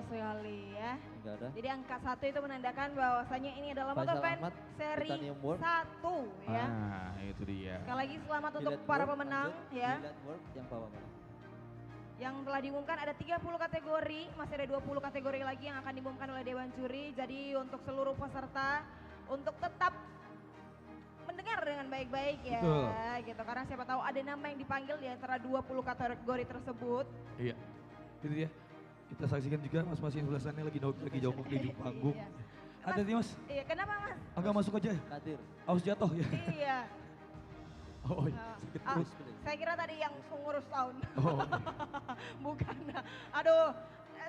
sekali ya. Enggak ada. Jadi angka 1 itu menandakan bahwasanya ini adalah Faisal MotoVan Ahmad, seri Titanium World. 1 ya. Itu dia. Sekali lagi selamat untuk Billet para World, pemenang lanjut. ya. Billet World yang bawah mana? Yang telah diumumkan ada 30 kategori, masih ada 20 kategori lagi yang akan diumumkan oleh Dewan Juri. Jadi untuk seluruh peserta untuk tetap mendengar dengan baik-baik ya. Betul. Gitu. Karena siapa tahu ada nama yang dipanggil di antara 20 kategori tersebut. Iya, itu dia. Kita saksikan juga mas-mas yang sebelah sana lagi jongkok di ujung panggung. Iya. Hati-hati mas, Iya, kenapa Mas? agak masuk aja. Kadir. Awas jatuh ya. Iya. Oh, iya. Sakit Ah, terus. saya kira tadi yang pengurus tahun. Oh. Bukan. Aduh,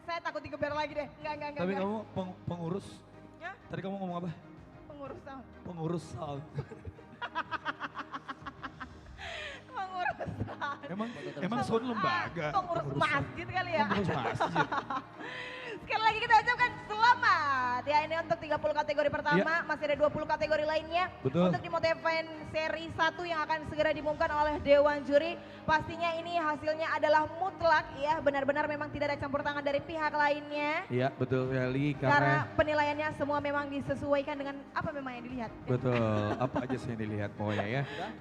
saya takut digeber lagi deh. Enggak. Tapi kamu pengurus. Ya? Tadi kamu ngomong apa? Pengurus tahun. Pengurus sound. Pengurus tahun. Emang sound lembaga. Pengurus masjid kali ya. Pengurus masjid. Sekali lagi kita ucapkan selamat. Ya ini untuk 30 kategori pertama, masih ada 20 kategori lainnya. Betul. Untuk di MotoVan seri 1 yang akan segera diumumkan oleh Dewan Juri. Pastinya ini hasilnya adalah mutlak ya, benar-benar memang tidak ada campur tangan dari pihak lainnya. Iya betul sekali Karena penilaiannya semua memang disesuaikan dengan apa memang yang dilihat. betul apa aja sih yang dilihat pokoknya ya. Sudah?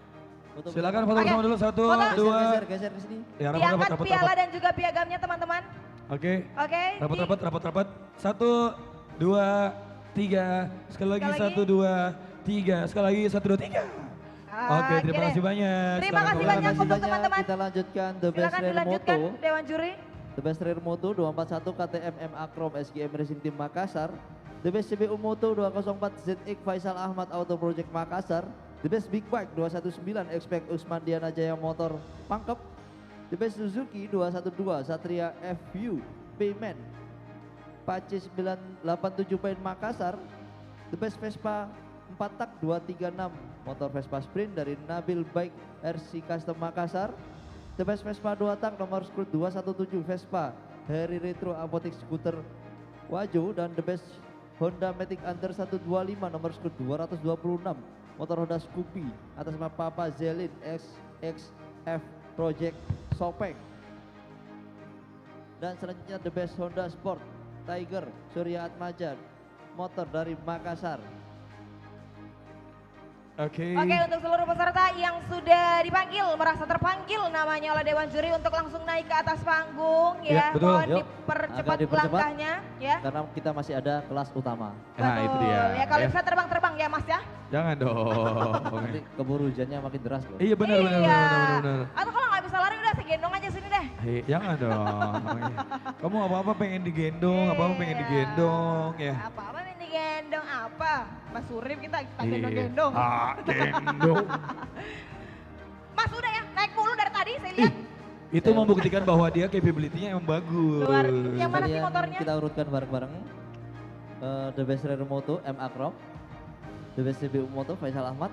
Foto Silakan bersama. foto bersama dulu satu, Foto. dua. Geser ke sini. Ya Diangkat rapat. piala dan juga piagamnya teman-teman. Oke. Oke. Rapat. 1, 2, 3. Sekali lagi Sekali lagi. 1, 2, 3. Sekali lagi 1, 2, 3. Oke, terima deh. kasih banyak. Terima Silakan kasih keluar. banyak untuk teman-teman. Kita lanjutkan The Best Silakan Rare dilanjutkan Moto. Dewan Juri. The Best Rare Moto 241 KTM Acrom SGM Racing Team Makassar. The Best CBU Moto 204 ZX Faisal Ahmad Auto Project Makassar. The Best Big Bike 219 Expect Usman Diana Jaya Motor Pangkep. The Best Suzuki 212 Satria FU Payment. Pace 987 Pain Makassar. The Best Vespa 4 tak 236 motor Vespa Sprint dari Nabil Bike RC Custom Makassar. The Best Vespa 2 tak nomor skut 217 Vespa Harry Retro Apotek Scooter Wajo. Dan The Best Honda Matic Under 125 nomor skut 226 motor Honda Scoopy atas nama Papa Zelin XXF Project Sopeng. Dan selanjutnya The Best Honda Sport Tiger Surya Atmaja motor dari Makassar. Oke. Oke, untuk seluruh peserta yang sudah dipanggil, merasa terpanggil namanya oleh Dewan Juri untuk langsung naik ke atas panggung Ya, ya. betul. Mohon Yuk, dipercepat agak dipercepat. langkahnya ya. Karena kita masih ada kelas utama. Nah, itu dia. Ya kalau Ya. bisa terbang-terbang ya Mas ya. Jangan dong. Nanti keburu hujannya makin deras loh. Iya benar. Atau kalau nggak bisa lari udah saya gendong aja sini deh. Hei, jangan dong. Kamu apa-apa pengen digendong, apa-apa pengen Iya. digendong ya. Apa yang digendong apa? Mas Surip kita Iya. gendong-gendong. Ah, gendong. Mas udah ya naik mulu dari tadi saya lihat. Itu membuktikan bahwa dia capability-nya emang bagus. Luar. Yang mana sih Kalian motornya? Kita urutkan bareng-bareng. The Best Rare Moto M Acrom. The Best CBU Moto Faisal Ahmad.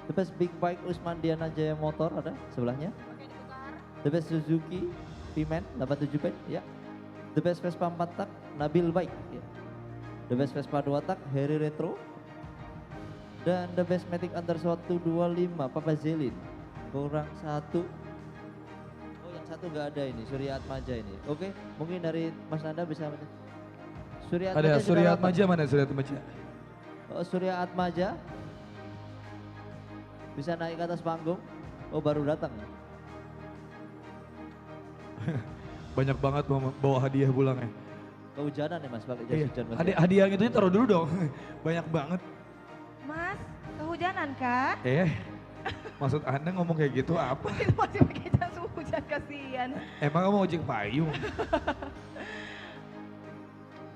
The Best Big Bike Usman Diana Jaya Motor ada sebelahnya. Oke diputar. The Best Suzuki Pimen 87 Pen ya. The Best Vespa 4 tak Nabil Bike ya. The Best Vespa 2 tak Harry Retro. Dan The Best Matic Under 125 Papa Zelin. Kurang satu. Oh yang satu nggak ada ini Surya Atmaja ini. Oke mungkin dari Mas Nanda bisa. Surya Atmaja Ada sudah Surya datang. Atmaja, mana Surya Atmaja? Oh, Surya Atmaja bisa naik ke atas panggung. Oh baru datang. Banyak banget bawa hadiah pulang ya. Kehujanan ya Mas pakai jas Iya. hujan Mas. Hadiah itu taruh dulu dong. Banyak banget. Mas, kehujanan kah? Maksud Anda ngomong kayak gitu apa? Itu masih pakai jas hujan kasihan. Emang kamu ojek payung?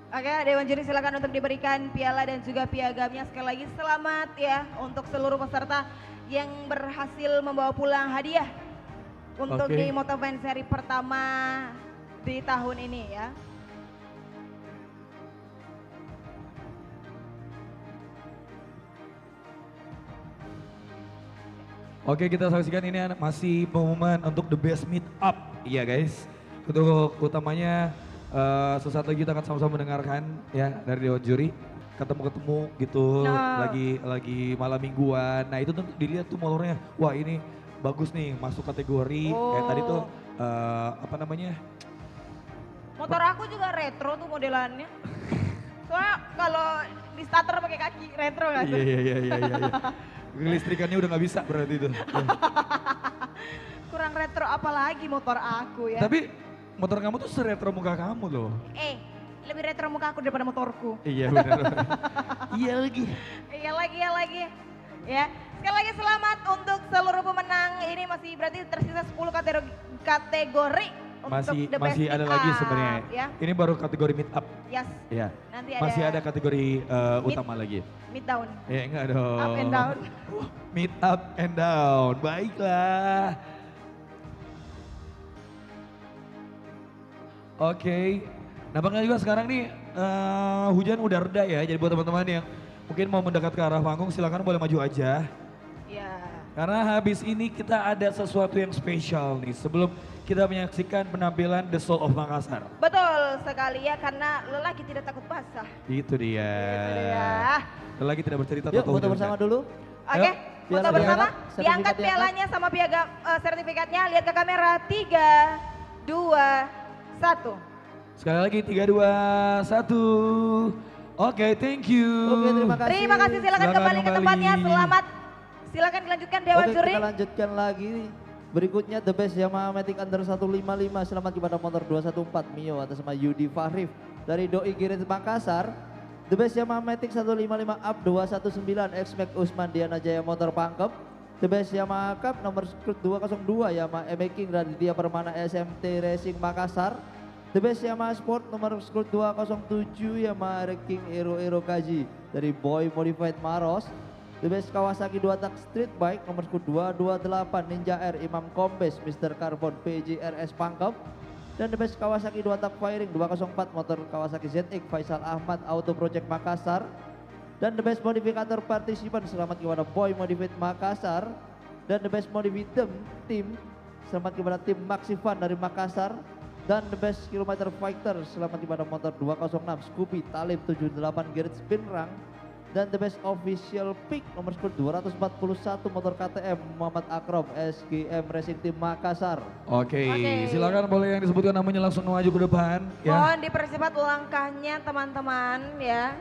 Oke, Dewan Juri silakan untuk diberikan piala dan juga piagamnya. Sekali lagi selamat ya untuk seluruh peserta yang berhasil membawa pulang hadiah untuk Oke. di MotoVan seri pertama di tahun ini ya. Oke, kita saksikan ini masih pengumuman untuk the best meet up. Iya guys, untuk utamanya sesaat lagi kita akan sama-sama mendengarkan ya dari Dewan Juri. Ketemu-ketemu gitu, Nah. lagi malam mingguan. Nah itu tuh dilihat tuh motornya, wah ini bagus nih masuk kategori. Kayak tadi tuh apa namanya, Motor aku juga retro tuh modelannya. Soalnya kalau di starter pakai kaki retro kan. Iya. Listrikannya udah nggak bisa berarti itu. Kurang retro apalagi motor aku ya. Tapi motor kamu tuh seretro muka kamu loh. Lebih retro muka aku daripada motorku. Iya benar. Iya lagi. Iya lagi. Ya, sekali lagi selamat untuk seluruh pemenang. Ini masih berarti tersisa 10 kategori untuk the best Masih ada meet lagi up, sebenarnya. Ya. Ini baru kategori meet up. Yes. Ya. Nanti Masih ada kategori utama lagi. meet down. Ya enggak dong. Up and down. Meet up and down. Baiklah. Oke. Nampaknya juga sekarang nih hujan udah reda ya. Jadi buat teman-teman yang mungkin mau mendekat ke arah panggung silakan boleh maju aja. Ya. Karena habis ini kita ada sesuatu yang spesial nih sebelum kita menyaksikan penampilan The Soul of Makassar. Betul sekali ya, karena lelaki tidak takut basah. Itu dia. Itu dia. Lelaki tidak bercerita Yuk atau foto hujan. bersama dulu. Oke, Ayo, foto piala bersama. diangkat, Diangkat sertifikat pialanya sama piagam sertifikatnya. Lihat ke kamera. 3, 2, 1. Sekali lagi 3, 2, 1. Oke, thank you. Oke, terima kasih. Terima kasih, silakan Silakan kembali ke tempatnya. kembali. Selamat. Silakan dilanjutkan Dewan Oke, Juri. kita lanjutkan lagi. Berikutnya The Best Yamaha Matic Under 155. Selamat kepada motor 214 Mio atas nama Yudi Fahrif dari Doi Girit Makassar. The Best Yamaha Matic 155 Up 219 X-Max Usman Diana Jaya Motor Pangkep. The Best Yamaha Cup nomor skut 202 Yamaha King Raditya Permana SMT Racing Makassar. The Best Yamaha Sport nomor skut 207 Yamaha King Aero Kaji dari Boy Modified Maros. The Best Kawasaki 2 tak Street Bike nomor skut 228 Ninja R Imam Kombes Mr. Carbon PJRS Pangkep. Dan The Best Kawasaki 2 tak Firing 204 motor Kawasaki ZX Faisal Ahmad Auto Project Makassar. Dan The Best Modifikator Partisipan selamat kepada Boy Modified Makassar. Dan The Best Modified Team selamat kepada tim Maxivan dari Makassar. Dan The Best Kilometer Fighter selamat kepada motor 206 Scoopy Talib 78 Gerit Spinrang. Dan The Best Official Pick nomor skor 241 motor KTM Muhammad Akrom SGM Racing Team Makassar. Oke, Oke. silakan boleh yang disebutkan namanya langsung maju ke depan. Ya, Mohon dipercepat langkahnya teman-teman ya.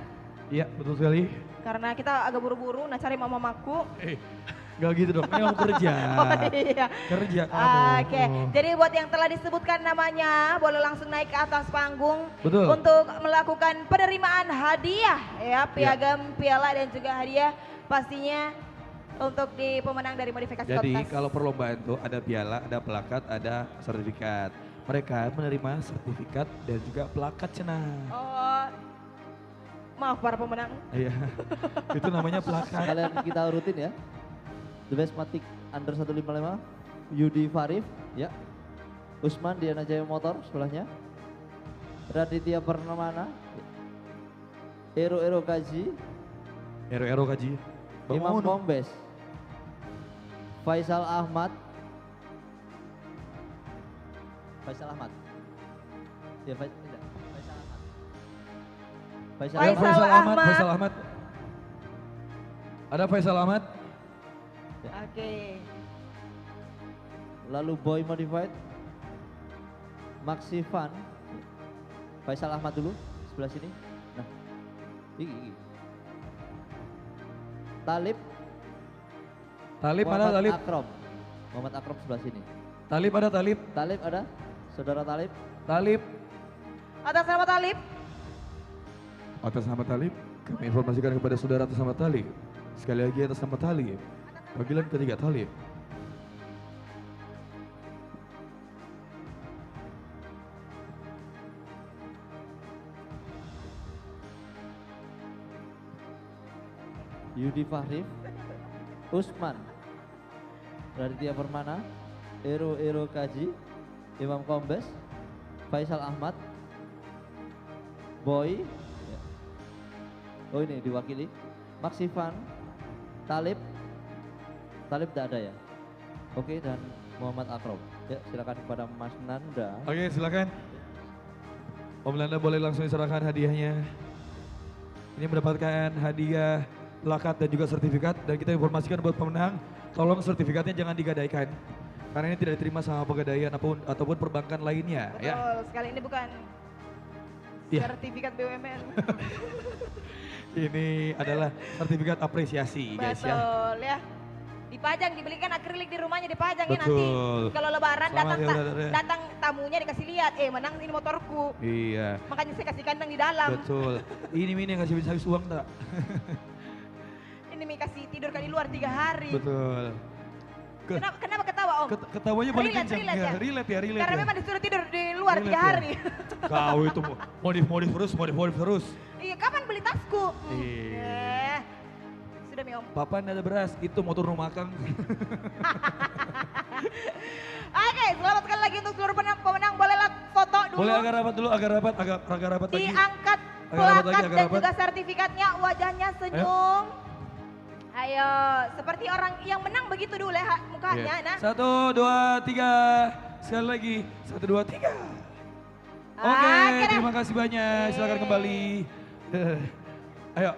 iya betul sekali. Karena kita agak buru-buru, nah cari mamaku. Gak gitu dong, ini mau kerja. Oh iya. Kerja kamu. Oke, jadi buat yang telah disebutkan namanya boleh langsung naik ke atas panggung Betul. untuk melakukan penerimaan hadiah ya, piagam, piala dan juga hadiah pastinya untuk di pemenang dari modifikasi Jadi kontes. kalau perlombaan tuh ada piala, ada plakat, ada sertifikat. Mereka menerima sertifikat dan juga plakat cenah. Oh, maaf para pemenang. Iya, itu namanya plakat. Kalian kita urutin ya. The Best Matic Under 155 Yudi Farif ya. Usman Diana Jaya Motor sebelahnya. Raditya Purnamana. Ero Kaji. Ero Kaji. Bang Imam Maunu. Kombes. Faisal Ahmad. Faisal Ahmad. Ya tidak. Faisal Ahmad. Faisal Ya, Ahmad. Faisal Ahmad, Ahmad. Faisal Ahmad. Ada Faisal Ahmad. Oke. Lalu Boy Modified. Maxivan. Faisal Ahmad dulu sebelah sini. Nah. Ini. Talib. Talib mana Muhammad Talib? Akrom. Muhammad Akrom sebelah sini. Talib ada Talib. Talib ada? Saudara Talib. Talib. Atas nama Talib. Atas nama Talib, kami informasikan kepada saudara atas nama Talib. Sekali lagi atas nama Talib. Panggilan ketiga Talib. Yudi Fahrif. Usman. Raditya Permana. Ero Kaji. Imam Kombes. Faisal Ahmad. Boy. Ya. Oh ini diwakili. Maxivan. Talib. Talib tidak ada ya? Oke, dan Muhammad Akrom. Ya silakan kepada Mas Nanda. Oke, silakan. Om Nanda boleh langsung diserahkan hadiahnya. Ini mendapatkan hadiah plakat dan juga sertifikat dan kita informasikan buat pemenang, tolong sertifikatnya jangan digadaikan. Karena ini tidak diterima sama pegadaian ataupun perbankan lainnya Betul ya. sekali, ini bukan Iya. Sertifikat BUMN. Ini adalah sertifikat apresiasi guys ya. Betul ya. Dipajang, dibelikan akrilik di rumahnya dipajang ya nanti. Betul. Kalau lebaran Selamat datang ya, saudara. datang tamunya dikasih lihat, menang ini motorku. Iya. Makanya saya kasih kandang di dalam. Betul. Ini Mini yang kasih habis uang tak? Ini Mi kasih tidur kan di luar 3 hari. Betul. Kenapa ketawa Om? Ketawanya paling Relate, kencang. relate ya? Relate ya, relate Karena ya. memang disuruh tidur di luar 3 Relate ya? hari. Kau itu modif terus. Iya, kapan beli tasku? Iya. Sudah Mi Om. Papa ada beras, itu motor rumah Kang. Oke, selamat sekali lagi untuk seluruh pemenang. Bolehlah foto dulu. Boleh agak rapat dulu, agak rapat lagi. Diangkat Agak rapat plakat lagi, agak dan rapat. juga sertifikatnya, wajahnya senyum. Ayo, seperti orang yang menang begitu dulu ya mukanya. Iya. Nah. 1, 2, 3. Sekali lagi. 1, 2, 3. Oke, Oke deh. terima kasih banyak. Silakan kembali. Ayo,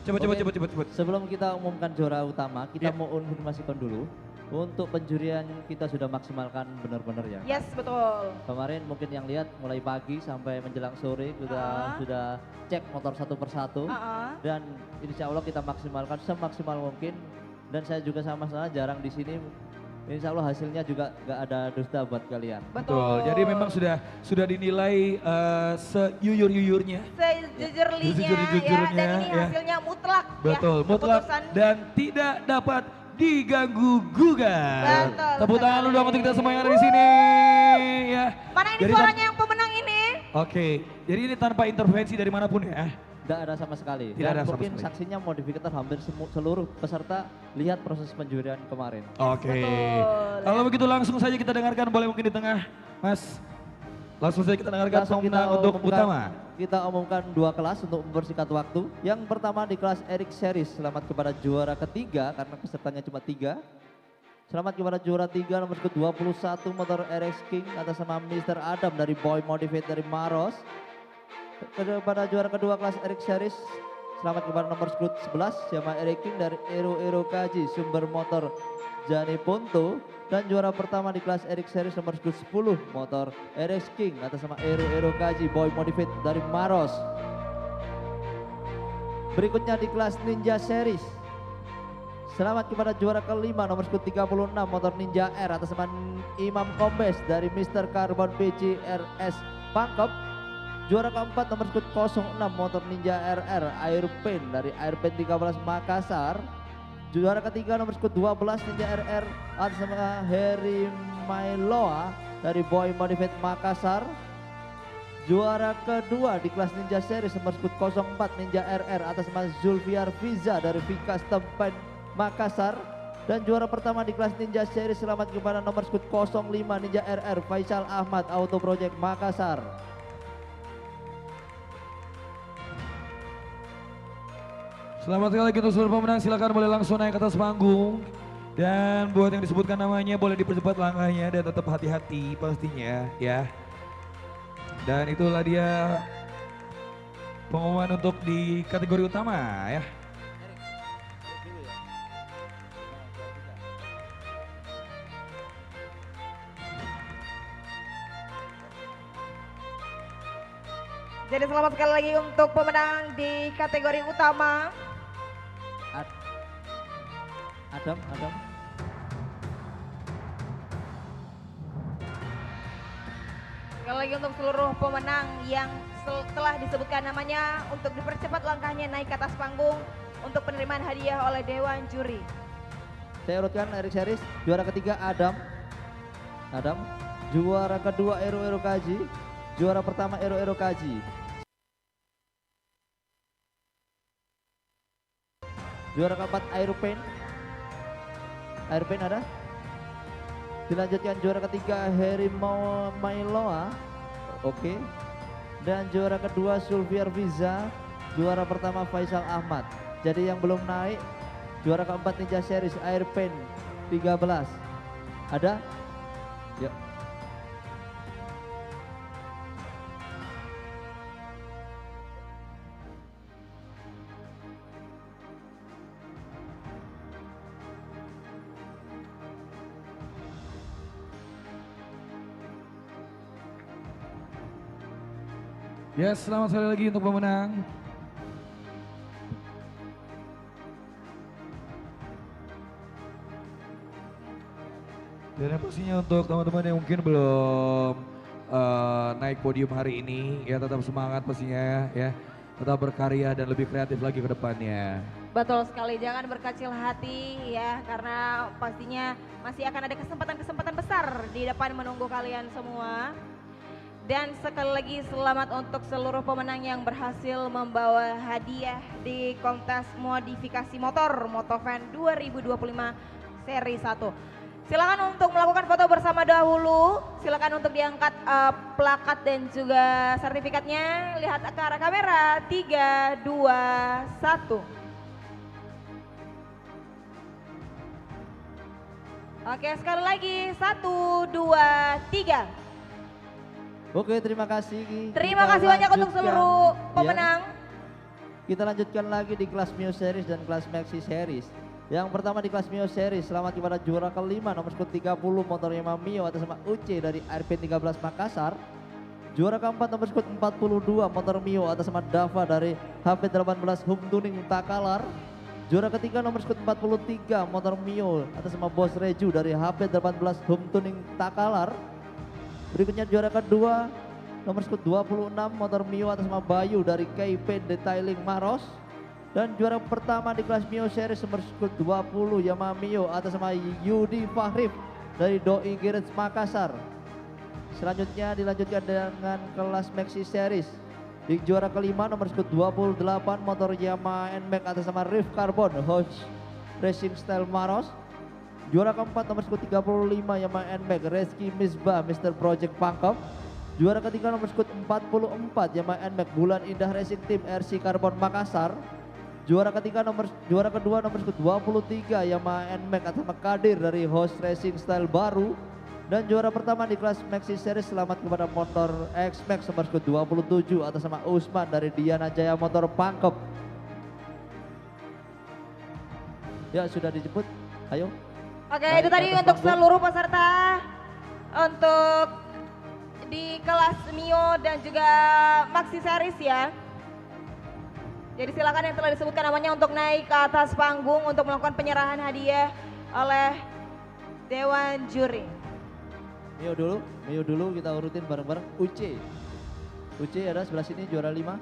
Oke. cepet. Sebelum kita umumkan juara utama, kita Ya. mau informasikan dulu. Untuk penjurian kita sudah maksimalkan benar-benar ya. Yes, betul. Kemarin mungkin yang lihat mulai pagi sampai menjelang sore kita Ah. sudah cek motor satu persatu. Dan insya Allah kita maksimalkan semaksimal mungkin. Dan saya juga sama-sama jarang di sini. Insya Allah hasilnya juga gak ada dusta buat kalian. Betul. Jadi memang sudah dinilai seyuyur-yuyurnya. Sejujurlinya ya, Sejujur-jujurnya, dan ini ya. hasilnya mutlak Betul, ya. mutlak keputusan. dan tidak dapat diganggu gugat. Betul Tepuk tangan dulu dong untuk kita semua yang ada di sini ya. Mana ini Jadi suaranya yang pemenang ini? Oke, jadi ini tanpa intervensi dari manapun ya. Tidak ada sama sekali. Tidak Dan ada sama mungkin sekali. saksinya modifikator hampir seluruh peserta lihat proses penjurian kemarin. Oke. betul, Kalau begitu langsung saja kita dengarkan, boleh mungkin di tengah, Mas. Langsung saja kita dengarkan Langsung pemenang untuk utama. Kita umumkan 2 kelas untuk mempersingkat waktu. Yang pertama di kelas Eric Series, selamat kepada juara ketiga karena pesertanya cuma 3. Selamat kepada juara 3 nomor 21 motor RX King atas nama Mr. Adam dari Boy Modified dari Maros. Kepada juara kedua kelas Eric Series, selamat kepada nomor 11 Yamaha Eric King dari Ero Kaji sumber motor Jani Ponto. Dan juara pertama di kelas Eric Series nomor 10 motor RX King atas nama Ero Kaji Boy Modified dari Maros. Berikutnya di kelas Ninja Series, selamat kepada juara kelima nomor 36 motor Ninja R atas nama Imam Kombes dari Mr. Carbon PC RS Pangkep. Juara keempat nomor 06 motor Ninja RR Airpaint dari Airpaint 13 Makassar. Juara ketiga nomor 12 Ninja RR atas nama Heri Mailoa dari Boy Modified Makassar. Juara kedua di kelas Ninja Series nomor 04 Ninja RR atas nama Zulfiar Fiza dari Custom Paint Makassar. Dan juara pertama di kelas Ninja Series selamat kepada nomor 05 Ninja RR Faisal Ahmad Auto Project Makassar. Selamat sekali lagi untuk seluruh pemenang, silakan boleh langsung naik ke atas panggung. Dan buat yang disebutkan namanya boleh dipercepat langkahnya dan tetap hati-hati pastinya ya. Dan itulah dia pengumuman untuk di kategori utama ya. Jadi selamat sekali lagi untuk pemenang di kategori utama. Adam. Sekali lagi untuk seluruh pemenang yang telah disebutkan namanya untuk dipercepat langkahnya naik ke atas panggung untuk penerimaan hadiah oleh Dewan Juri. Saya urutkan Eric Series, juara ketiga Adam. Juara kedua Ero Kaji. Juara pertama Ero Kaji. Juara keempat Airpaint ada. Dilanjutkan juara ketiga Heri Mailoa. Oke. Dan juara kedua Zulfiar Fiza. Juara pertama Faisal Ahmad. Jadi yang belum naik, juara keempat Ninja Series Airpaint 13. Ada? Yuk. Yes, selamat sekali lagi untuk pemenang. Dan yang pastinya untuk teman-teman yang mungkin belum naik podium hari ini, ya tetap semangat pastinya ya. Tetap berkarya dan lebih kreatif lagi ke depannya. Betul sekali, jangan berkecil hati ya, karena pastinya masih akan ada kesempatan-kesempatan besar di depan menunggu kalian semua. Dan sekali lagi selamat untuk seluruh pemenang yang berhasil membawa hadiah di kontes modifikasi motor Motovan 2025 seri 1. Silakan untuk melakukan foto bersama dahulu, silakan untuk diangkat plakat dan juga sertifikatnya. Lihat ke arah kamera, 3, 2, 1. Oke, sekali lagi, 1, 2, 3. Oke, terima kasih. Terima kasih banyak untuk seluruh pemenang. Kita lanjutkan lagi di kelas Mio Series dan kelas Maxi Series. Yang pertama di kelas Mio Series, selamat kepada juara kelima nomor skut 30 motor Yamaha Mio atas nama UC dari RP13 Makassar. Juara keempat nomor skut 42 motor Mio atas nama Dava dari HP18 Home Tuning Takalar. Juara ketiga nomor skut 43 motor Mio atas nama Bos Reju dari HP18 Home Tuning Takalar. Berikutnya juara kedua nomor skut 26 motor Mio atas nama Bayu dari KP Detailing Maros. Dan juara pertama di kelas Mio Series nomor skut 20 Yamaha Mio atas nama Yudi Fahrif dari Doi Garage Makassar. Selanjutnya dilanjutkan dengan kelas Maxi Series. Di juara kelima nomor skut 28 motor Yamaha NMAX atas nama Riff Carbon Hodge Racing Style Maros. Juara keempat nomor skut 35 Yamaha NMAX Reski Misbah Mr. Project Pangkep. Juara ketiga nomor skut 44 Yamaha NMAX Bulan Indah Racing Team RC Carbon Makassar. Juara kedua nomor skut 23 Yamaha NMAX atas nama Kadir dari Host Racing Style Baru. Dan juara pertama di kelas Maxi Series selamat kepada motor X-Max nomor skut 27 atas nama Usman dari Diana Jaya Motor Pangkep. Ya sudah dijemput, ayo. Oke, itu tadi untuk seluruh peserta untuk di kelas Mio dan juga Maxi Series ya. Jadi silakan yang telah disebutkan namanya untuk naik ke atas panggung untuk melakukan penyerahan hadiah oleh Dewan Juri. Mio dulu kita urutin bareng-bareng. UC ada sebelah sini juara 5.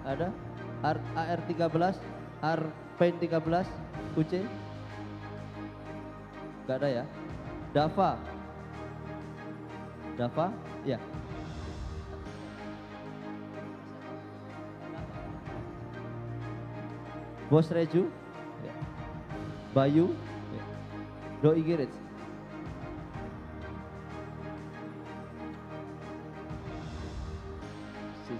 Ada AR13, Pain 13, UC. Gak ada ya. Dava, ya. Bos Reju, ya. Bayu, ya. Doi Garage. Si.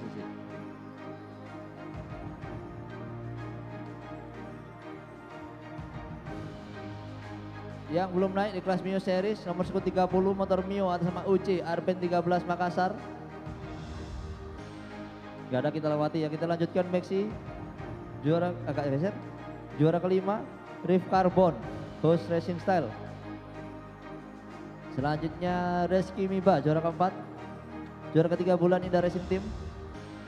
Yang belum naik di kelas Mio Series nomor skut 30 motor Mio atas nama UC RP13 Makassar. Gak ada, kita lewati ya. Kita lanjutkan Maxi. Juara agak geser. Juara kelima Riff Carbon Host Racing Style. Selanjutnya Reski Miba juara keempat. Juara ketiga Bulan Indah Racing Team.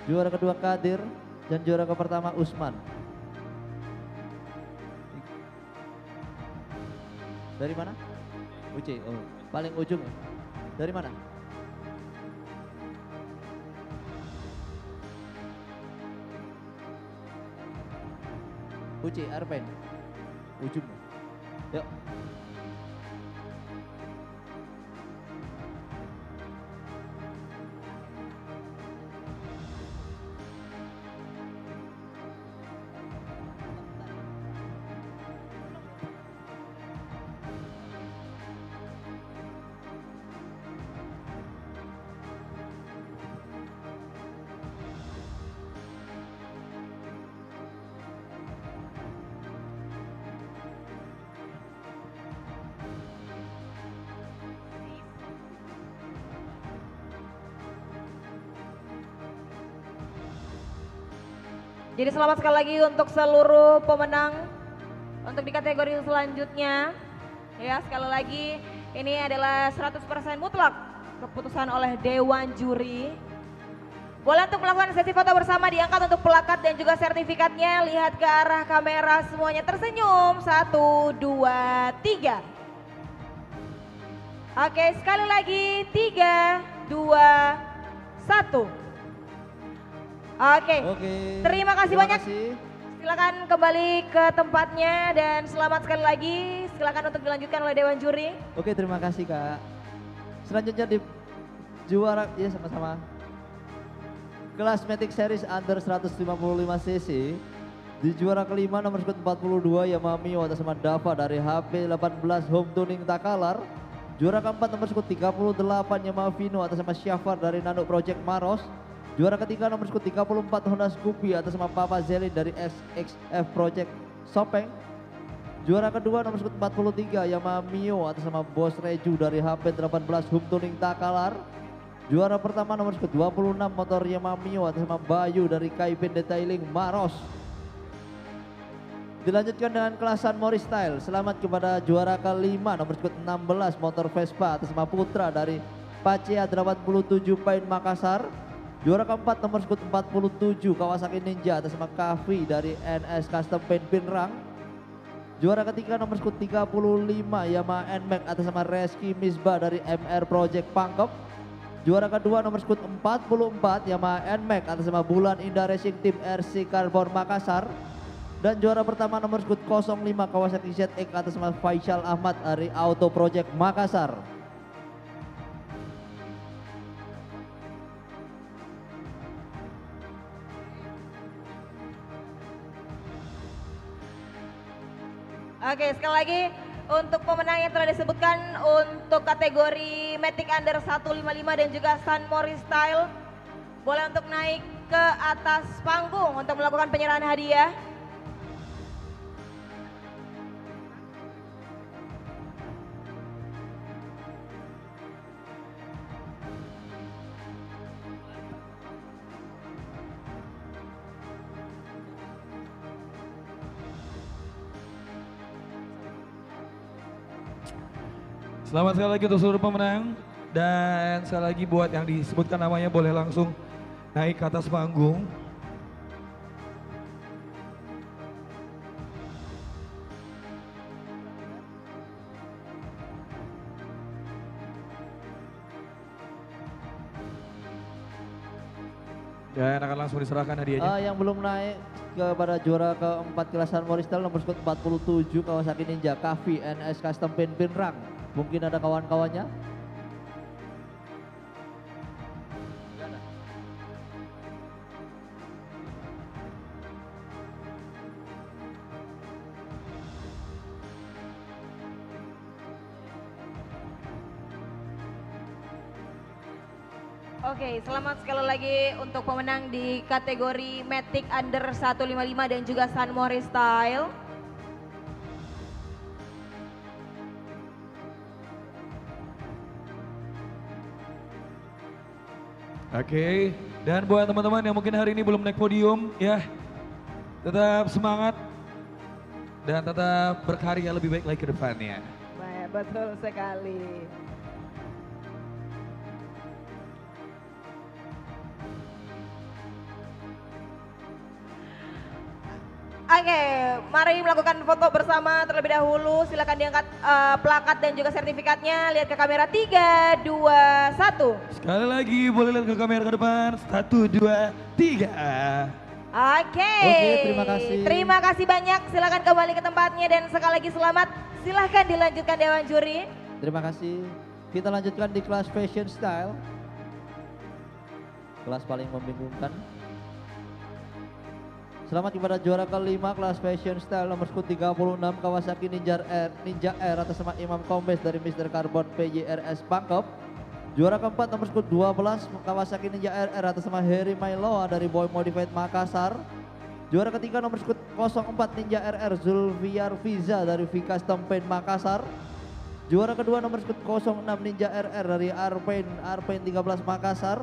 Juara kedua Kadir dan juara ke pertama Usman. Dari mana? UC, oh paling ujung ya. Dari mana? UC, Arpen, ujung. Yuk. Jadi selamat sekali lagi untuk seluruh pemenang untuk di kategori selanjutnya. Ya, sekali lagi ini adalah 100% mutlak keputusan oleh Dewan Juri. Boleh untuk melakukan sesi foto bersama, diangkat untuk pelakat dan juga sertifikatnya. Lihat ke arah kamera semuanya tersenyum. 1, 2, 3. Oke, sekali lagi 3, 2, 1. Oke, terima kasih banyak. Silakan kembali ke tempatnya dan selamat sekali lagi. Silakan untuk dilanjutkan oleh Dewan Juri. Oke, terima kasih Kak. Selanjutnya di juara, ya sama-sama. Kelas Matic Series Under 155 cc. Di juara kelima nomor 42 Yamaha Mio atas nama Dava dari HP 18 Home Tuning Takalar. Juara keempat nomor 38 Yamaha Vino atas nama Syafar dari Nano Project Maros. Juara ketiga nomor 34 Honda Scoopy atas nama Papa Zelin dari SXF Project Sopeng. Juara kedua nomor 43 Yamaha Mio atas nama Bos Reju dari HP 18 Home Tuning Takalar. Juara pertama nomor 26 motor Yamaha Mio atas nama Bayu dari Kaipin Detailing Maros. Dilanjutkan dengan kelasan Mori Style. Selamat kepada juara kelima nomor 16 motor Vespa atas nama Putra dari Pacea 87 Pain Makassar. Juara keempat nomor 47 Kawasaki Ninja atas nama Kavi dari NS Custom Paint Pinrang. Juara ketiga nomor 35 Yamaha NMAX atas nama Reski Misbah dari MR Project Pangkep. Juara kedua nomor 44 Yamaha NMAX atas nama Bulan Indah Racing Team RC Carbon Makassar. Dan juara pertama nomor 05 Kawasaki ZX atas nama Faisal Ahmad dari Auto Project Makassar. Oke, sekali lagi untuk pemenang yang telah disebutkan untuk kategori Matic Under 155 dan juga San Mori Style, boleh untuk naik ke atas panggung untuk melakukan penyerahan hadiah. Selamat sekali lagi untuk seluruh pemenang. Dan sekali lagi buat yang disebutkan namanya boleh langsung naik ke atas panggung. Dan akan langsung diserahkan hadiahnya. Yang belum naik kepada juara keempat kelasan Mori Style nomor 47 Kawasaki Ninja Kavi NS Custom Paint Pinrang. Mungkin ada kawan-kawannya. Oke, selamat sekali lagi untuk pemenang di kategori Matic Under 155 dan juga San Mori Style. Oke, dan buat teman-teman yang mungkin hari ini belum naik podium ya, tetap semangat dan tetap berkarya lebih baik lagi ke depannya. Baik, betul sekali. Oke, mari melakukan foto bersama terlebih dahulu. Silakan diangkat plakat dan juga sertifikatnya. Lihat ke kamera 3, 2, 1. Sekali lagi boleh lihat ke kamera ke depan. 1, 2, 3. Oke, Terima kasih. Terima kasih banyak. Silakan kembali ke tempatnya dan sekali lagi selamat. Silahkan dilanjutkan Dewan Juri. Terima kasih. Kita lanjutkan di kelas Fashion Style. Kelas paling membingungkan. Selamat kepada juara kelima kelas Fashion Style nomor 36 Kawasaki Ninja R atas nama Imam Kombes dari Mr. Carbon PJRS Pangkep. Juara keempat nomor 12 Kawasaki Ninja RR atas nama Heri Mailoa dari Boy Modified Makassar. Juara ketiga nomor 04 Ninja RR Zulfiar Fiza dari V Custom Paint Makassar. Juara kedua nomor 06 Ninja RR dari Arpain 13 Makassar.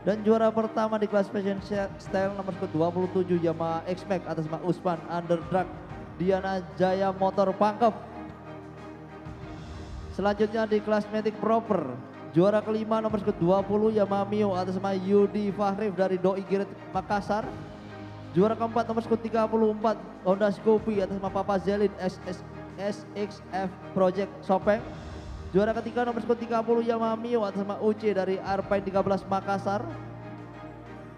Dan juara pertama di kelas Fashion Style nomor 27 Yamaha X-Max atas nama Usman Underdrag Diana Jaya Motor Pangkep. Selanjutnya di kelas Matic Proper Juara kelima nomor skut 20 Yamaha Mio atas nama Yudi Fahrif dari Doi Giret Makassar. Juara keempat nomor skut 34 Honda Scoopy atas nama Papa Zelin SXF Project Sopeng. Juara ketiga nomor skut 30 Yamaha Mio atas nama UC dari Arpain 13 Makassar.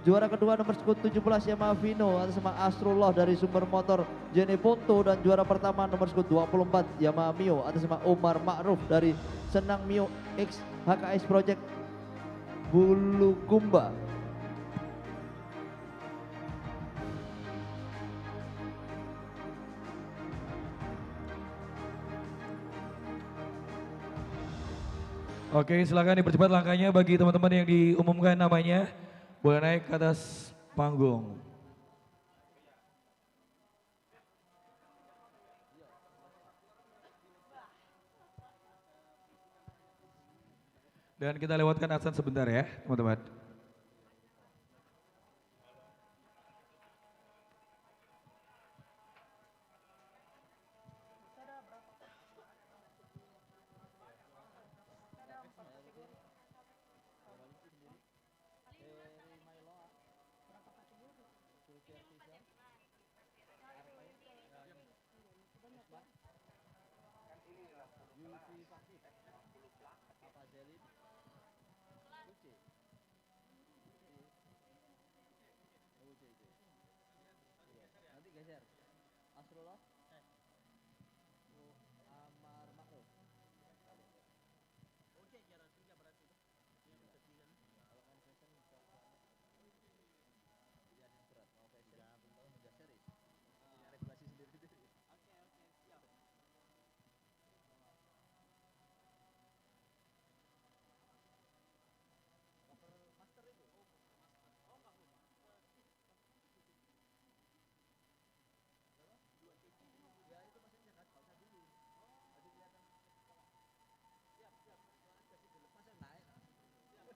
Juara kedua nomor skut 17 Yamaha Vino atas nama Astrullah dari Sumber Motor Jeneponto. Dan juara pertama nomor skut 24 Yamaha Mio atas nama Umar Ma'ruf dari Senang Mio X HKS Project Bulukumba. Oke, silakan dipercepat langkahnya bagi teman-teman yang diumumkan namanya. Boleh naik ke atas panggung. Dan kita lewatkan absen sebentar ya, teman-teman. Nanti geser. Astrullah. Amar Ma'ruf. Oke, jarak 3 berarti. Yang ketiga. Kalau kan fashion bisa pilihan yang berat. Mau fashion, belum udah series. Punya regulasi sendiri-sendiri. Oke, siap. Master itu. Oh, enggak belum. Ya itu maksudnya kan nggak usah dulu. Nanti kelihatan.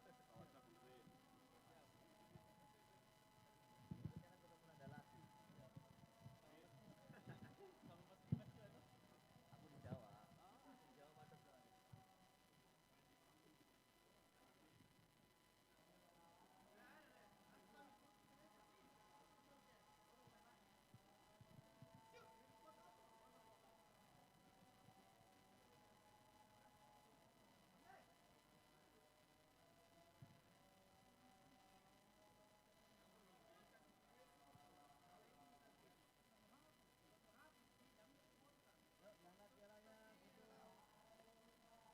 Siap. Kasih dulu. Masa naik? Jangan ketemu nada lagi. Aku di Jawa.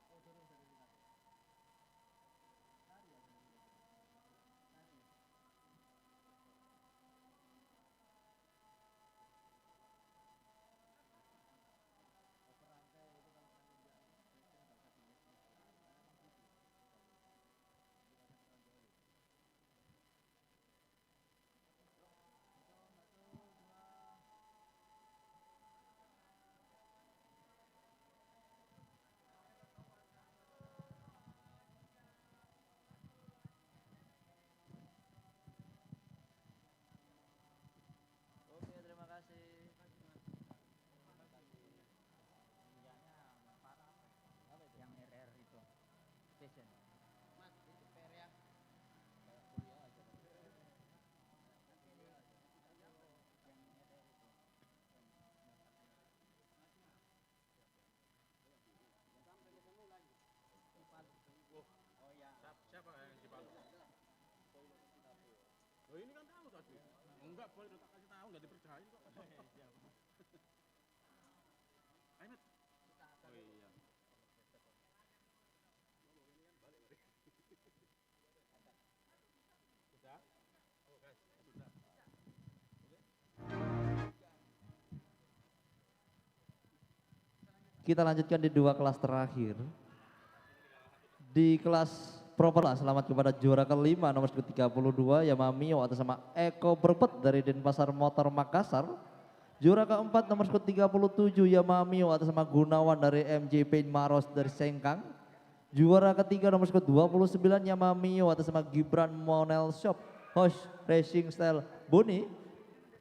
Di Jawa macet sekali. Oke, terima kasih. Yang RR itu station. Mas, itu PR ya. Kayak kuliah aja. Sampai ketemu lagi. Oh ya. Siapa yang di Palu? Oh ini kan tahu tadi. Enggak boleh tak kasih tahu, enggak dipercaya kok. Siap. Ahmed. Oh iya. Sudah? Oh guys, sudah. Kita lanjutkan di dua kelas terakhir. Di kelas proper selamat kepada juara kelima nomor 32 Yamaha Mio atas nama Eko Berpet dari Denpasar Motor Makassar. Juara keempat nomor 37 Yamaha Mio atas nama Gunawan dari MJ Paint Maros dari Sengkang. Juara ketiga nomor 29 Yamaha Mio atas nama Gibran Monel Shop Hosh Racing Style Boni.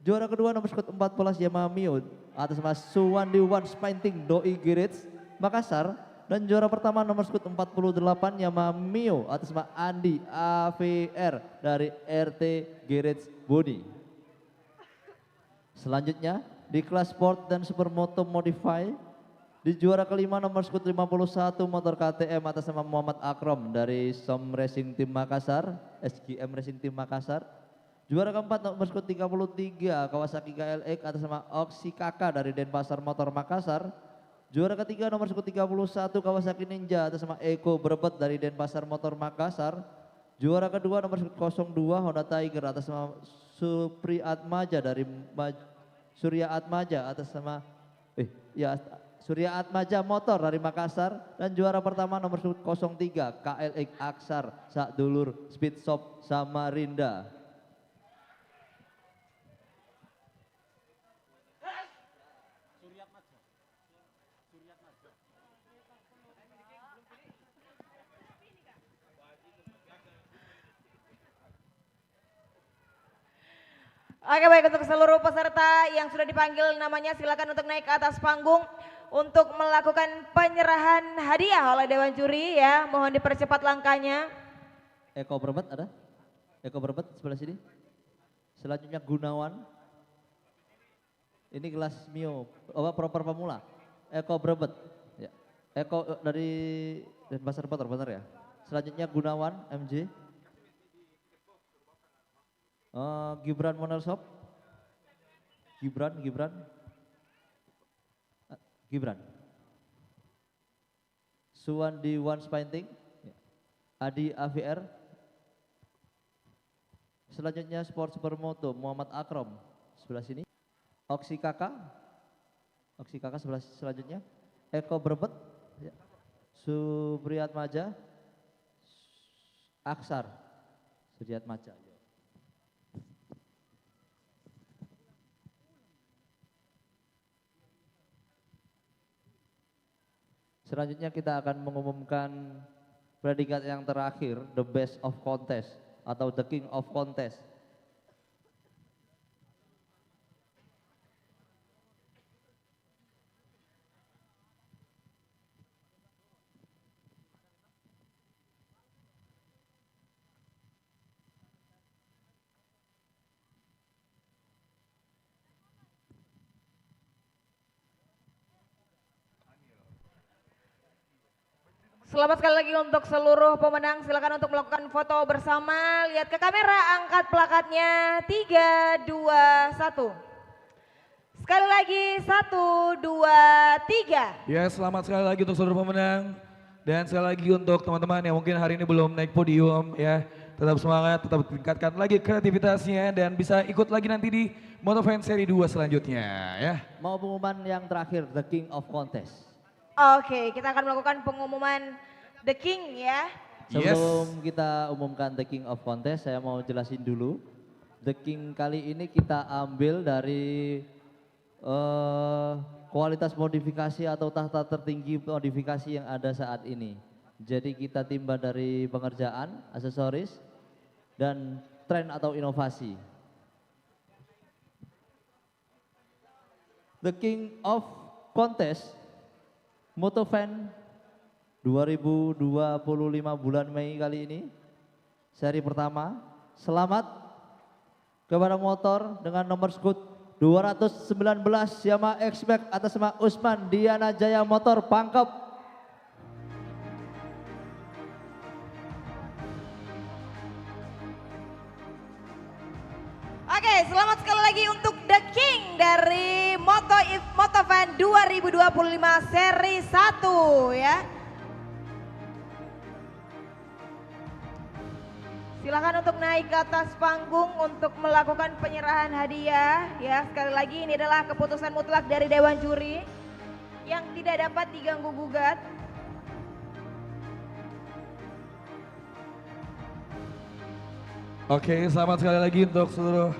Juara kedua nomor 14 Yamaha Mio atas nama Suwandi One Painting Doi Girit Makassar. Dan juara pertama nomor skut 48 Yamaha Mio atas nama Andi AVR dari RT Garage Body. Selanjutnya di kelas sport dan supermoto modify di juara kelima nomor skut 51 motor KTM atas nama Muhammad Akrom dari SOM Racing Team Makassar, SGM Racing Team Makassar. Juara keempat nomor skut 33 Kawasaki KLX atas nama Oksi Kakak dari Denpasar Motor Makassar. Juara ketiga nomor skut 31 Kawasaki Ninja atas nama Eko Brebet dari Denpasar Motor Makassar. Juara kedua nomor skut 02 Honda Tiger atas nama Supri Atmaja dari Surya Atmaja atas nama Surya Atmaja Motor dari Makassar. Dan juara pertama nomor skut 03 KLX Aksar Sakdulur Speed Shop Samarinda. Oke, baik, untuk seluruh peserta yang sudah dipanggil namanya silakan untuk naik ke atas panggung untuk melakukan penyerahan hadiah oleh Dewan Juri ya. Mohon dipercepat langkahnya. Eko Brebet ada? Eko Brebet sebelah sini. Selanjutnya Gunawan. Ini kelas Mio, proper pemula. Eko Brebet. Ya. Eko dari Denpasar Motor, benar ya? Selanjutnya Gunawan MJ. Gibran Motorshop. Gibran. Suwandi One Painting. Adi AVR. Selanjutnya Sport Supermoto Muhammad Akrom sebelah sini. Oksi Kakak selanjutnya. Eko Brebet. Supriyat Maja. Aksar Supriyat Maja. Selanjutnya kita akan mengumumkan predikat yang terakhir, the best of contest atau the king of contest. Selamat sekali lagi untuk seluruh pemenang, silakan untuk melakukan foto bersama, lihat ke kamera, angkat plakatnya, 3, 2, 1. Sekali lagi, 1, 2, 3. Ya, selamat sekali lagi untuk seluruh pemenang. Dan sekali lagi untuk teman-teman yang mungkin hari ini belum naik podium ya, tetap semangat, tetap tingkatkan lagi kreativitasnya dan bisa ikut lagi nanti di Motovans Seri 2 selanjutnya ya. Mau pengumuman yang terakhir, the king of contest. Oke, kita akan melakukan pengumuman The King ya. Sebelum kita umumkan the king of contest, saya mau jelasin dulu. The King kali ini kita ambil dari kualitas modifikasi atau tahta tertinggi modifikasi yang ada saat ini. Jadi kita timba dari pengerjaan, aksesoris, dan tren atau inovasi. The King of Contest Motovans 2025 bulan Mei kali ini, seri pertama. Selamat kepada motor dengan nomor skut 219 Yamaha X-Max atas nama Usman Diana Jaya Motor Pangkep. Oke, selamat sekali lagi untuk The King dari Motovans 2025 seri 1 ya. Silakan untuk naik ke atas panggung untuk melakukan penyerahan hadiah ya. Sekali lagi ini adalah keputusan mutlak dari Dewan Juri yang tidak dapat diganggu gugat. Oke, selamat sekali lagi untuk seluruh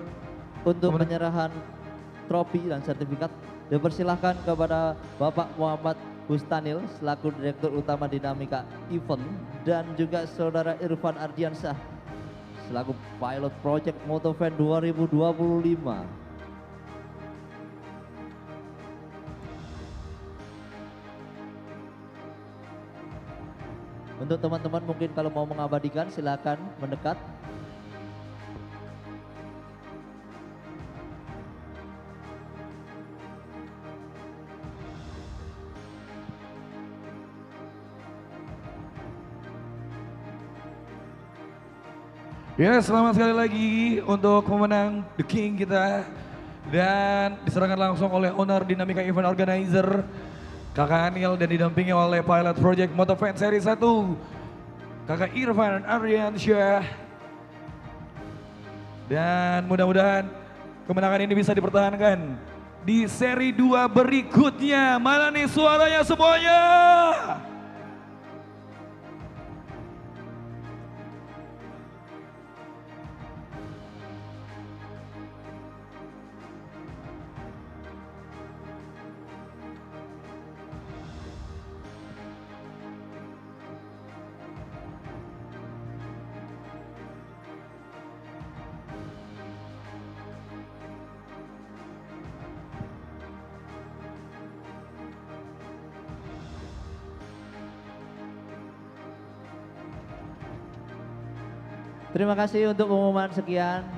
penyerahan trofi dan sertifikat. Dipersilahkan kepada Bapak Muhammad Bustanil selaku Direktur Utama Dinamika Event dan juga Saudara Irfan Ardiansyah selaku Pilot Project Motovans 2025. Untuk teman-teman mungkin kalau mau mengabadikan silakan mendekat. Ya, selamat sekali lagi untuk pemenang The King kita. Dan diserahkan langsung oleh owner Dinamika Event Organizer, Kakak Anil, dan didampingi oleh Pilot Project Motofan Seri 1, Kakak Irfan Aryansyah. Dan mudah-mudahan kemenangan ini bisa dipertahankan di seri 2 berikutnya. Mana nih suaranya semuanya? Terima kasih untuk pengumuman sekian.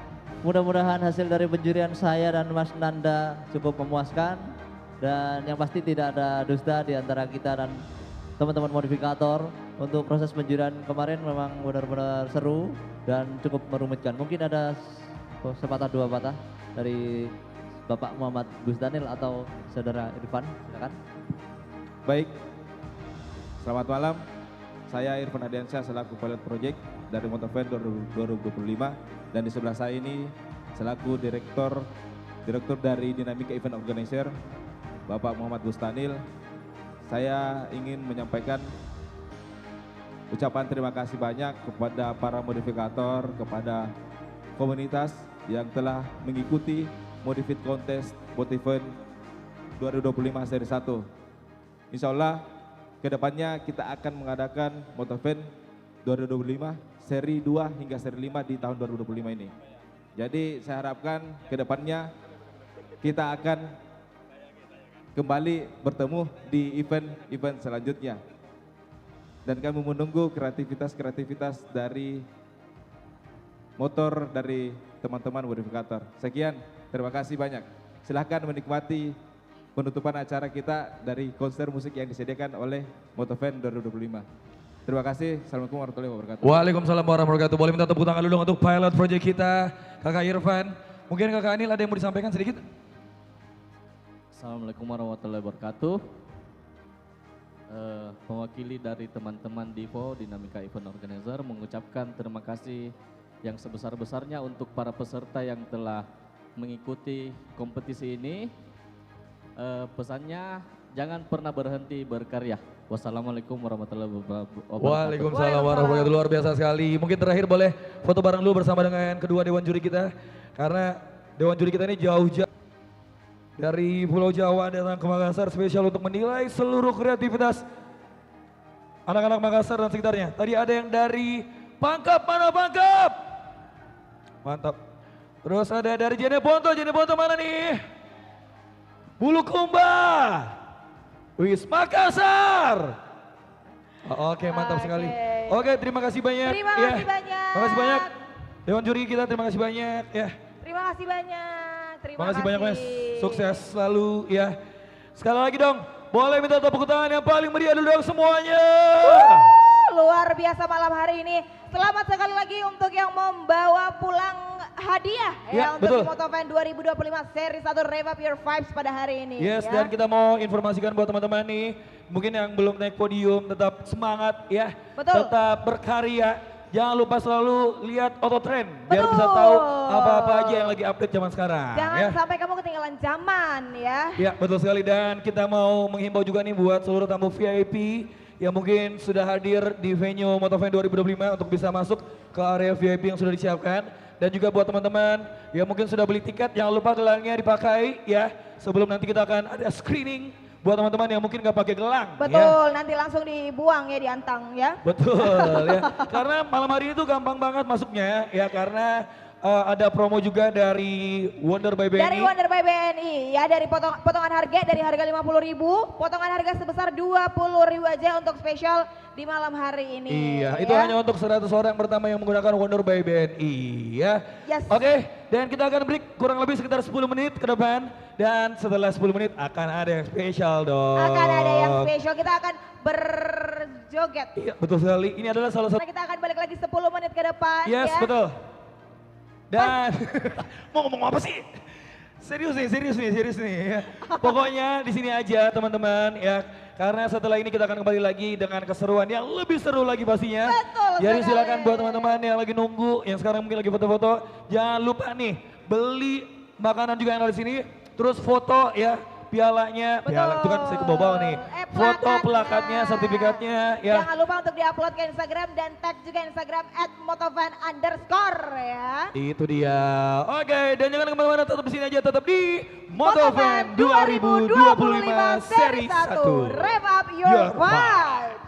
Mudah-mudahan hasil dari penjurian saya dan Mas Nanda cukup memuaskan. Dan yang pasti tidak ada dusta di antara kita dan teman-teman modifikator. Untuk proses penjurian kemarin memang benar-benar seru dan cukup merumitkan. Mungkin ada sepatah dua patah dari Bapak Muhammad Gus Daniel atau Saudara Irfan, silakan. Baik, selamat malam. Saya Irfan Aryansyah selaku Pilot Project dari Motofan 2025, dan di sebelah saya ini selaku direktur dari Dinamika Event Organizer, Bapak Muhammad Bustanil. Saya ingin menyampaikan ucapan terima kasih banyak kepada para modifikator, kepada komunitas yang telah mengikuti Modifit Contest Motofan 2025 seri 1. Insya Allah kedepannya kita akan mengadakan Motofan 2025 seri 2 hingga seri 5 di tahun 2025 ini. Jadi saya harapkan kedepannya kita akan kembali bertemu di event-event selanjutnya. Dan kami menunggu kreativitas dari motor dari teman-teman modifikator. Sekian, terima kasih banyak. Silahkan menikmati penutupan acara kita dari konser musik yang disediakan oleh Motofan 2025. Terima kasih. Assalamualaikum warahmatullahi wabarakatuh. Waalaikumsalam warahmatullahi wabarakatuh. Boleh minta tepuk tangan dulu untuk Pilot Project kita, Kakak Irfan. Mungkin Kakak Anil ada yang mau disampaikan sedikit? Assalamualaikum warahmatullahi wabarakatuh. Mewakili dari teman-teman Divo Dinamika Event Organizer mengucapkan terima kasih yang sebesar-besarnya untuk para peserta yang telah mengikuti kompetisi ini. Pesannya jangan pernah berhenti berkarya. Wassalamualaikum warahmatullahi wabarakatuh. Waalaikumsalam warahmatullahi wabarakatuh. Luar biasa sekali. Mungkin terakhir boleh foto bareng dulu bersama dengan kedua dewan juri kita. Karena dewan juri kita ini jauh-jauh dari Pulau Jawa datang ke Makassar spesial untuk menilai seluruh kreativitas anak-anak Makassar dan sekitarnya. Tadi ada yang dari Pangkep, mana Pangkep? Mantap. Terus ada dari Jeneponto mana nih? Bulukumba. Wis Makassar. Oke, mantap sekali. Oke, terima kasih banyak. Terima kasih banyak. Terima kasih banyak. Dewan juri kita terima kasih banyak ya. Terima kasih banyak. Terima kasih banyak Mas. Sukses selalu ya. Sekali lagi dong, boleh minta tepuk tangan yang paling meriah dulu dong semuanya. Luar biasa malam hari ini. Selamat sekali lagi untuk yang membawa pulang hadiah Ya, untuk betul. Motofan 2025 seri 1 Rev Up Your Vibes pada hari ini. Yes, ya. dan kita mau informasikan buat teman-teman nih, mungkin yang belum naik podium tetap semangat ya. Betul. Tetap berkarya. Jangan lupa selalu lihat Autotrend biar Betul. bisa tahu apa-apa aja yang lagi update zaman sekarang. Jangan ya. sampai kamu ketinggalan zaman ya. Ya betul sekali, dan kita mau menghimbau juga nih buat seluruh tamu VIP yang mungkin sudah hadir di venue Motofan 2025 untuk bisa masuk ke area VIP yang sudah disiapkan. Dan juga buat teman-teman yang mungkin sudah beli tiket, jangan lupa gelangnya dipakai ya. Sebelum nanti kita akan ada screening buat teman-teman yang mungkin nggak pakai gelang. Betul, Ya. nanti langsung dibuang ya, diantang ya. Betul ya, karena malam hari itu gampang banget masuknya ya, karena ada promo juga dari Wonder by BNI. Dari Wonder by BNI ya, dari potongan harga dari harga 50.000, potongan harga sebesar 20.000 aja untuk spesial di malam hari ini. Iya, itu hanya untuk 100 orang pertama yang menggunakan Wonder by BNI ya. Yes. Oke, dan kita akan break kurang lebih sekitar 10 menit ke depan. Dan setelah 10 menit akan ada yang spesial dong. Akan ada yang spesial, kita akan berjoget. Iya, betul sekali. Ini adalah salah satu. Kita akan balik lagi 10 menit ke depan Yes, ya. betul. Dan mau ngomong apa sih? Serius nih ya. Pokoknya di sini aja teman-teman ya. Karena setelah ini kita akan kembali lagi dengan keseruan yang lebih seru lagi pastinya. Betul Jadi sekali. silakan buat teman-teman yang lagi nunggu, yang sekarang mungkin lagi foto-foto, jangan lupa nih beli makanan juga yang ada di sini. Terus foto ya pialanya, Betul. piala itu kan saya ke bawah nih. Foto Plakatnya. plakatnya, sertifikatnya ya. Jangan lupa untuk diupload ke Instagram dan tag juga Instagram @motovan_ ya. Itu dia. Oke, dan jangan kemana-mana, tetap di sini aja, tetap di Motovan 2025 seri 1. Rev up your vibes.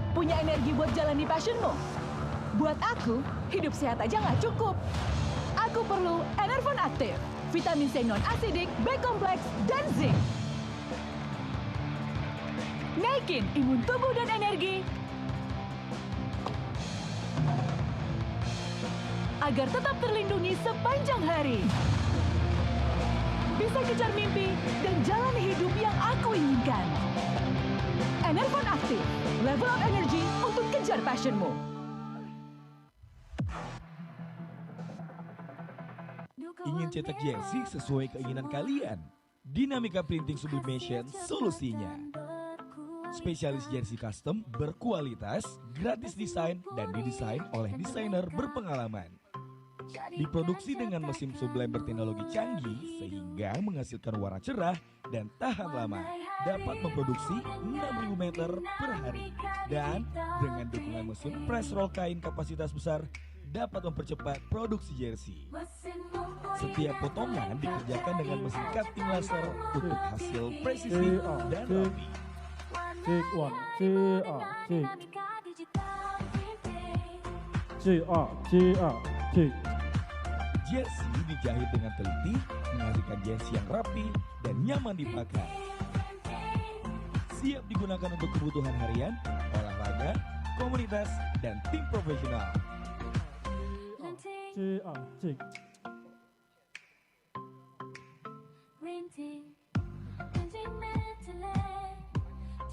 Punya energi buat jalani passionmu? Buat aku, hidup sehat aja nggak cukup. Aku perlu Enervon Aktif, vitamin C non-asidik, B-kompleks, dan zinc. Naikin imun tubuh dan energi agar tetap terlindungi sepanjang hari. Bisa kejar mimpi dan jalani hidup yang aku inginkan. Enervon Aktif, level up energy untuk kejar passionmu. Ingin cetak jersey sesuai keinginan kalian? Dinamika Printing Sublimation solusinya. Spesialis jersey custom berkualitas, gratis desain, dan didesain oleh desainer berpengalaman. Diproduksi dengan mesin sublime berteknologi canggih sehingga menghasilkan warna cerah dan tahan lama. Dapat memproduksi 6.000 meter per hari. Dan dengan dukungan mesin press roll kain kapasitas besar dapat mempercepat produksi jersey. Setiap potongan dikerjakan dengan mesin cutting laser untuk hasil presisi dan rapi. Cek one, cek. Jersey dijahit dengan teliti, menghasilkan jersey yang rapi dan nyaman dipakai. Siap digunakan untuk kebutuhan harian, olahraga, komunitas, dan tim profesional. CA, cek. Rinting, rinting mentele,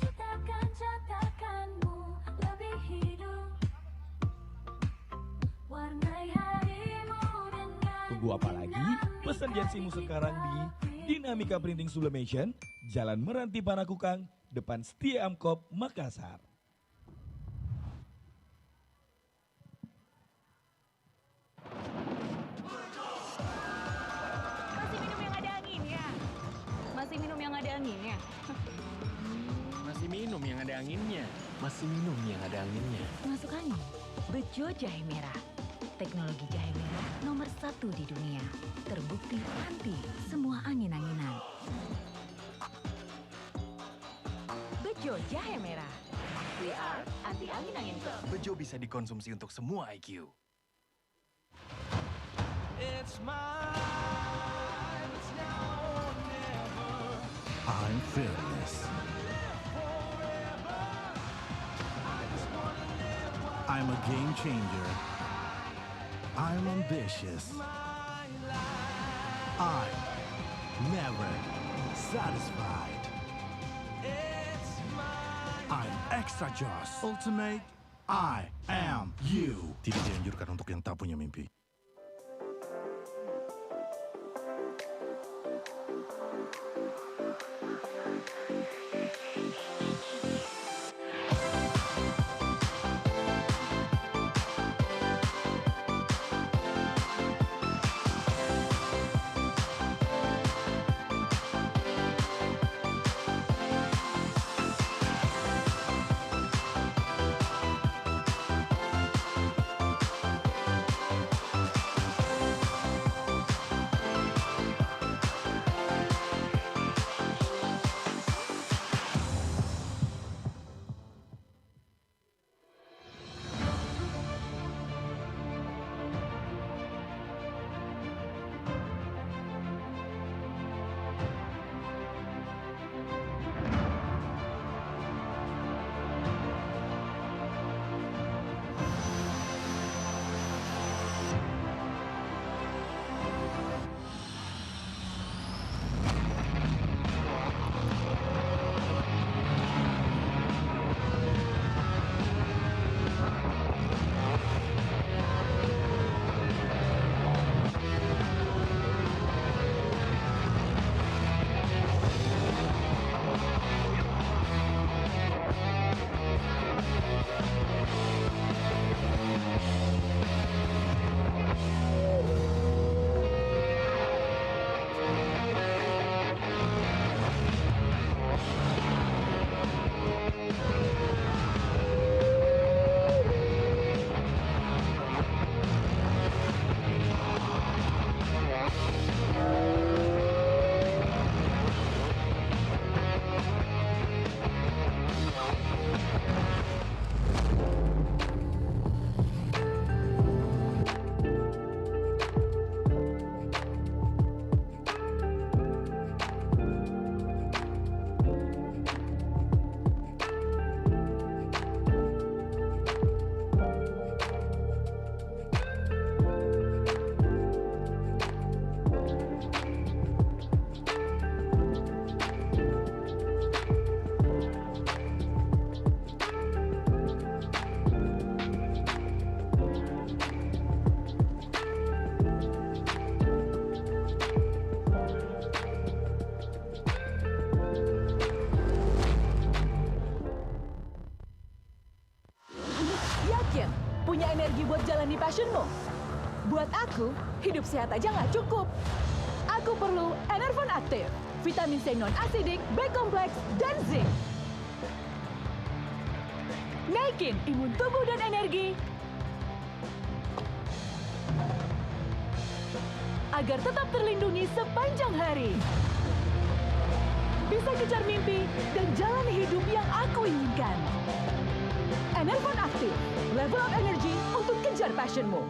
citakan-catakanmu lebih hidup. Warnai harimu dengan Tunggu apa lagi? Pesan jerseymu sekarang di Dinamika Printing Sublimation, Jalan Meranti Panakukang, depan Setia Amkop, Makassar. Masih minum yang ada anginnya? Masih minum yang ada anginnya? Masih minum yang ada anginnya. Masuk angin. Bejo Jahe Merah. Teknologi jahe merah nomor 1 di dunia. Terbukti anti semua angin-anginan. Bejo Jahe Merah. We are anti angin-angin club. Bejo bisa dikonsumsi untuk semua IQ. I'm fearless. I'm a game changer. I'm ambitious. I'm never satisfied. I'm extra joss. Ultimate, I am you. Tidak dianjurkan untuk yang tak punya mimpi. Punya energi buat jalani passionmu? Buat aku, hidup sehat aja nggak cukup. Aku perlu Enervon Active, vitamin C non-asidik, B-kompleks, dan zinc. Naikin imun tubuh dan energi agar tetap terlindungi sepanjang hari. Bisa kejar mimpi dan jalani hidup yang aku inginkan. Enervon Active, level up energy untuk kejar passionmu.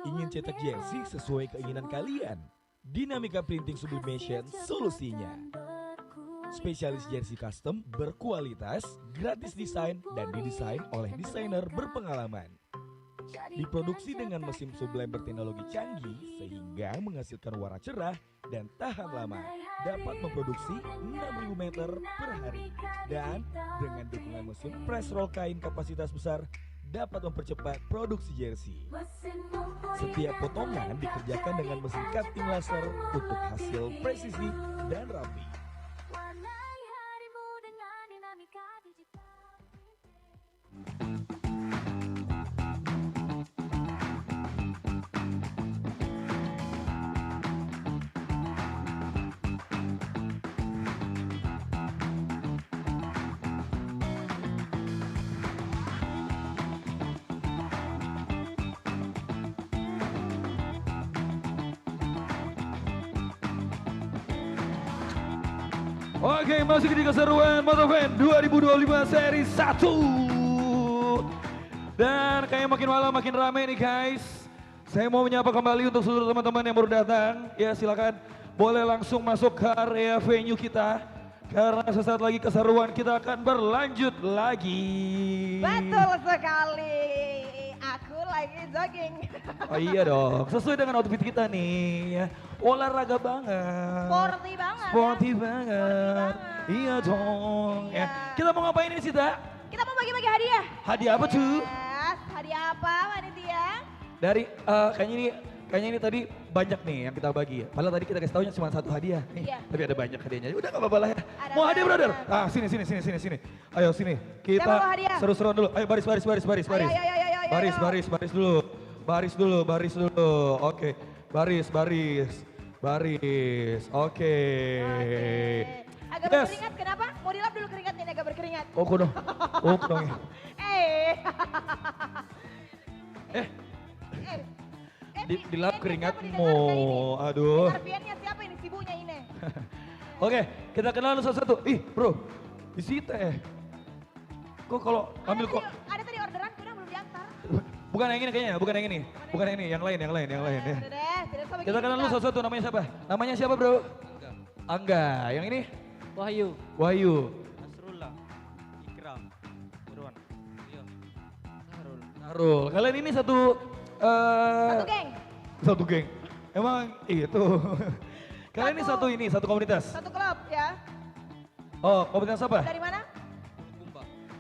Ingin cetak jersey sesuai keinginan kalian? Dinamika Printing Sublimation solusinya. Spesialis jersey custom berkualitas, gratis desain, dan didesain oleh desainer berpengalaman. Diproduksi dengan mesin sublime berteknologi canggih sehingga menghasilkan warna cerah dan tahan lama. Dapat memproduksi 6.000 meter per hari. Dan dengan dukungan mesin press roll kain kapasitas besar dapat mempercepat produksi jersey. Setiap potongan dikerjakan dengan mesin cutting laser untuk hasil presisi dan rapi. Warnai harimu dengan dinamika digital. Oke, masuk di keseruan MotoFan 2025 seri 1. Dan kayak makin malam makin ramai nih guys. Saya mau menyapa kembali untuk seluruh teman-teman yang baru datang. Ya silakan boleh langsung masuk ke area venue kita. Karena sesaat lagi keseruan kita akan berlanjut lagi. Betul sekali. Aku lagi jogging. Oh iya dong, sesuai dengan outfit kita nih ya. Olahraga banget. Sporty banget. Sporty banget. Iya dong. Ya. Kita mau ngapain ini Sita? Kita mau bagi-bagi hadiah. Hadiah apa tuh? Yes, hadiah apa panitia? Dari kayaknya ini tadi banyak nih yang kita bagi. Padahal tadi kita kasih taunya cuma satu hadiah. Nih, Iya. tapi ada banyak hadiahnya. Udah gak apa-apa lah ya. Ada Mau hadiah brother? banyak. Ah sini. Ayo sini. Kita Siapa mau hadiah? seru-seruan dulu. Ayo baris. Ayo, ayo, Baris dulu. Oke. Baris. Oke. Agak Yes. berkeringat, kenapa? Mau dilap dulu keringatnya nih, agak berkeringat. Oh dong. Oh dong. Dilap keringatmu. Aduh. Arpiannya siapa ini? Sibunya ini. Oke, kita kenal satu-satu. Ih, bro, di situ Kok kalau ambil kok? Ada tadi orderan, udah belum diantar. Bukan yang ini kayaknya, bukan yang ini, yang lain ya. Udah deh, tidak usah Kita kenal dulu satu-satu, namanya siapa? Namanya siapa, bro? Angga. Yang ini? Wahyu. Nasrullah. Ikram. Irwan. Iya. Narul. Kalian ini satu Satu geng. Emang itu. Kalian ini satu komunitas. Satu klub ya. Oh, komunitas apa? Dari mana?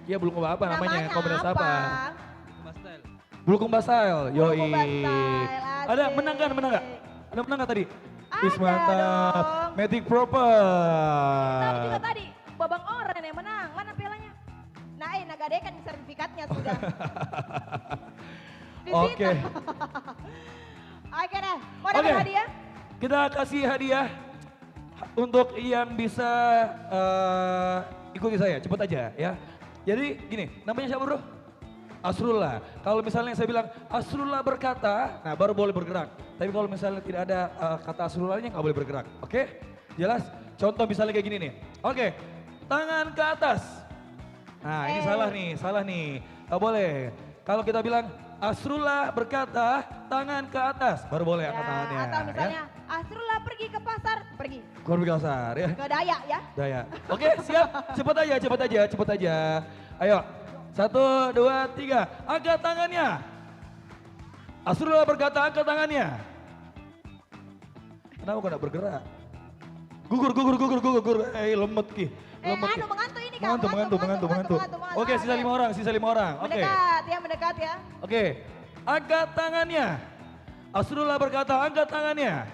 Iya, Bulukumba apa namanya? Komunitas apa? Bastel. Bulukumba Style. Yoi. Bulukumba Style, Ada asik. menang nggak? Ada menang nggak tadi? Ada Wis mantap. dong. Matic Proper. Tapi juga tadi, Babang Oren yang menang. Mana pialanya? Nah, nagadekan sertifikatnya sudah. Di Oke. situ. Oke deh, mau dapat Oke. hadiah? Kita kasih hadiah untuk yang bisa ikuti saya, cepet aja ya. Jadi gini, namanya siapa bro? Asrullah. Kalau misalnya saya bilang Asrullah berkata, nah baru boleh bergerak. Tapi kalau misalnya tidak ada kata Asrullahnya nggak boleh bergerak. Oke? Jelas? Contoh misalnya kayak gini nih. Oke, tangan ke atas. Nah ini salah nih. Nggak boleh. Kalau kita bilang Asrullah berkata tangan ke atas, baru boleh angkat tangannya. Atau misalnya Ya. Asrullah pergi ke pasar, pergi. Keluar kasar ya. Ke Dayak ya. Daya. Oke siap, cepet aja. Ayo, 1, 2, 3, angkat tangannya. Asrullah berkata angkat tangannya. Kenapa kok gak bergerak? Gugur. Lemet ki. Mengantuk ini Kak. Mengantuk. Oke, sisa 5 orang. Oke. Mendekat ya. Oke, angkat tangannya. Asrullah berkata angkat tangannya.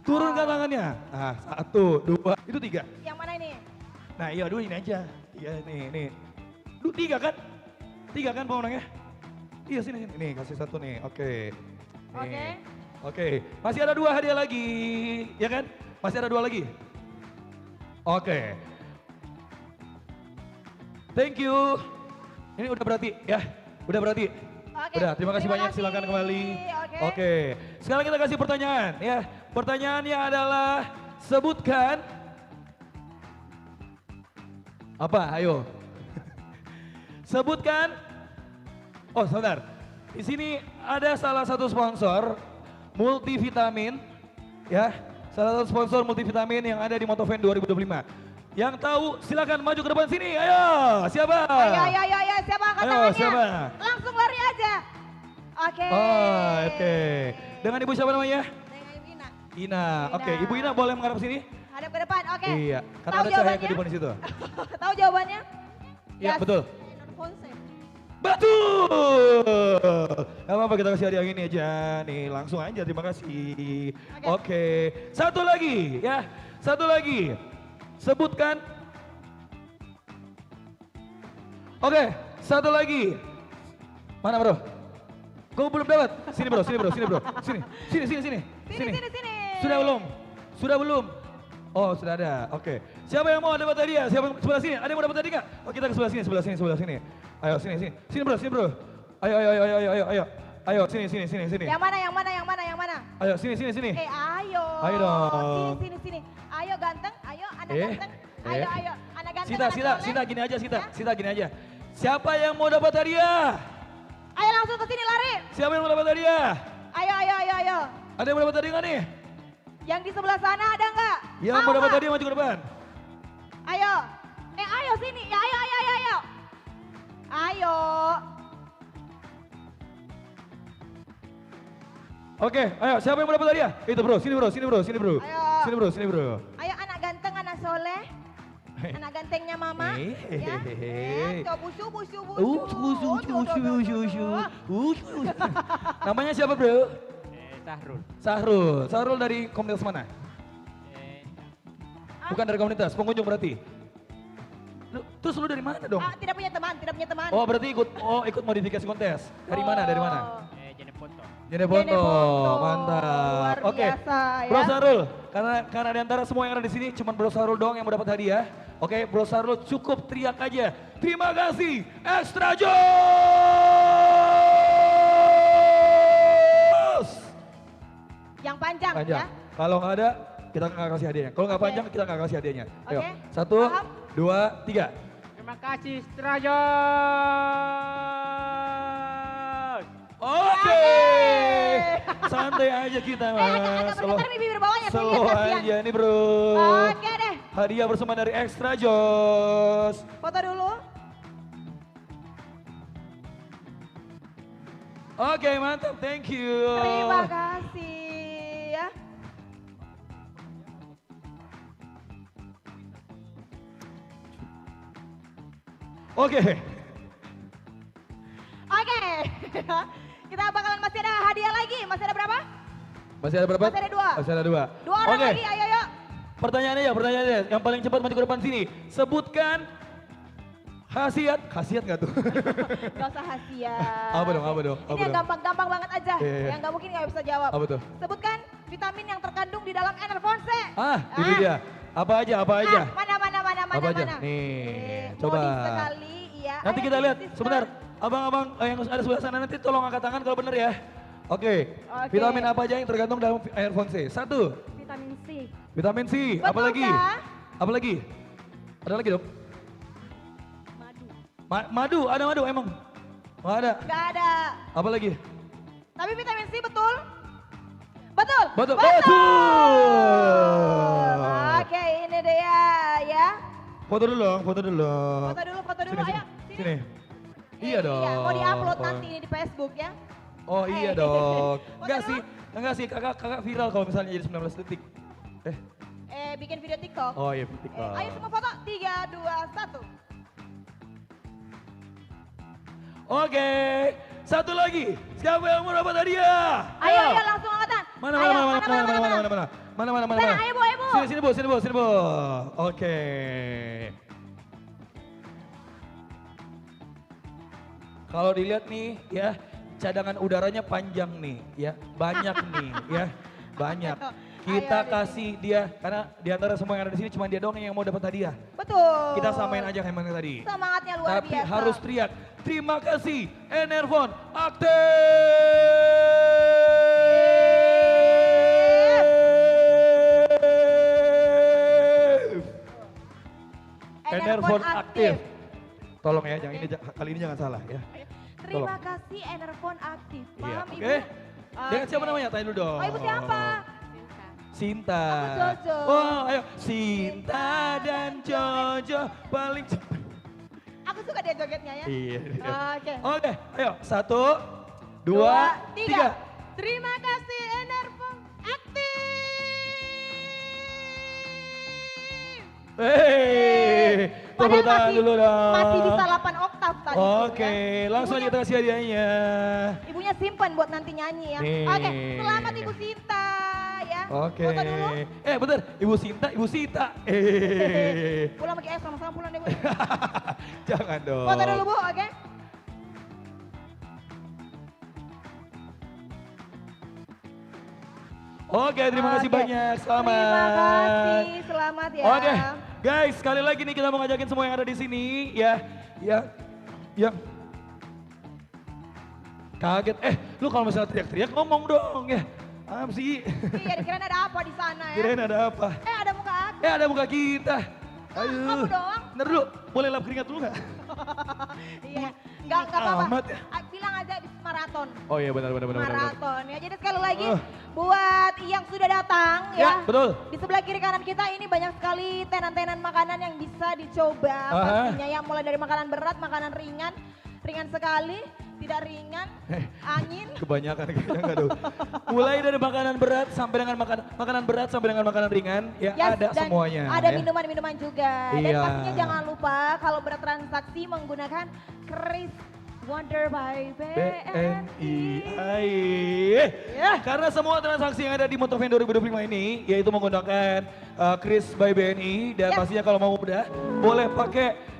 Turunkan tangannya. Nah, 1, 2, itu 3. Yang mana ini? Nah iya 2 ini aja. Iya nih. 3 kan? 3 kan pemenangnya? Iya sini. Nih kasih 1 nih, oke. Nih. Oke, masih ada 2 hadiah lagi. Ya kan? Masih ada 2 lagi. Oke. Thank you. Ini udah berarti ya? Udah berarti? Oke. Udah, terima kasih banyak. kasih. Silakan kembali. Oke. Sekarang kita kasih pertanyaan ya. Pertanyaannya adalah sebutkan apa? Ayo. Sebutkan. Oh, sebentar. Di sini ada salah satu sponsor multivitamin ya. Salah satu sponsor multivitamin yang ada di MotoFan 2025. Yang tahu silakan maju ke depan sini. Ayo, siapa? Ayo, siapa angkat Ayo, tangannya? siapa? Langsung lari aja. Oke. Oh, oke. Dengan ibu siapa namanya? Dengan Ibu Ina. Ina. Oke, Ibu Ina boleh menghadap sini? Hadap ke depan, oke. Iya, karena Tahu ada cahaya jawabannya? kehidupan di situ. Tahu jawabannya? Iya, Yes. betul. Konsep. Betul. Gak apa-apa, kita kasih hadiah ini aja. Nih, langsung aja, terima kasih. Oke. Satu lagi ya, satu lagi. Sebutkan. Oke, satu lagi. Mana bro? Kau belum dapat? Sini bro, sini bro, sini bro. Sini. Sini. Sudah belum? Sudah belum? Oh, sudah ada. Oke. Siapa yang mau dapat hadiah? Siapa sebelah sini? Ada yang mau dapat hadiah nggak? Oh, kita ke sebelah sini. Ayo, sini. Sini bro. Ayo. Ayo, sini. Yang mana? Ayo, sini. Ayo. Ayo dong. Sini. Ayo ganteng, ayo anak ganteng. Ayo, anak ganteng. Sita, gini aja, Sita, gini aja. Siapa yang mau dapat hadiah? Ayo langsung ke sini lari. Siapa yang mau dapat hadiah? Ayo. Ada yang mau dapat hadiah nggak nih? Yang di sebelah sana ada nggak? Yang mau dapat hadiah maju ke depan. Ayo. Ayo sini. Ya, ayo. Ayo. Oke, ayo siapa yang mau dapat hadiah? Itu bro, sini bro. Ayo. Sini bro. Ayo anak ganteng, anak soleh. Anak gantengnya mama. Ya. Tuh busu. Namanya siapa bro? Sahrul. Sahrul dari komunitas mana? Bukan dari komunitas, pengunjung berarti. Terus lu dari mana dong? Tidak punya teman. Oh berarti ikut modifikasi kontes. Dari mana? Jeneponto, mantap. Luar Oke, biasa, ya. Bro Sahrul, karena di antara semua yang ada di sini, cuma Bro Sahrul doang yang mau dapat hadiah. Oke, Bro Sahrul cukup teriak aja. Terima kasih, Extra Joss. Yang panjang. Ya. Kalau nggak ada, kita nggak kasih hadiahnya. Kalau nggak panjang, kita nggak kasih hadiahnya. Ayo, Oke. 1, 2, 3. Terima kasih Strajon. Oke, santai aja kita mas. Agak bergetar nih bibir bawahnya. saya lihat, Slow kasihan. aja nih bro. Oke deh. Hadiah bersama dari Extra Joss. Foto dulu. Oke mantap, thank you. Terima kasih ya. Oke, Kita bakalan masih ada hadiah lagi. Masih ada berapa? masih ada berapa? Masih ada 2. Masih ada 2. 2 orang Oke, lagi, ayo. pertanyaannya yang paling cepat maju ke depan sini. Sebutkan khasiat nggak tuh? Gak usah hasiat. Apa dong? Ini yang gampang banget aja. Iya. Yang gak mungkin gak bisa jawab. Apa tuh? Sebutkan vitamin yang terkandung di dalam Enervonse. Itu dia. Apa aja? Mana? Apa aja? Nih, coba. Modis sekali, iya. Nanti Ayo, kita lihat, sister. sebentar. Abang-abang yang ada sebelah sana nanti tolong angkat tangan kalau benar ya. Oke, vitamin apa aja yang tergantung dalam Enervon C? 1. Vitamin C. Vitamin C, Betul apa lagi? kah? Apa lagi? Ada lagi dong? Madu, ada madu emang? Nggak ada. Gak ada. Apa lagi? Tapi vitamin C betul? Betul. Betul. Oke, ini dia ya. Foto dulu dong, Foto dulu, Sini, ayo. Sini. Iya dong. Iya, mau diupload nanti ini di Facebook ya. Oh iya dong. Enggak sih, kakak viral kalau misalnya jadi 19 detik. Bikin video TikTok. Oh iya, TikTok. Ayo semua foto, 3, 2, 1. Oke, satu lagi. Siapa yang mau dapat hadiah? Ayo langsung angkatan. Mana? Sana, ayo Bu. Sini Bu. Oke. Kalau dilihat nih ya, cadangan udaranya panjang nih ya, banyak nih ya, banyak. Kita kasih dia, karena di antara semua yang ada di sini cuma dia doang yang mau dapat hadiah. Betul. Kita samain aja kayak mana tadi. Semangatnya luar Tapi biasa. harus teriak, terima kasih Enervon aktif. Enervon aktif. Tolong ya, kali ini jangan salah ya. Terima kasih Enervon aktif. Iya, Paham oke. Ibu? Dengan siapa namanya? Tanya dulu dong. Oh, Ibu siapa? Sinta. Aku Jojo. Oh, ayo. Sinta dan Jojo paling cepat. Aku suka dia jogetnya ya. Iya. Oke. Oke, ayo. 1, 2, 3. Terima kasih Enervan Aktif. Hei, tepuk tangan dulu dong. Masih bisa 8 oktav tadi. Oke, langsung kita kasih hadiahnya. Ibunya simpan buat nanti nyanyi ya. Nih. Oke, selamat Ibu Sinta ya. Oke. Foto dulu. Bentar, Ibu Sinta, Ibu Sita. Pulang pakai sama-sama pulang deh Bu. Jangan dong. Foto dulu Bu, oke. Oke, terima kasih banyak. Selamat. Terima kasih, selamat ya. Oke, guys, sekali lagi nih kita mau ngajakin semua yang ada di sini ya. Kaget. Lu kalau misalnya teriak-teriak ngomong dong ya. Apa sih? Iya, dikirain ada apa di sana ya. Kirain ada apa? Ada muka aku. Ada muka kita. Ayo. Kamu doang. Bentar dulu, boleh lap keringat dulu gak? Iya, nggak apa-apa. Amat ya. Bilang aja di maraton. Oh iya benar. Maraton ya. Jadi sekali lagi buat yang sudah datang ya. Betul. Di sebelah kiri kanan kita ini banyak sekali tenan-tenan makanan yang bisa dicoba. Pastinya ya, mulai dari makanan berat, makanan ringan sekali, tidak ringan, angin. Kebanyakan kayaknya enggak tuh. Mulai dari makanan berat sampai dengan makanan berat sampai dengan makanan ringan ya ada dan semuanya. Ada ya. minuman-minuman juga. Dan Iya. pastinya jangan lupa kalau bertransaksi menggunakan Kris Wonder by BNI. Karena semua transaksi yang ada di Motovin 2025 ini yaitu menggunakan Kris by BNI dan pastinya kalau mau mudah boleh pakai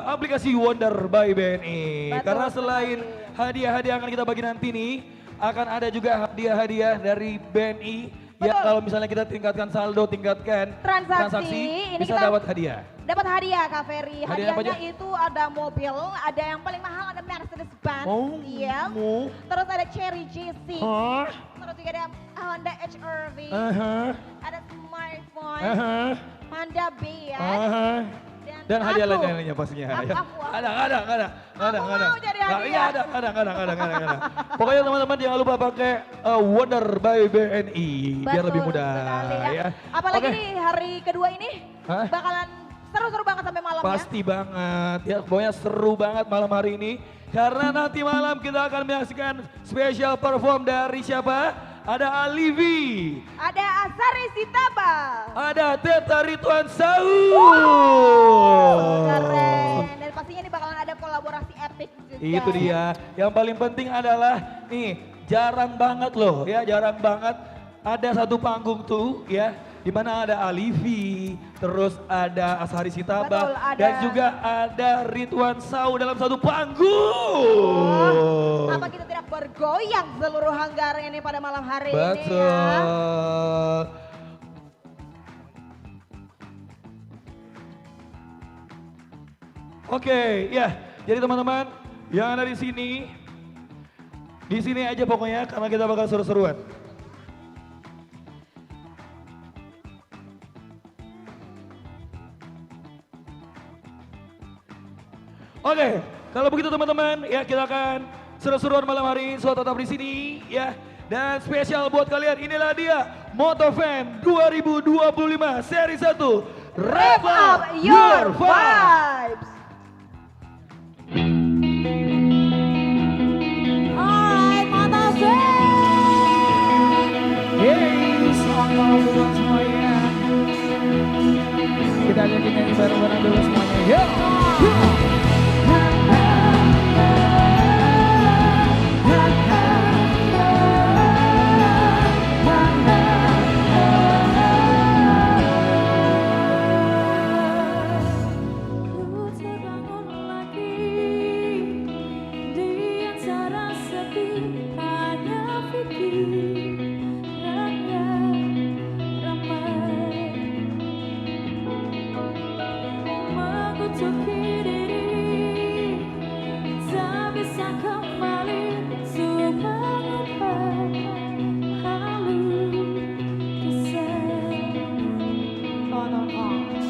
aplikasi Wonder by BNI. Betul. Karena selain hadiah-hadiah yang akan kita bagi nanti nih, akan ada juga hadiah-hadiah dari BNI. Ya kalau misalnya kita tingkatkan saldo, tingkatkan transaksi ini bisa kita dapat hadiah. Dapat hadiah Kak Ferry. Hadiah apa Hadiahnya aja? itu ada mobil, ada yang paling mahal ada Mercedes-Benz. Oh, iya. Terus ada Cherry J6. Terus juga ada Honda HR-V. Ada smartphone. Panda B ya. Dan hadiah lainnya pastinya. Ada. mau jadi hadiah. Iya ada. Pokoknya teman-teman jangan lupa pakai Wonder by BNI biar lebih mudah. Sekali, ya. Apalagi nih hari kedua ini bakalan seru-seru banget sampai malam ya. Pasti banget ya, pokoknya seru banget malam hari ini. Karena nanti malam kita akan menyaksikan special perform dari siapa? Ada Alivi. Ada Asari Sitaba. Ada Teta Rituan Sau. Keren. Dan pastinya ini bakalan ada kolaborasi epic juga. Itu dia. Yang paling penting adalah nih jarang banget loh ya, jarang banget ada satu panggung tuh ya. Di mana ada Alivi, terus ada Asari Sitaba, dan juga ada Ridwan Sau dalam satu panggung. Apa kita tidak bergoyang seluruh hanggar ini pada malam hari ini ya? Betul. Oke, ya. Jadi teman-teman yang ada di sini aja pokoknya karena kita bakal seru-seruan. Oke, kalau begitu teman-teman, ya kita akan seru-seruan malam hari ini, so tetap di sini ya. Dan spesial buat kalian, inilah dia Motovin 2025 seri 1. Rev up your vibes. Alright, Motovin. Hey, selamat buat semuanya. Kita jadi nyanyi bareng-bareng dulu semuanya. Yo.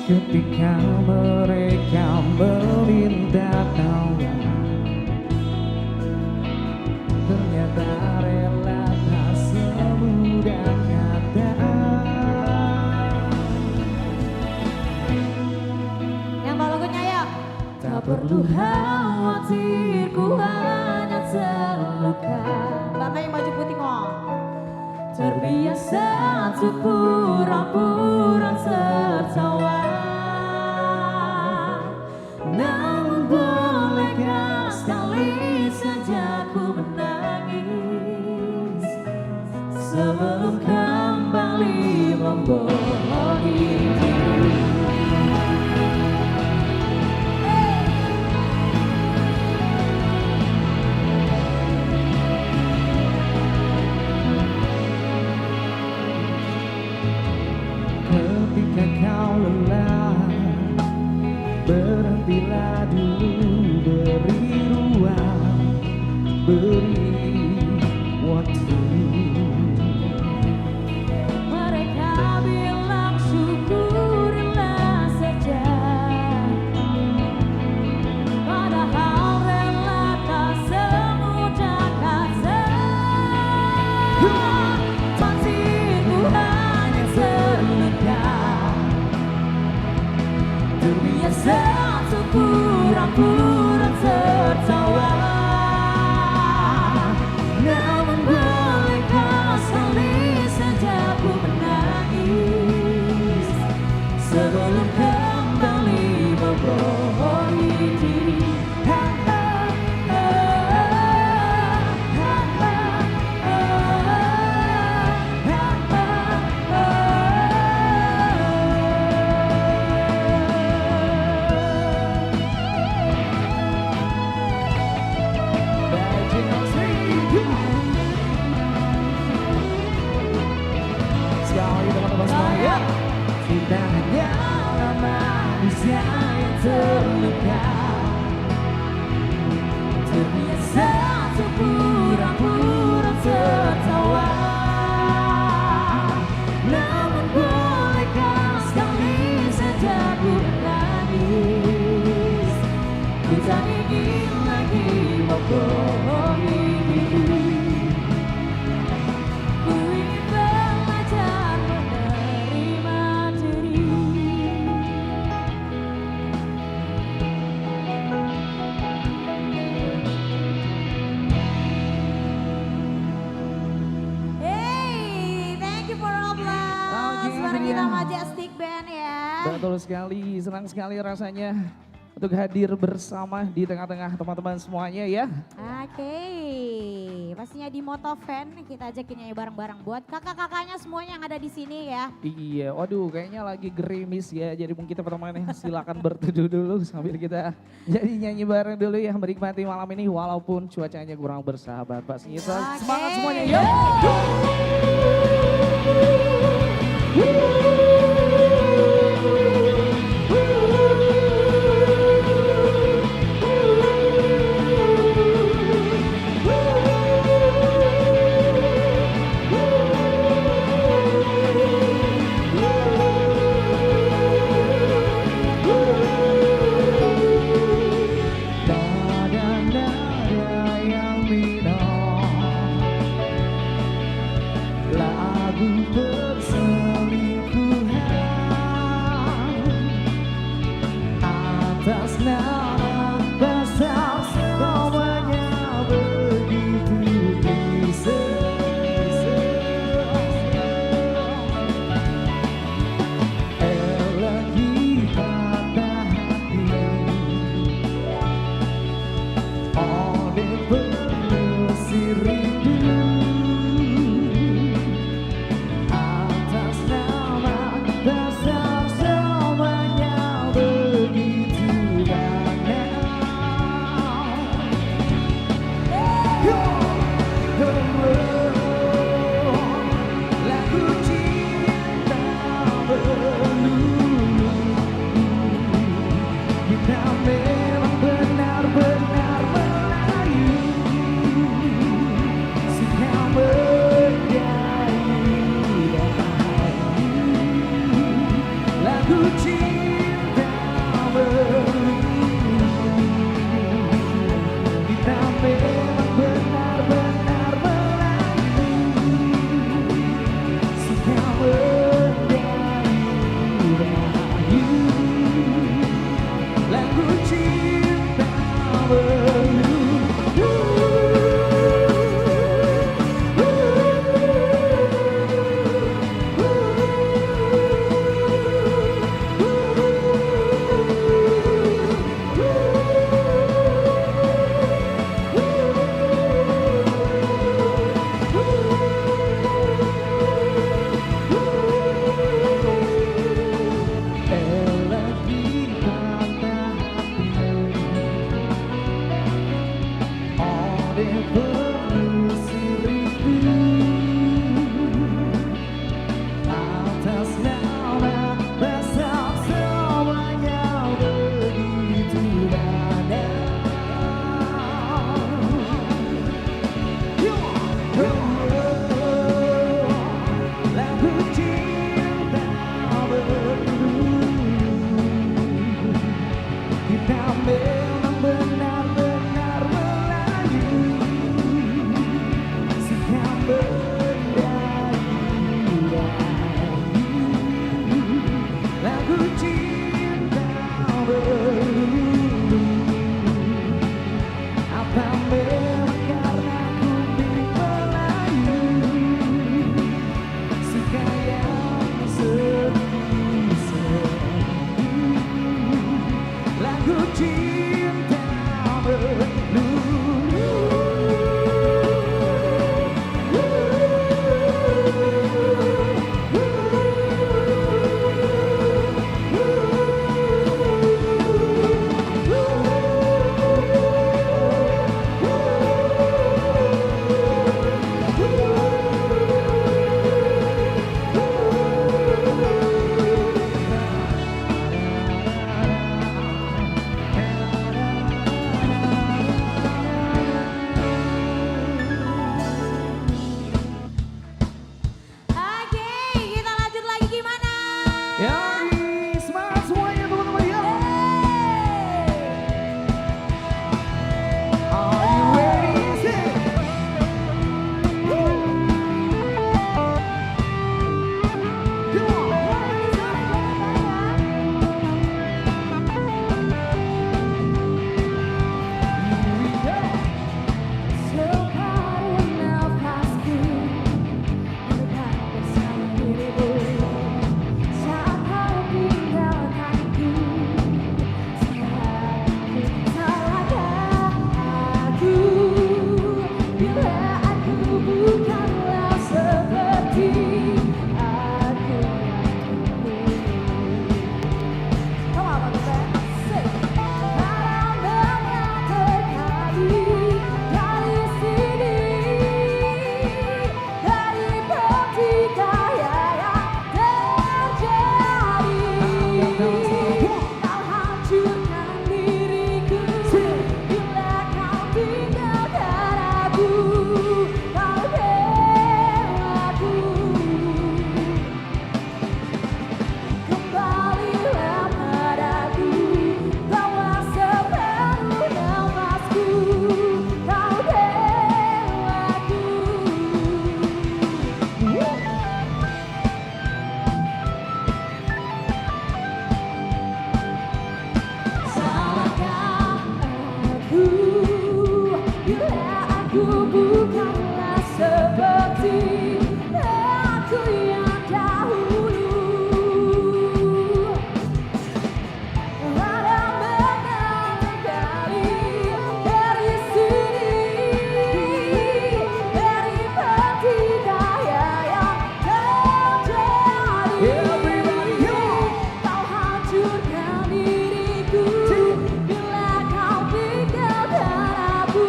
Ketika mereka meminta tolong, ternyata rela tak semudah kata. untuk pura-pura tertawa. Namun bolehkah sekali saja ku menangis sebelum kembali membohongi diri. Ketika kau lelah, berhentilah dulu, beri ruang, beri waktu. Mereka bilang syukurilah saja, padahal rela tak semudah kata. Hatiku hanya terluka, terbiasa untuk pura-pura tertawa. Namun bolehkah sekali saja ku menangis sebelum kembali membohongi diri. Sekali teman-teman semuanya, kita hanyalah manusia yang terluka, Terbiasa untuk pura-pura tertawa. Namun bolehkah sekali saja ku menangis. Ku tak ingin lagi membohongi diri. Ku ingin belajar menerima diri. Hey, thank you for applause. Suara kita Majestic Band ya. betul sekali, senang sekali rasanya untuk hadir bersama di tengah-tengah teman-teman semuanya ya. Oke, pastinya di Motovan kita ajakin nyanyi bareng-bareng buat kakak-kakaknya semuanya yang ada di sini ya. Iya, waduh kayaknya lagi gerimis ya, jadi mungkin teman-teman silakan berteduh dulu sambil kita jadi nyanyi bareng dulu ya, menikmati malam ini walaupun cuacanya kurang bersahabat. Pastinya semangat semuanya ya. Nada-nada yang minor, lagu perselingkuhan. menelusuri atas nama besar semuanya begitu dalam. Lagu cinta kita memang benar-benar melayu sikap berdaya. Lagu cinta berlalu apa memang karena ku milik Melayu sekaya lagu cinta Oke, kita lanjut lagi gimana? Yoi, semangat semuanya teman-teman ya. Are you ready? Separuh nafasku dekat bersama dirimu saat kau tinggalkanku. Salahkah aku bila aku bukanlah seperti aku yang dulu. Come on, band. Sing. Malam banyak terjadi dari sini, dari pertikaian yang terjadi. Kau hancurkan diriku bila kau tinggalkan aku. Kau belaku. Kembalilah padaku, bawa separuh nafasku, kau belaku. Salahkah aku bila aku bukanlah seperti aku yang dahulu. Ada benar kali dari sini, dari pertikaian yang terjadi. Kau hancurkan diriku bila kau tinggalkan aku.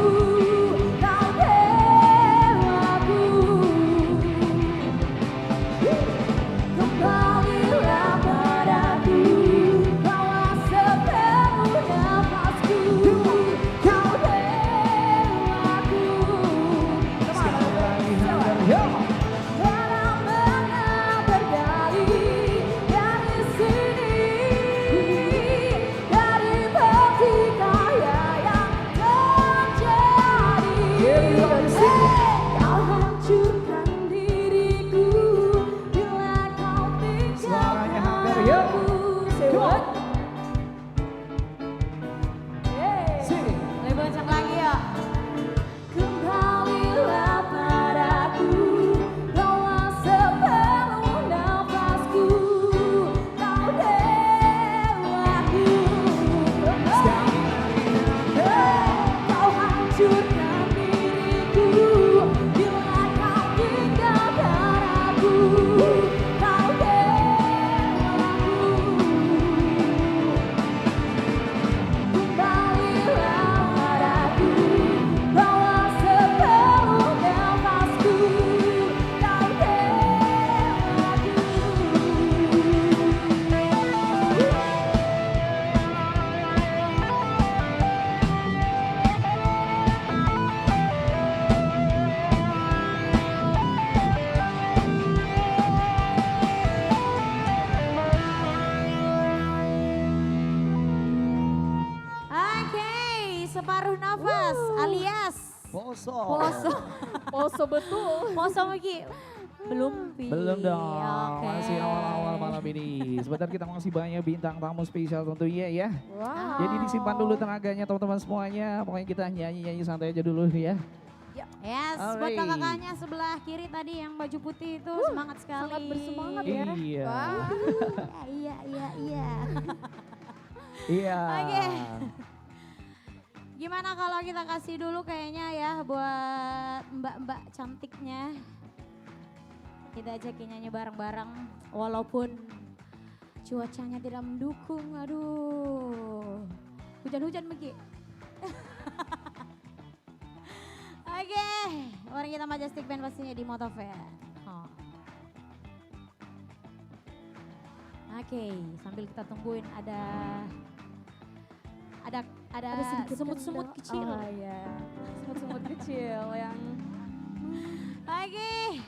Kau belaku. Poso. Poso betul. Poso Miki. Belum, Pi. Belum dong, Oke. masih awal-awal malam ini. Sebentar kita masih banyak bintang tamu spesial tentunya ya. Wow. Jadi disimpan dulu tenaganya teman-teman semuanya. Pokoknya kita nyanyi-nyanyi santai aja dulu ya. Yes, buat Alright. kakak-kakaknya sebelah kiri tadi yang baju putih itu semangat sekali. Sangat bersemangat ya. Iya. Wah. Iya. Iya. Oke. Gimana kalau kita kasih dulu kayaknya ya buat mbak-mbak cantiknya. Kita ajakin nyanyi bareng-bareng walaupun cuacanya tidak mendukung. Aduh. Hujan-hujan Miki. Oke, orang kita Majestic Band pastinya di Motovan. Oke, sambil kita tungguin ada sedikit semut-semut kendor. kecil. Oh iya, semut-semut kecil yang. Oke,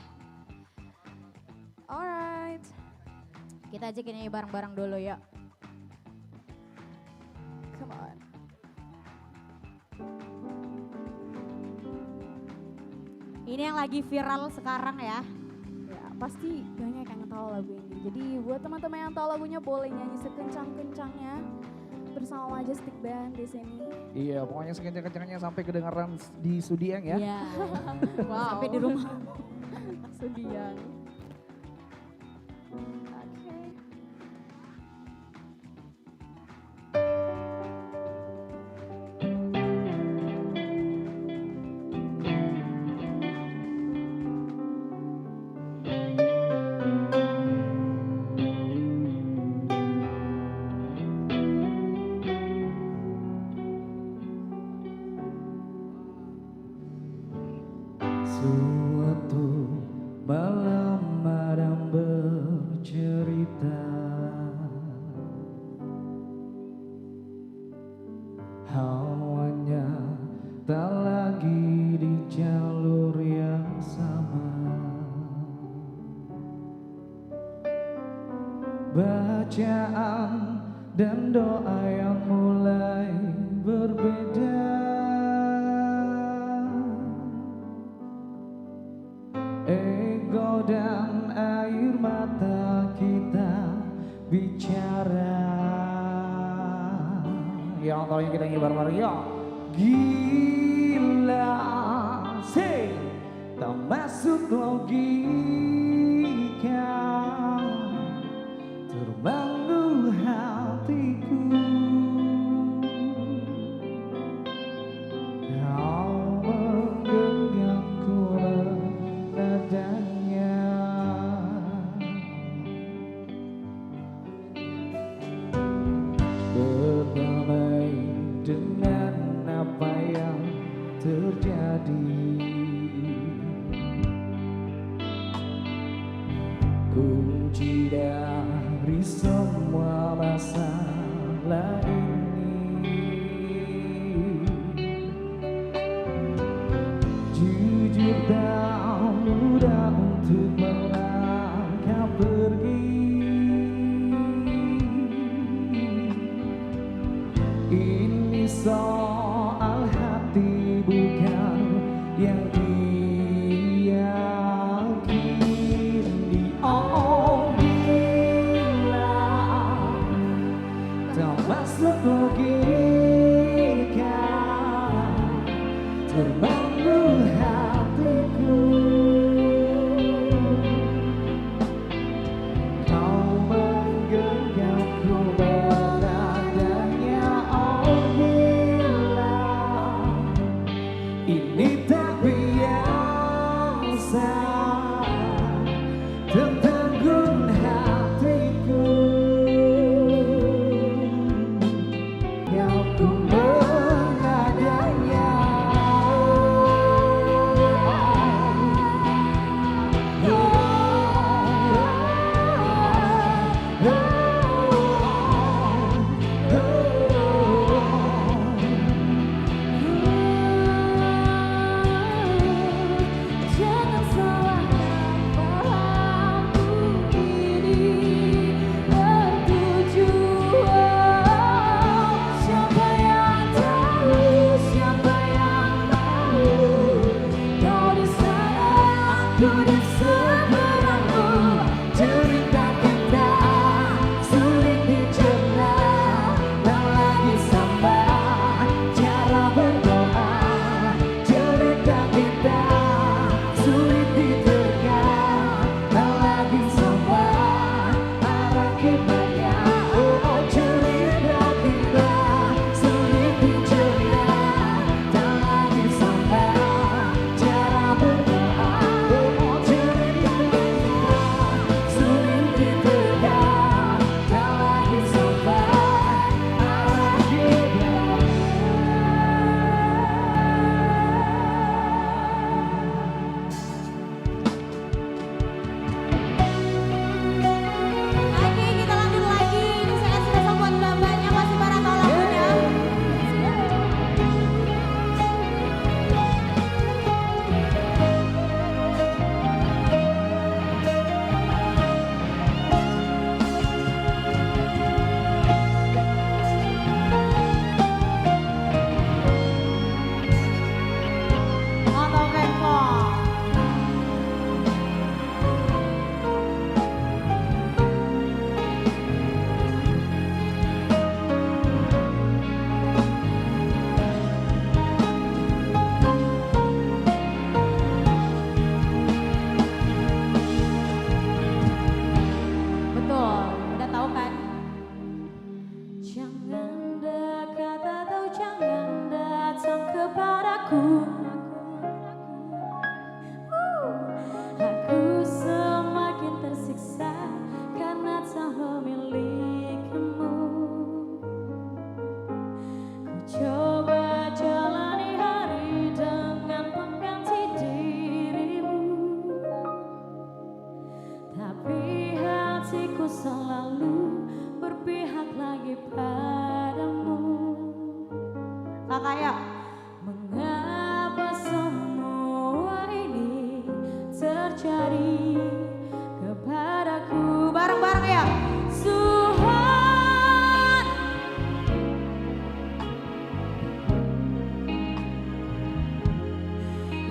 Alright. kita ajakin nyanyi bareng-bareng dulu ya. Come on. Ini yang lagi viral sekarang ya. Ya, pasti banyak yang tahu lagu ini. Jadi buat teman-teman yang tahu lagunya boleh nyanyi sekencang-kencangnya bersama Majestic Band di sini. Iya, pokoknya sekencang-kencangnya sampai kedengaran di Sudiang ya. Iya. Wow. Sampai di rumah. Sudiang. Oke. Suatu malam Adam bercerita, hawanya tak lagi di jalur yang sama. Bacaan dan doa yang mulai berbeda. Ego dan air mata kita bicara. Yang tahu yang kita nyanyi bareng-bareng ya. Gila sih, tak masuk logika, terbangun hatiku. Kau menggenggamku nadanya. Berdamai dengan apa yang terjadi. Kunci dari semua masalah ini, jujur tak mudah untuk melangkah pergi. Ini soal hati bukan yang diyakini. Oh gila, tak masuk logika, terbangun hatiku. belakang ya. Mengapa semua ini terjadi kepadaku? Bareng-bareng ya. Tuhan,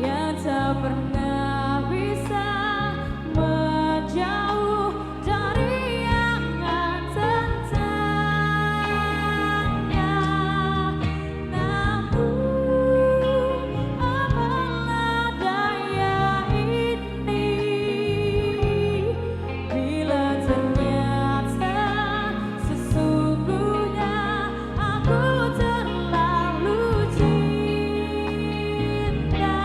yang tak pernah bisa menjauh dari yang tentangnya. Namun apalah daya ini bila ternyata sesungguhnya aku terlalu cinta.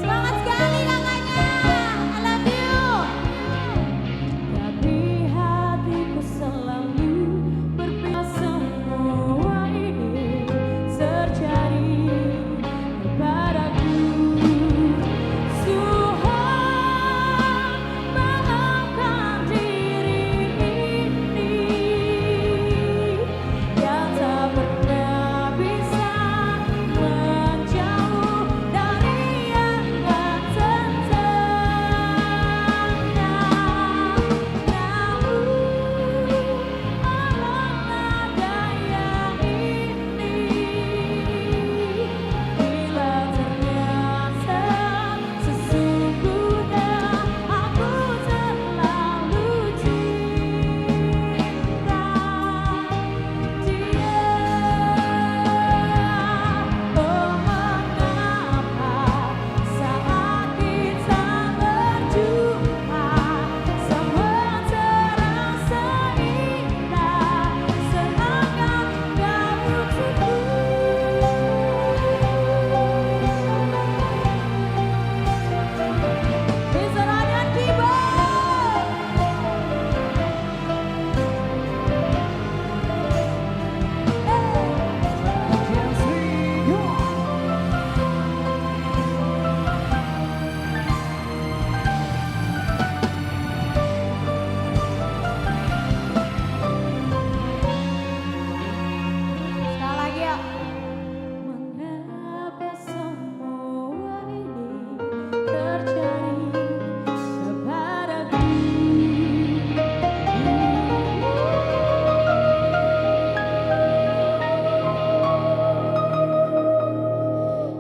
Semangat sekali kakaknya, I love you. Tapi hatiku selalu berpikir semua ini terjadi kepadaku. Tuhan, maafkan diri ini yang tak pernah bisa menjauh dari yang tentangnya. Namun apalah daya ini bila ternyata sesungguhnya aku terlalu cinta dia. Oh mengapa saat kita berjumpa semua terasa indah seakan kau untukku. Bisa dan keyboard. Sekali lagi ya. Mengapa semua ini terjadi kepadaku?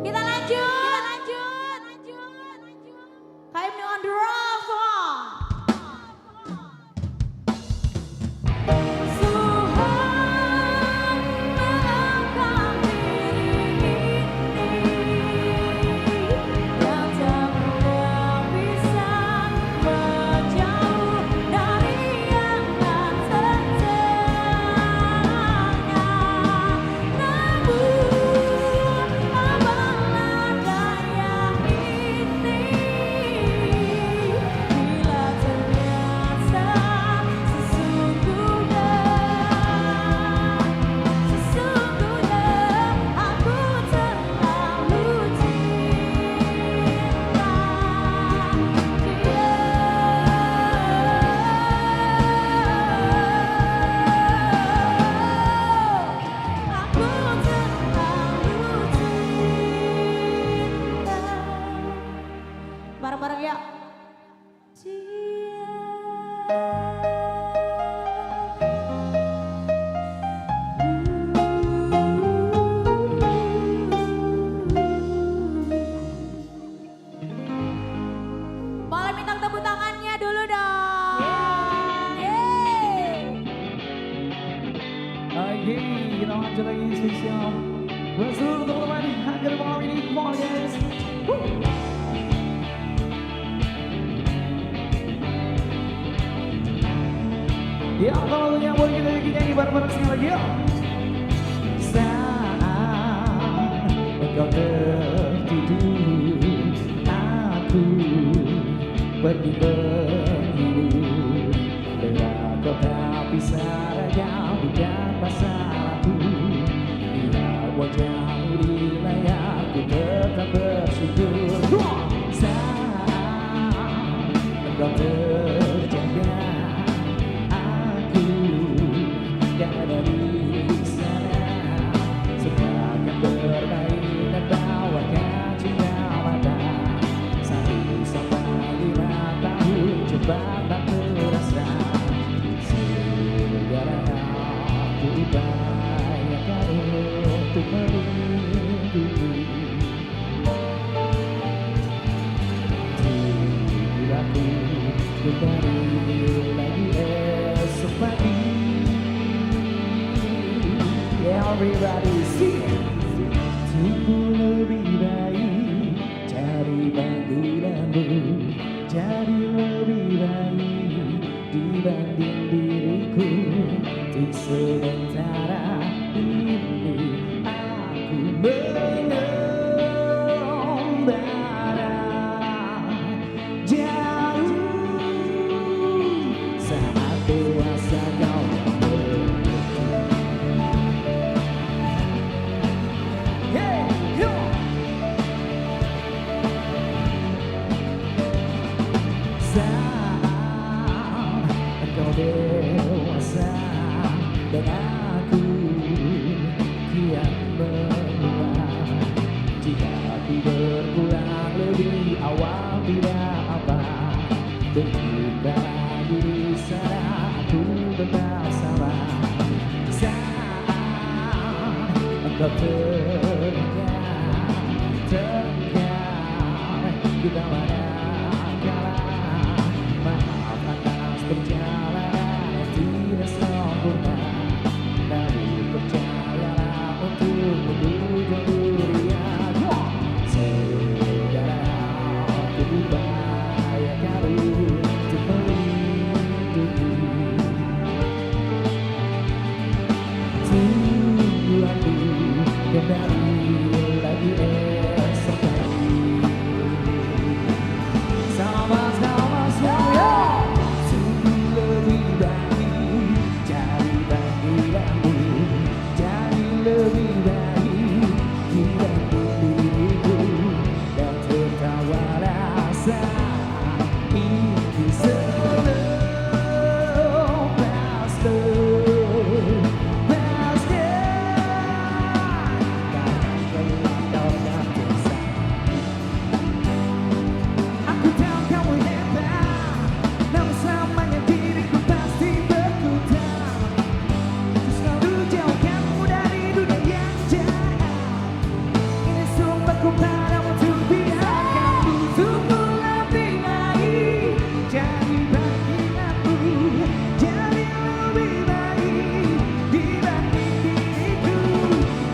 Kita lanjut. KM on the road one. Tuhan, maafkan diri ini yang tak pernah bisa menjauh dari yang tentangnya. Namun apalah daya ini bila ternyata sesungguhnya aku terlalu cinta dia. Aku terlalu cinta. Bareng-bareng ya. Boleh minta tepuk tangannya dulu dong. Oke, kita lanjut lagi spesial buat seluruh teman-teman hadir malam ini. Come on guys. Ya, kalau lagunya boleh kita bikin nyanyi bareng-bareng sekali lagi ya. Saat engkau tertidur, aku pergi berhidup. Bila kau tak bisa raja bukan masalahku. Bila wajahmu di layarku tetap bersyukur. Saat engkau terjaga, aku untuk melindungi. Jiwaku kembali lagi esok pagi. Everybody sing. Sungguh lebih baik cari panggilanmu, jadi lebih baik dibanding diriku. Untuk sementara ini aku mengembara jauh saat dewasa kau dewasa dan aku kian menua. Jika aku berpulang lebih awal tidak apa, terbuka di sana aku bersama. Saat engkau terdengar kita manakala, maaf atas perjalanan yang tidak sempurna, tapi percayalah untuk menuju durian. Saudara, aku upayakan untuk melindungi. Tunggu aku kembali lagi esok hari. Sama-sama semua. Lebih baik cari panggilanmu, jadi lebih baik dibanding diriku, dan tertawalah saat ini selepas aku tahu kamu hebat, namun selamanya diriku pasti berputar. Ku selalu jauhkanmu dari dunia yang jahat. Ini sumpahku padamu untuk biarkanmu tumbuh lebih baik. Jadi panggilanmu, jadi lebih baik dibanding diriku.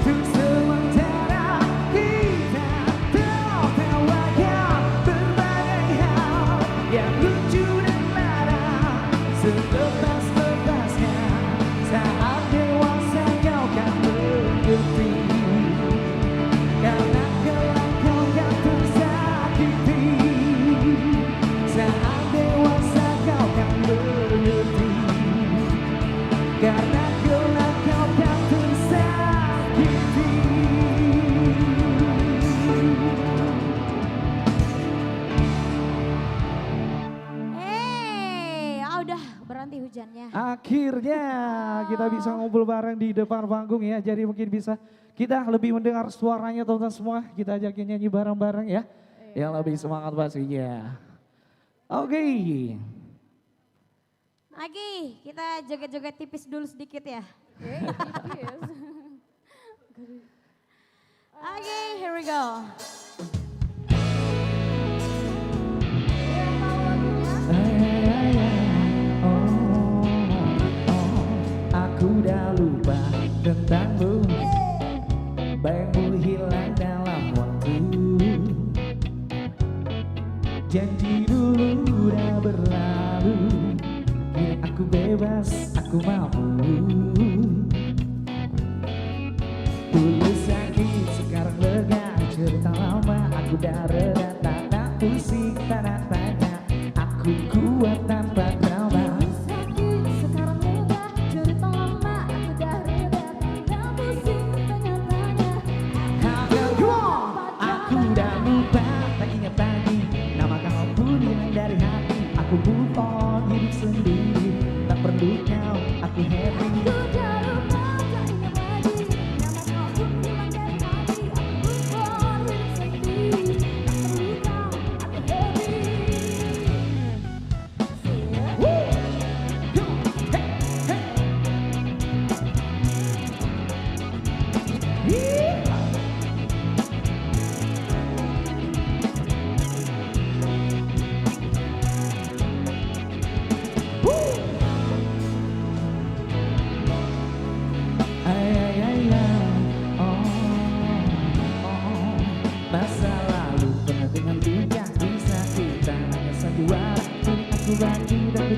Untuk sementara kita tertawakan berbagai hal yang lucu dan marah. Selepas-lepasnya saat dewasa kau kan mengerti, karena kelak kau kan tersakiti. Saat dewasa kau kan mengerti, karena kelak kau kan tersakiti. Udah berhenti hujannya. Akhirnya kita bisa ngumpul bareng di depan panggung ya. Jadi mungkin bisa kita lebih mendengar suaranya teman-teman semua. Kita ajakin nyanyi bareng-bareng ya. Yang lebih semangat pastinya. Oke. Lagi kita joget-joget tipis dulu sedikit ya. Tipis. Oke, here we go. Aku dah lupa tentangmu, bayangmu hilang dalam waktu. Janji dulu udah berlalu, kini aku bebas, aku mampu. Dulu sakit, sekarang lega, cerita lama aku dah reda. Tak pusing, tak tanya, aku kuat tanpa trauma. Aku move on, hidup sendiri, tak perlu kau, aku happy. Aku dah lupa, tak ingat lagi, nama kau pun hilang dari hati. Aku move on, hidup sendiri, tak perlu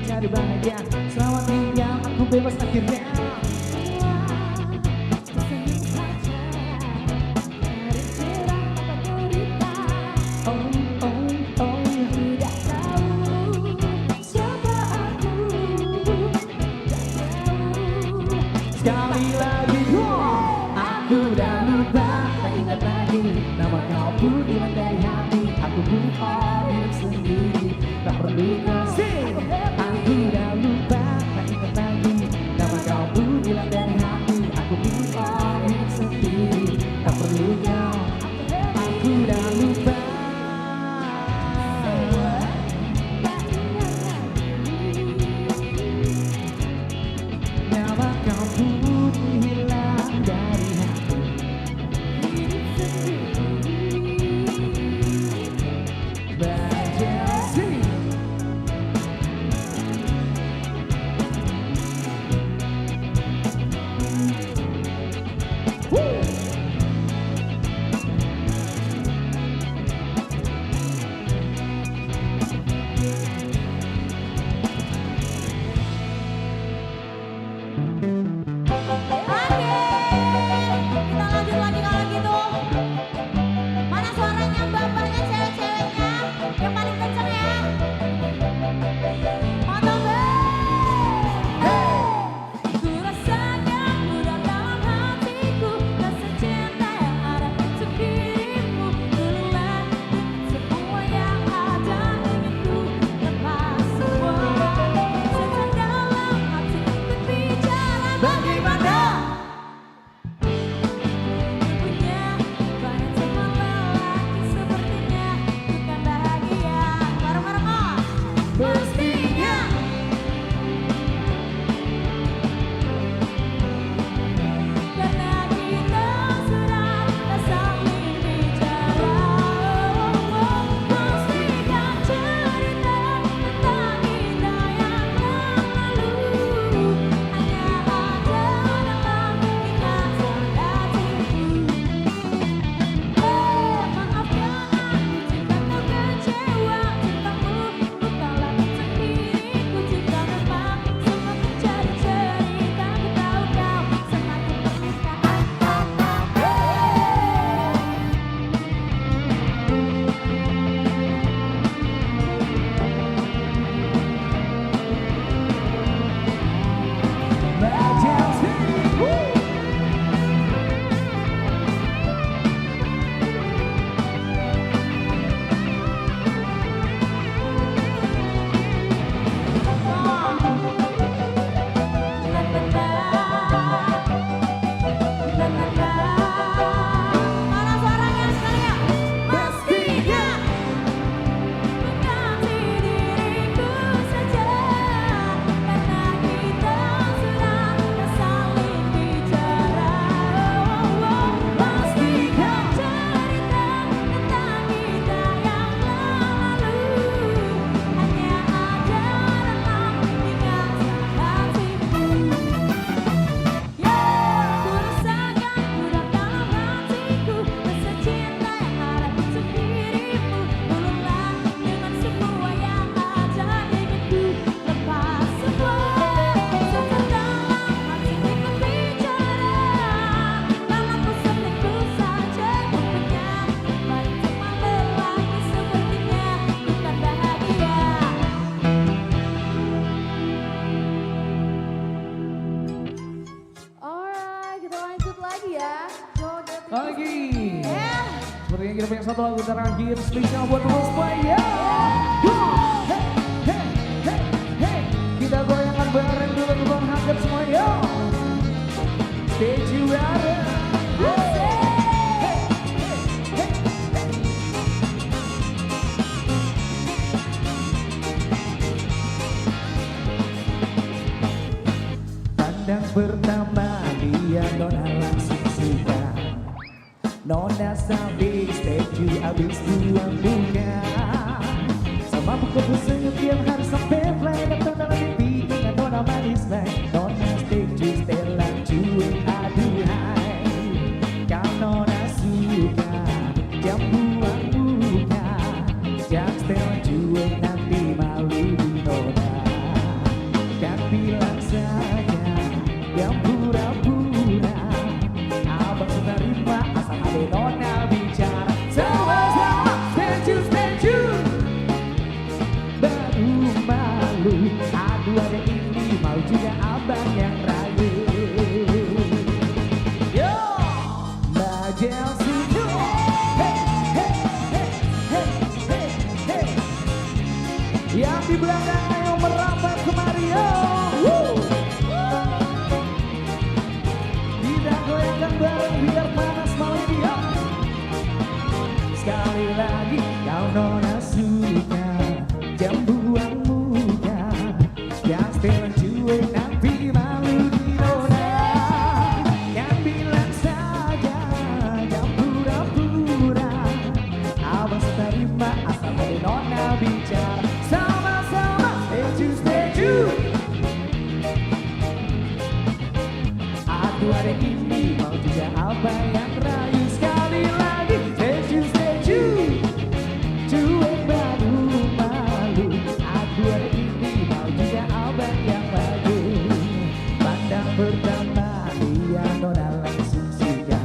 cari bahagia. Selamat tinggal, aku bebas akhirnya. Sekali lagi, aku udah lupa, tak ingat lagi nama kau pun hilang dari hati. Aku move on, hidup sendiri, tak perlu kau. Aku udah lupa, tak ingat lagi nama kau pun hilang dari hati. Aku move on, hidup sendiri, tak perlu kau. Aku udah lupa. Nama kau pun hilang dari hati. Berjanji. Kita lanjut lagi kalau gitu. Mana suaranya mbak-mbaknya, cewek-ceweknya yang paling kenceng ya? Mantap Ku rasakan udah dalam hatiku rasa cinta yang ada untuk dirimu. Dululah semua yang ada ingin ku lepas semua. Setan dalam hati berbicara bagaimana? Punya banyak teman lelaki sepertinya bukan bahagia. Bareng-bareng pastinya. Karena kita sudah tak saling bicara. Pastikan cerita tentang kita yang lalu hanya ada dalam ingatan hatiku. Maafkan aku jika kau kecewa. Cintamu bukanlah untuk diriku. Jika memang semua menjadi cerita, ku tahu kau semakin terluka. Mana suaranya sekalian? Pastinya mengganti diriku saja. Karena kita sudah tak saling bicara. Pastikan cerita tentang kita yang lalu hanya ada dalam ingatan hatiku. Ku rasakan udah dalam hatiku rasa cinta yang ada untuk dirimu. Dululah dengan semua yang ada ingin ku lepas semua. Setan dalam hatiku berbicara. Karena ku selingkuh saja. Ku punya banyak teman lelaki sepertinya bukan bahagia. Alright, kita lanjut lagi ya. Joget Lagi. Sepertinya kita punya satu lagu terakhir spesial buat teman semuanya. Hey, hey, hey, hey. Kita goyangkan bareng dulu teman hadir semuanya. Stay juara. Pandang pertama dia nona langsung suka. Nona sambil statue abis buang bunga. Sama buku senyum tiap hari sampai play. Dan dalam mimpi ingat nona manis naik. Nona statue Stella cuek aduhai. Kau nona suka jam buang bunga. Jam Stella cuek nanti malu di nona. Majesty. Hey, hey, hey, hey, hey, hey. Yang di belakang ayo merapat kemari yo. Kita goyangkan bareng biar panas malam ini yo. Sekali lagi kau nona suka jam buang muka, yang setelan cuek nanti malu di nona. Yang bilang saja jam pura-pura, abang terima asal dari nona bicara. Sama-sama stay tune. Aku hari ini mau juga apa yang rayu. Sekali lagi stay tune. Cuek baru malu. Aku hari ini mau juga abang yang maju. Pandang pertama dia nona langsung suka.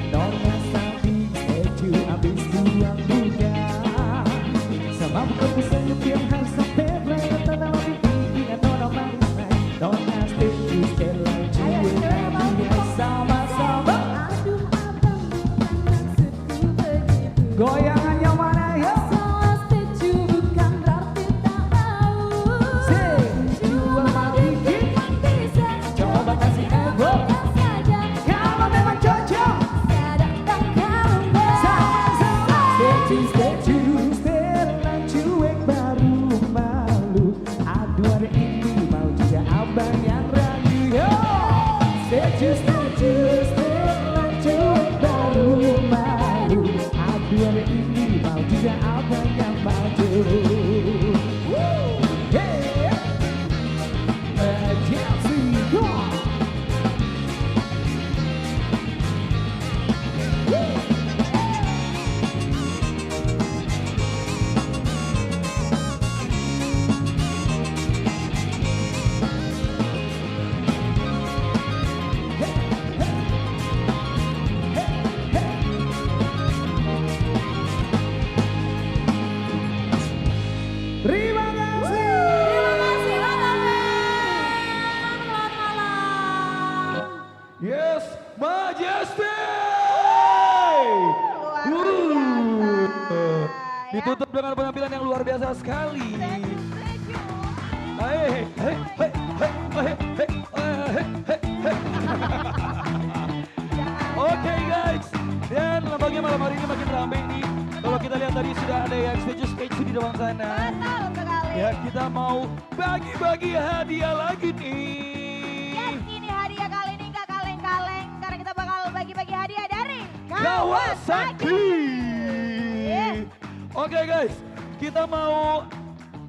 Nona samping stay tune abis buang buka. Sama bukan senyum yang harus sampai play. Nona mimpi ingat nona manis naik. Nona stay tune sekali lagi cuek nanti sama-sama. Aduh abang bukan maksudku begitu. Goyangannya mana yo? Salah setuju bukan berarti tak mau. Jual dikit Kan bisa coba kasih ego. saja. Kalau memang cocok Sadar tak kalau sama-sama. Stay tune, setelan cuek baru malu. Aduh hari ini mau juga abang yang rayu yo. Stay tune, setelan cuek baru malu. Aduh hari ini mau juga abang yang maju. Yeah. Majesty, go on. Terima kasih. Selamat malam. Yes, Majesty. Ditutup dengan penampilan yang luar biasa sekali. Hey, hey, hey, hey, hey, hey, hey, hey, hey. Oke guys, dan nampaknya malam hari ini makin ramai nih. Kalau kita lihat tadi sudah ada yang stage di depan sana. Betul sekali. Ya kita mau bagi-bagi hadiah lagi nih. Yes, ini hadiah kali ini gak kaleng-kaleng karena kita bakal bagi-bagi hadiah dari Kawasaki. Oke guys, kita mau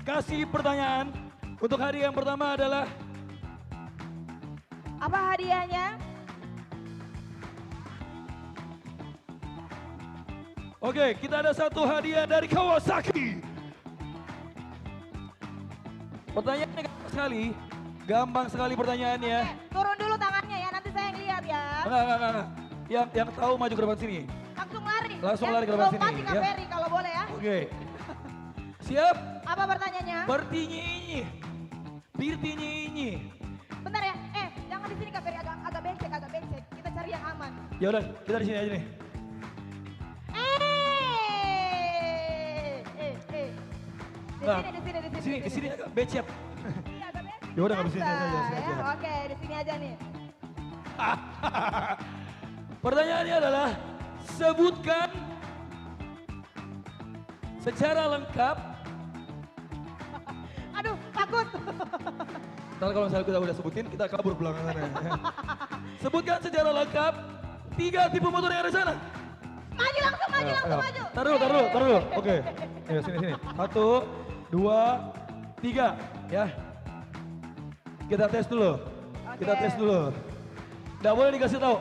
kasih pertanyaan. Untuk hadiah yang pertama adalah Apa hadiahnya? Oke, kita ada satu hadiah dari Kawasaki. Pertanyaannya gampang sekali pertanyaannya. Turun dulu tangannya ya, nanti saya yang lihat ya. Enggak. Yang tahu maju ke depan sini. Langsung lari. Langsung lari ke depan sini, Lompat di ya. KBRI kalau boleh ya. Oke. Siap? Apa pertanyaannya? Birtinya ini. Bentar ya, jangan di sini KBRI agak becek. Kita cari yang aman. Ya udah, kita di sini aja nih. Di sini agak becet. Iya, agak becek. Ya udah nggak di sini aja. Ya, oke, di sini aja nih. Pertanyaannya adalah sebutkan secara lengkap. Aduh, takut. Ntar kalau misalnya kita udah sebutin, kita kabur belakang sana. Sebutkan secara lengkap 3 tipe motor yang ada di sana. Maju langsung maju. Taruh dulu. Oke. Ya sini. 1, 2, 3 ya. Kita tes dulu. Nggak boleh dikasih tahu.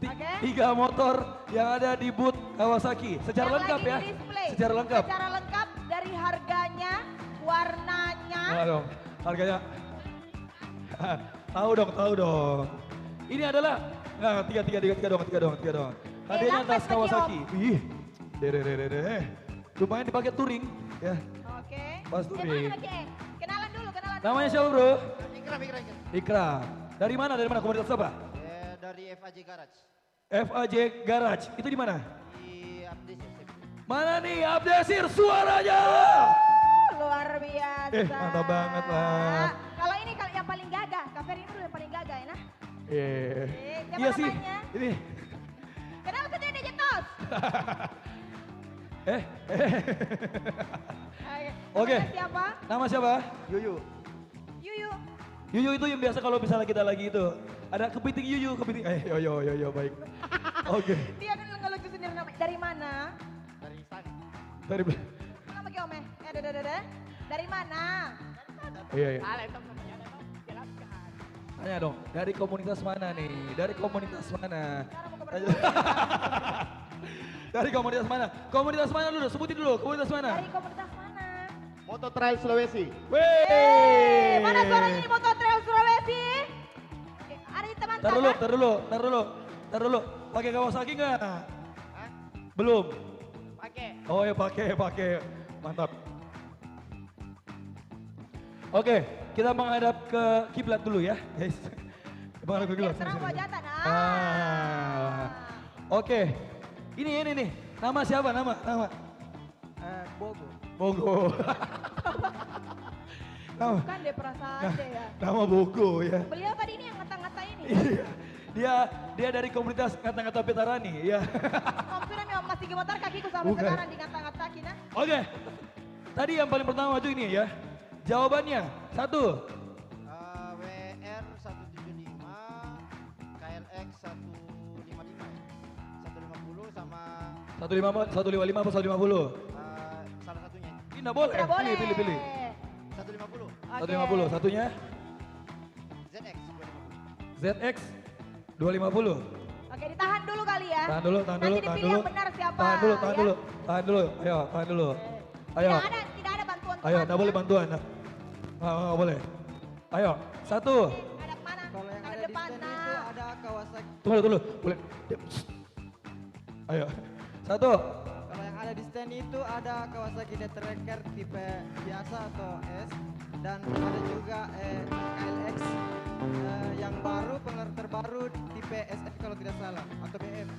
3 motor yang ada di booth Kawasaki. Secara Yang lengkap lagi ya. di display. Secara lengkap. Secara lengkap dari harganya, warnanya. Nah, dong. Harganya. Tahu dong. Ini adalah tiga dong. Hadiahnya tas Kawasaki. Ih. Deh. Lumayan dipakai touring ya. Oke. Pas touring. Kenalan dulu. Namanya siapa, Bro? Ikram. Ikra. Dari mana? Komunitas apa? Dari FAJ Garage. FAJ Garage. Itu di mana? Di Abdesir. Mana nih Abdesir suaranya? Luar biasa. Mantap banget lah. Kalau ini kalau yang paling gagah, Kak Ferry ini yang paling gagah ya nah. Siapa Iya sih. namanya? Ini. Kenapa sudah dijetos? Oke. Namanya siapa? Nama siapa? Yuyu. Yuyu. Yuyu itu yang biasa kalau misalnya kita lagi itu. Ada kepiting Yuyu, kepiting. Yo, baik. Oke. Dia kan ngelucu sendiri namanya. Dari mana? Dari Istana. Dari Nama Kiome. Dari mana? Iya. Tanya dong, dari komunitas mana nih? Dari komunitas mana? Dari komunitas mana? Komunitas mana dulu? Sebutin dulu, komunitas mana? Dari komunitas mana? Moto Trail Sulawesi. Wey! Mana suaranya di Moto Trail Sulawesi? Ada di teman Tar dulu. Pakai Kawasaki nggak? Belum. Pakai. Oh ya pakai. Mantap. Oke, kita menghadap ke kiblat dulu ya, guys. Menghadap ke kiblat. Serang wajatan. Oke. Ini nih. Nama siapa? Nama. Bogo. Bukan deh perasaan deh ya. Nama Bogo ya. Beliau tadi ini yang ngata-ngata ini. Iya. Dia dari komunitas ngata-ngata Petarani ya. Om sudah memang masih gemetar kakiku sampai Bukan. sekarang di ngata-ngata kina. Oke. Tadi yang paling pertama maju ini ya. Jawabannya 1. WR 175, KLX 155 sama 155 apa 150? salah satunya. Ini nggak boleh. Tidak boleh. Pilih. 150. 150. Satunya ZX 250. ZX 250. Oke ditahan dulu kali ya. Tahan dulu. Nanti dipilih yang benar siapa. Tahan dulu. Ayo, tahan dulu. Ayo. Tidak ada bantuan. Ayo, nggak boleh bantuan. Nggak boleh. Ayo, 1. Ada mana? Kalau yang Ada ada di depan, stand nah. itu ada Kawasaki. Tunggu. Boleh. Ayo. 1. Kalau yang ada di stand itu ada Kawasaki D-Tracker tipe biasa atau S dan ada juga KLX yang baru pengeluaran terbaru tipe SF kalau tidak salah atau BM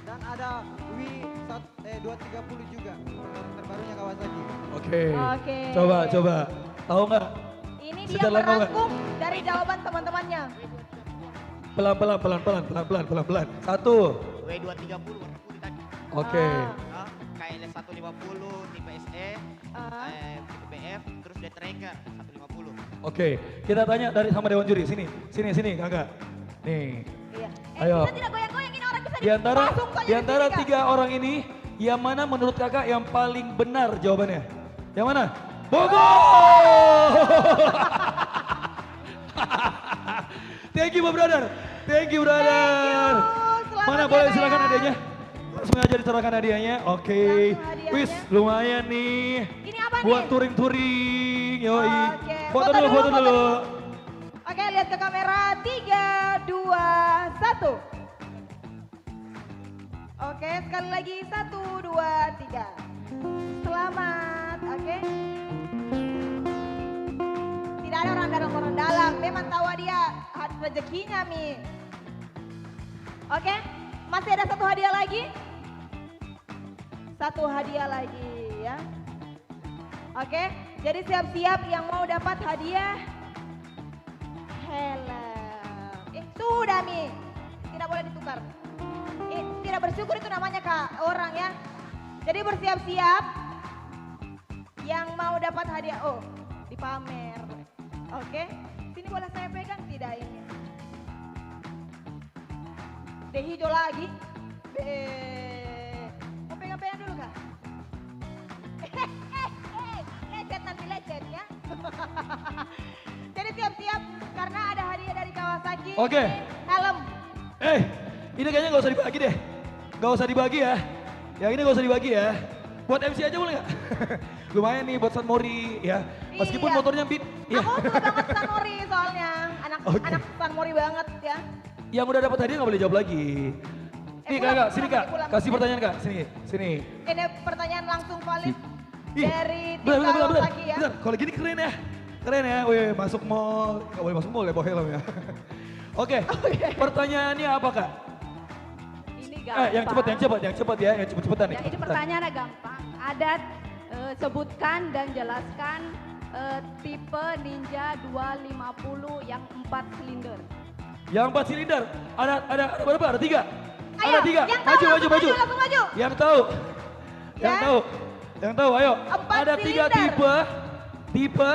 dan ada Wi 230 juga pengeluaran terbarunya Kawasaki. Oke. Oke. Coba. Tahu nggak? Ini dia Setelan tahu nggak? merangkum dari jawaban teman-temannya. Pelan. 1. W230 warna putih tadi. Oke. KLX 150 tipe SE, tipe BF, terus D-Tracker 150. Oke, kita tanya dari sama Dewan Juri. Sini, Kakak. Nih. Iya. Ayo. Kita tidak goyang-goyang ini orang bisa Di antara langsung saja di antara sini, Kak. 3 orang ini, yang mana menurut Kakak yang paling benar jawabannya? Yang mana? Bogor! Thank you, brother. Mana boleh silakan hadiahnya? Langsung aja diserahkan hadiahnya. Oke. Wis, lumayan nih. Ini apa Buat nih? touring. Yoi. Oke. Foto dulu. Oke, lihat ke kamera. 3, 2, 1. Oke, sekali lagi. 1, 2, 3. Selamat. Oke. Tidak ada orang dalam. Memang tahu dia rezekinya, Mi. Oke, masih ada 1 hadiah lagi. 1 hadiah lagi ya. Oke, jadi siap-siap yang mau dapat hadiah helm. Sudah Mi, tidak boleh ditukar. Tidak bersyukur itu namanya Kak, orang ya. Jadi bersiap-siap yang mau dapat hadiah. Oh, dipamer. Oke, sini boleh saya pegang tidak ini? Deh hijau lagi. Mau pegang-pegang dulu Kak? Lecet nanti lecet ya. Jadi siap-siap karena ada hadiah dari Kawasaki. Oke. Helm. Ini kayaknya gak usah dibagi deh. Gak usah dibagi ya. Yang ini gak usah dibagi ya. Buat MC aja boleh gak? Lumayan nih buat San Mori ya. Meskipun Iya. motornya beat. Ya. Aku suka banget San Mori soalnya. Anak San Mori banget ya. Yang udah dapat hadiah gak boleh jawab lagi. Nih kakak, sini kak. pulang. Kasih pertanyaan kak. Sini. Ini pertanyaan langsung valid Ih, dari tim bentar. Kawasaki ya. Bentar, kalau gini keren ya. Keren ya, wih masuk mall. Gak boleh masuk mall ya bawa helm ya. Oke, pertanyaannya apa kak? yang cepat ya, yang cepet-cepetan nih. Yang ini pertanyaannya gampang. Ada sebutkan dan jelaskan tipe Ninja 250 yang 4 silinder. Yang 4 silinder, ada berapa? Ada 3? Ayo, Ada 3, yang tahu maju. langsung maju. Yang tahu, yang tahu, ayo. 4 Ada 3 silinder. tipe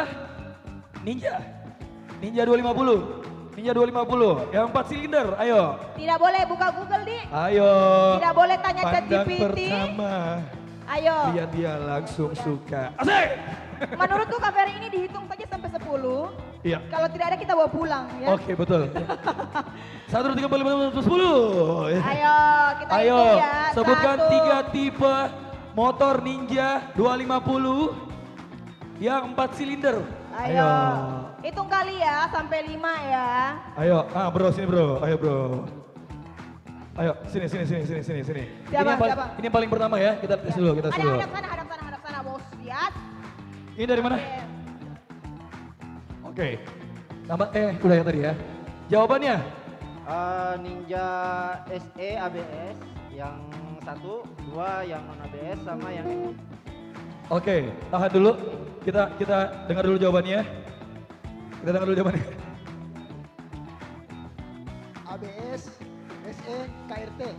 Ninja 250. Ninja 250, yang 4 silinder, ayo. Tidak boleh buka Google, Di. Ayo. Tidak boleh tanya Pandang ChatGPT. pertama. Ayo. Lihat dia langsung suka. Asik. Menurutku Kak Ferry ini dihitung saja sampai 10. Iya. Kalau tidak ada kita bawa pulang ya. Oke, betul. 1, 2, 3, 4, 5, 6, 7, 10. Ayo, kita Ayo, hitung ya. sebutkan 1. 3 tipe motor Ninja 250 yang 4 silinder. Ayo. Hitung kali ya sampai 5 ya. Ayo, bro, sini bro. Ayo bro. Ayo, sini. Siapa? Ini yang paling pertama ya. Kita tes dulu, Hadap sana, bos. Yes. Ini dari mana? Oke. Nama udah ya tadi ya. Jawabannya? Ninja SE ABS yang 1, 2 yang non ABS sama yang ini. Oke, tahan dulu. Kita dengar dulu jawabannya. ABS, SE, KRT.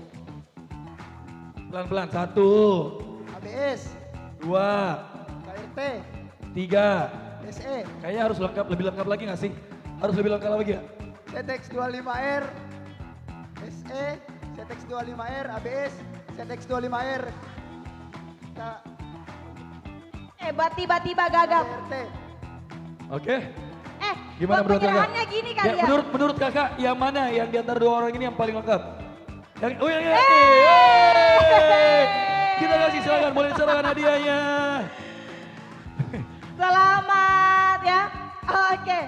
Pelan-pelan. 1, ABS, 2, KRT, 3. SE. Kayaknya harus lebih lengkap lagi nggak sih? Harus lebih lengkap lagi ya? ZX 25R, SE, ZX 25R, ABS, ZX 25R. Tiba-tiba gagap. Oke. Gimana menurut kakak? perkiraannya gini kali ya. Menurut kakak yang mana yang di antara 2 orang ini yang paling lengkap? Yang kita kasih silakan, boleh diserahkan hadiahnya. Selamat ya. Oke.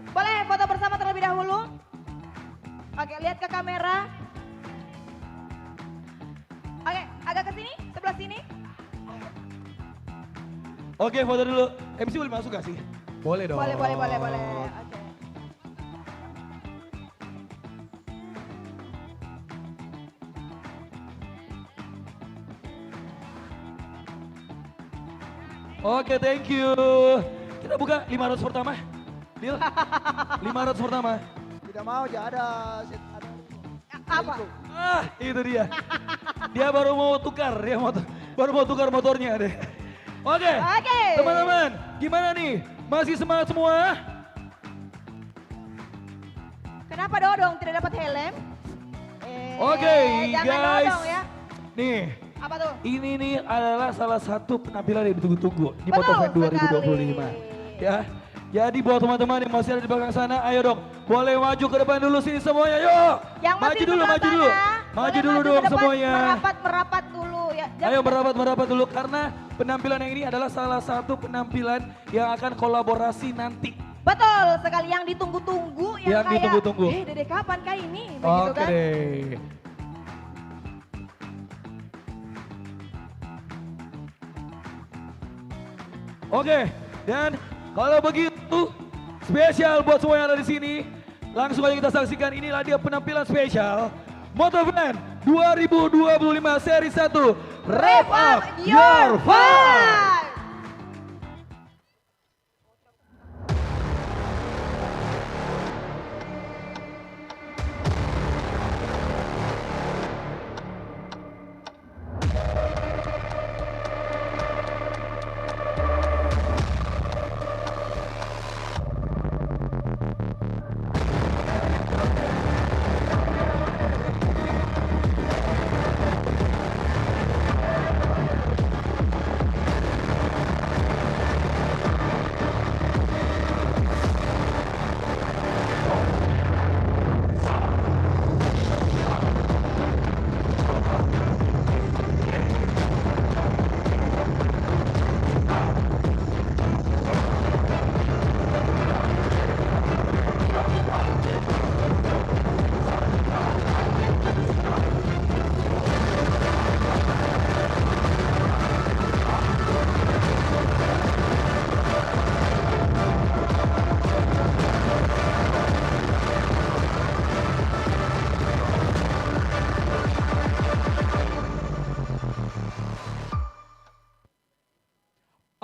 Boleh foto bersama terlebih dahulu? Oke, lihat ke kamera. Oke, agak ke sini, sebelah sini. Oke, foto dulu. MC boleh masuk gak sih? Boleh dong. Boleh. Oke. Oke, thank you. Kita buka 500 pertama. Deal? 500 pertama. Tidak mau, ada apa? Itu dia. Dia baru mau tukar, motornya deh. Oke, teman-teman, gimana nih? Masih semangat semua? Kenapa Dodong tidak dapat helm? Oke, jangan guys. Dodong ya. Nih. Apa tuh? Ini nih adalah salah satu penampilan yang ditunggu-tunggu di Betul Motovent 2025. Ya. Jadi buat teman-teman yang masih ada di belakang sana, ayo dong, boleh maju ke depan dulu sini semuanya, yuk. Yang maju dulu. Maju dulu dong semuanya. Merapat dulu ya. Ayo merapat dulu karena penampilan yang ini adalah salah satu penampilan yang akan kolaborasi nanti. Betul sekali, yang ditunggu-tunggu yang kayak ditunggu-tunggu. Dede kapan kah ini? Oke kan? deh. Oke, dan kalau begitu spesial buat semua yang ada di sini, langsung aja kita saksikan, inilah dia penampilan spesial Motovent 2025 seri 1. Rev up your vibe.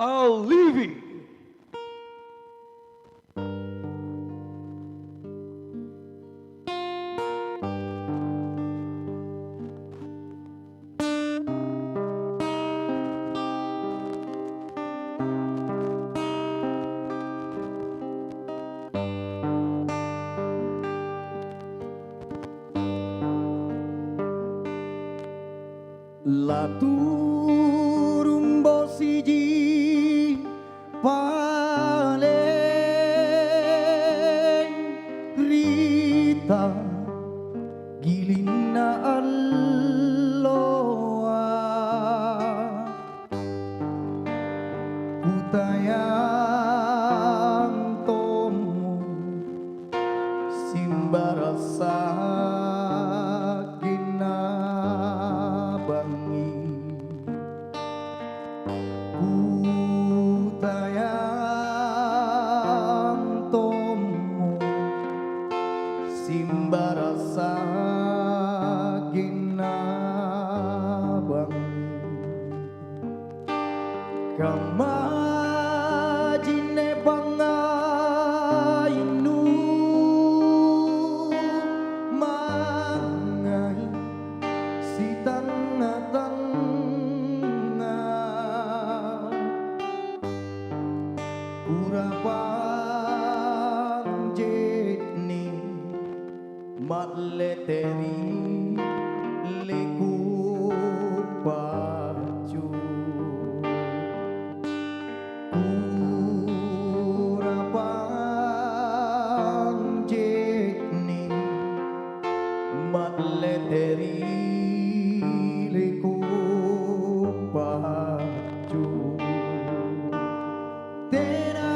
Alivi. Laturumbo siji paling rita gilina alloa kutayang tomo simbarasa simbarasa ginabang kamajine bangaynu mangai si tengah-tengah urapan jetni matleteri leku baju kurapang jetni matleteri leku baju tena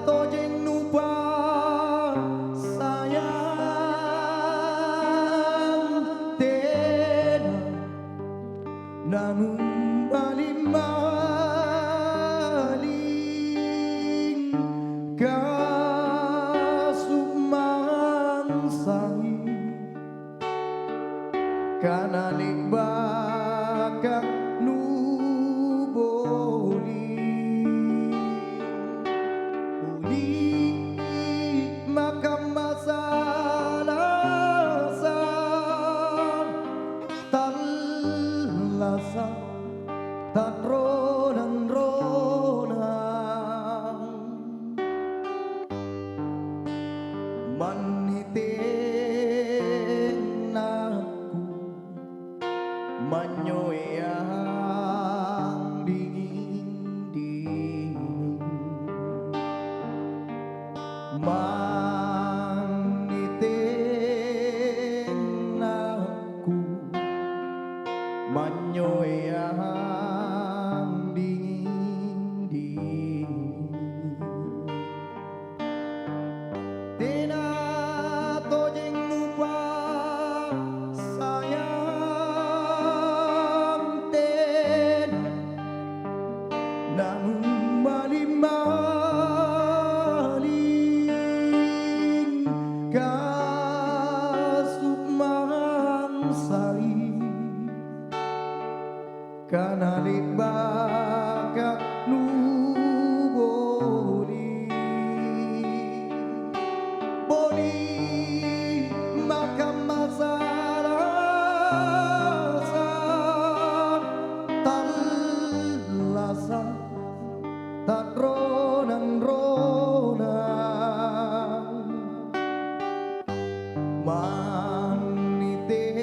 tojeng nupa namun maling-maling kasumangsai kanalik bakak nuboli uli makam masalah talasa tak ronang-ronang maniteng aku manyoyang dingin-dingin maniteng aku manyoyang dingin-dingin tena tojeng lupa sayang tena namun maling-maling kasumangsai kanalik bakak nuboli boli makam masalah talasa tak ronang-ronang maniteng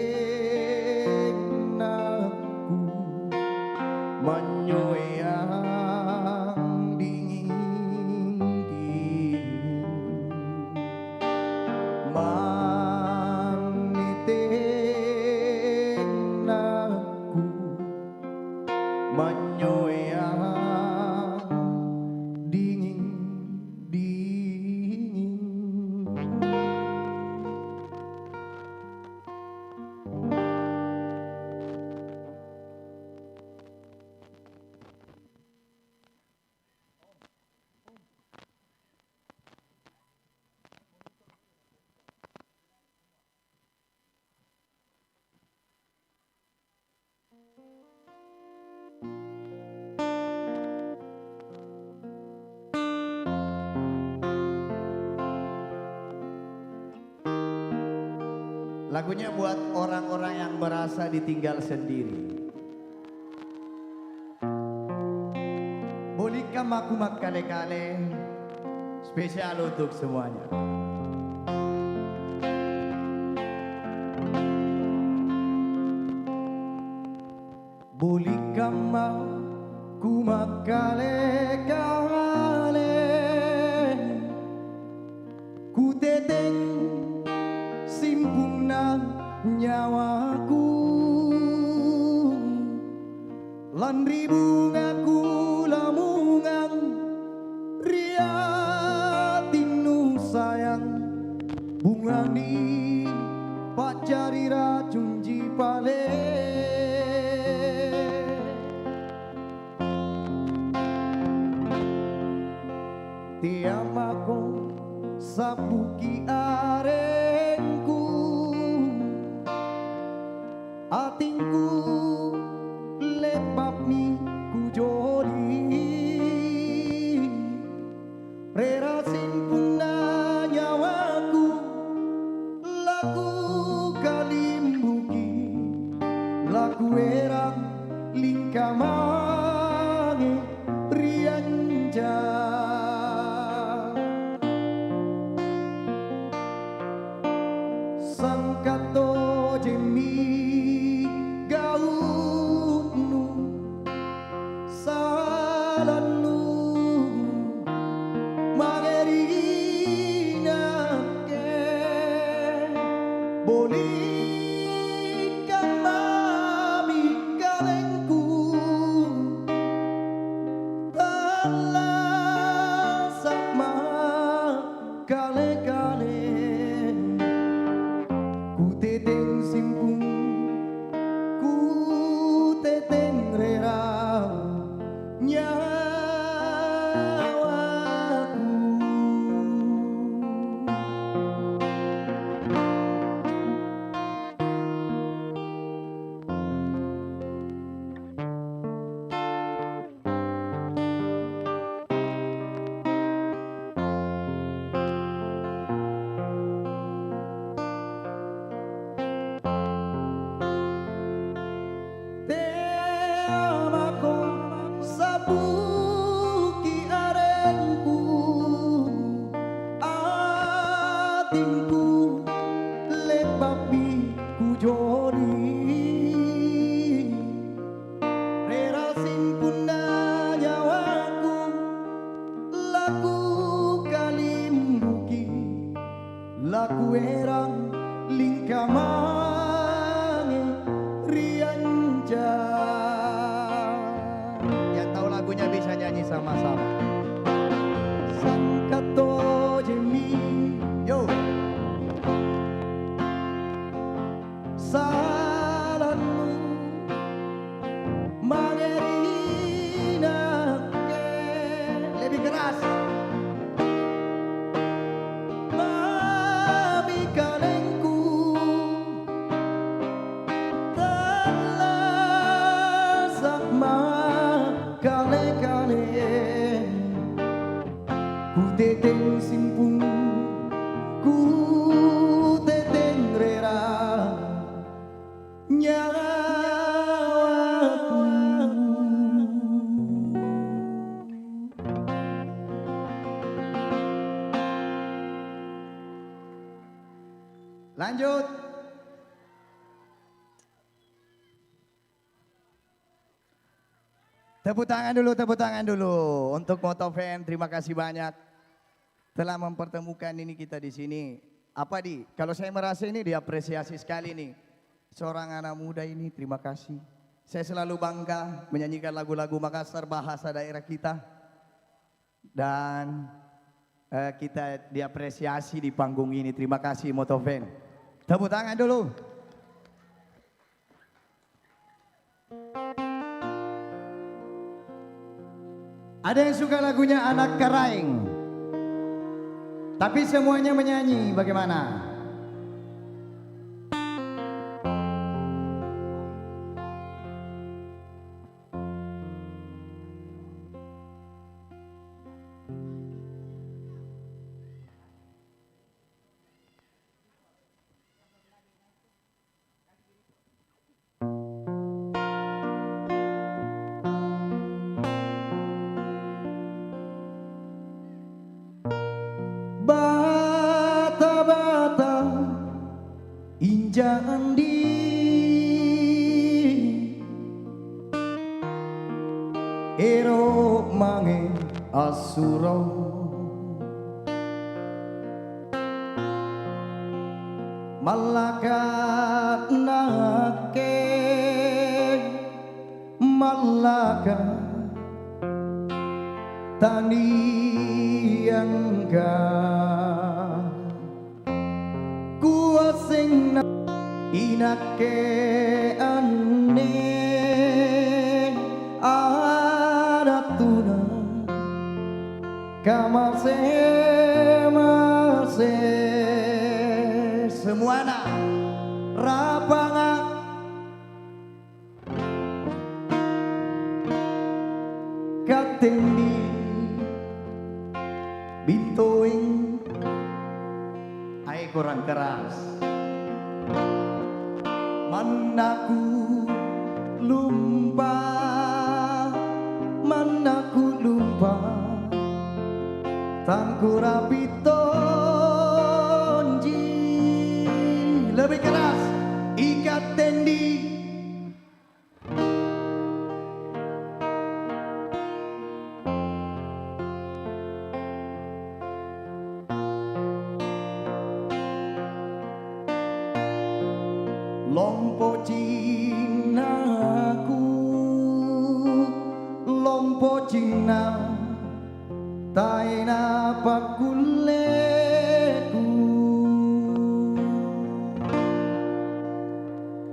aku manyoyang dingin-dingin maniteng aku manyoyang dingin-dingin Lagunya buat orang-orang yang merasa ditinggal sendiri. Bolehkah aku kale-kale, spesial untuk semuanya. Bolehkah aku kale-kale, ku teteng simpungna nyawaku, lan ribungaku lamungan riatinu sayang, bungani pacari racun jipale. Tiamako sapuki arengku, atingku lepap mi kujoli, rera simpuna nyawaku, laku kalimbuki, laku erang lingkamange rianja. Sangkato jemi gaunnu salanu magerina ke bolehkah mami kalengku telah sama kale-kale. Ku teteng simpung, ku teteng rera nyawaku. Teamako sapuki arengku, atingku lepapi kujoli, rera simpuna nyawaku, laku kalimbuki, laku erang lingkamange rianja. Yang tahu lagunya bisa nyanyi sama-sama. Sangkato jemi, yo. Salanu mangerina ke, lebih keras. Mami kalengku telah sama kale-kale, ku teteng simpung, ku teteng rera nyawaku. Lanjut. Tepuk tangan dulu untuk Motovn. Terima kasih banyak telah mempertemukan ini kita di sini. Apa di? Kalau saya merasa ini diapresiasi sekali nih. Seorang anak muda ini, terima kasih. Saya selalu bangga menyanyikan lagu-lagu Makassar bahasa daerah kita. Dan kita diapresiasi di panggung ini. Terima kasih Motovn. Tepuk tangan dulu. Ada yang suka lagunya Anak Karaing, tapi semuanya menyanyi, bagaimana? ero mange asuro malaka nake malaka taniangga kuasing inake ane adatuna kamase mase semuana rapanga katendi bintoing ay kurang keras manaku lupa manaku lupa tangku rapi tonji lebih keras ikat tendi lompo Cinaku lompo Cina taina pakuleku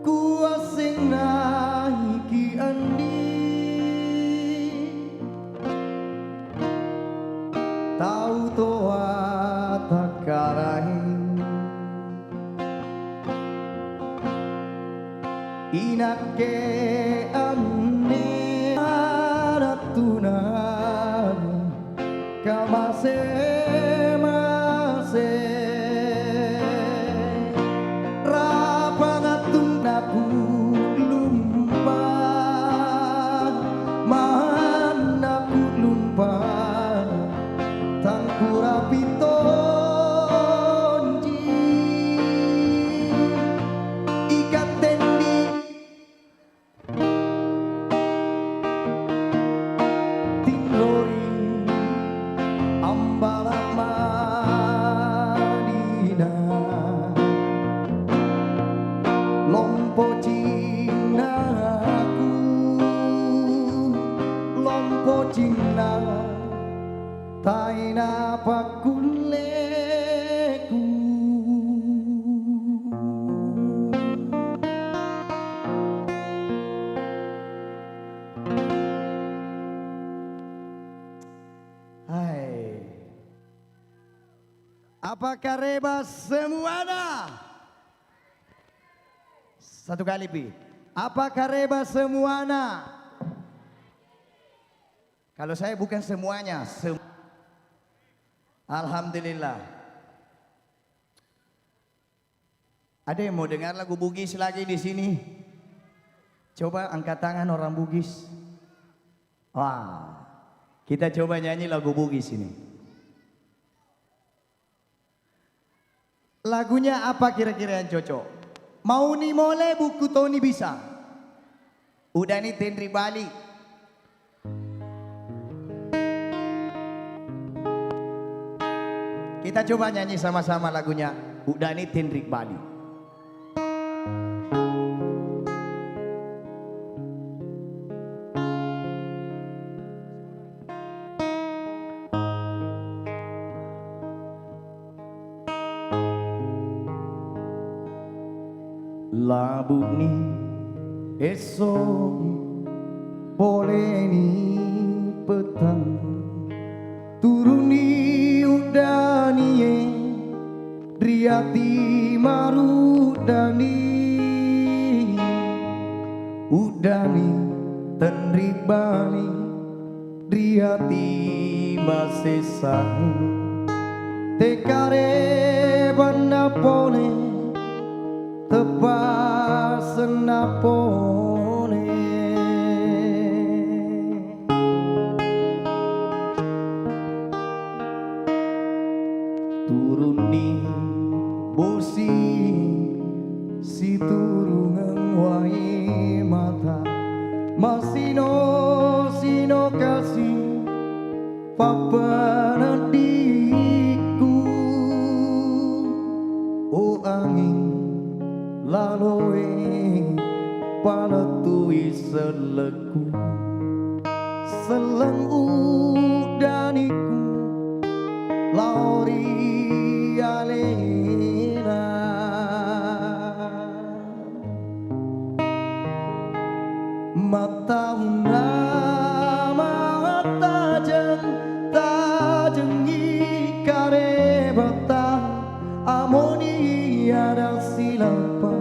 kuasing naiki andi tau toa takarain inake ane aratuna kamase mase rapangatunaku lumpa manaku lumpa tangku rapito lompo Cinaku lompo Cina taina pakuleku hai apakah rebas semuanya? Satu kali pi. Apakah rebas semuanya? Kalau saya bukan semuanya. Alhamdulillah. Ada yang mau dengar lagu Bugis lagi di sini? Coba angkat tangan orang Bugis. Wah, kita coba nyanyi lagu Bugis ini. Lagunya apa kira-kira yang cocok? Mau ni mole buku Tony bisa. Udah nih Tendri Bali. Kita coba nyanyi sama-sama lagunya. Udah nih Tendri Bali. Labuni esok poleni petang turuni udanie driati marudani udani tenribani driati masesang tekare banapone tepas napone turuni bosi si turungan wae mata masino sino papanadiku o angin laloe palatui seleku seleng udaniku lauri alena mata mata tajeng ikare bata amoni ada silapa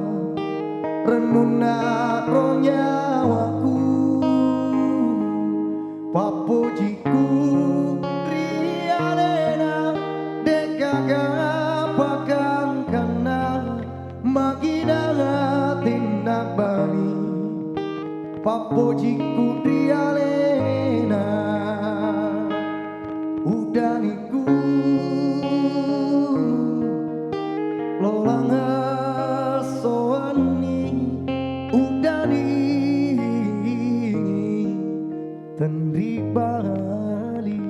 renuna ronyawaku papujiku rialena dekaga pakang kana magina tindak bali papujiku rialena udaniku lolang soani udani tendri Bali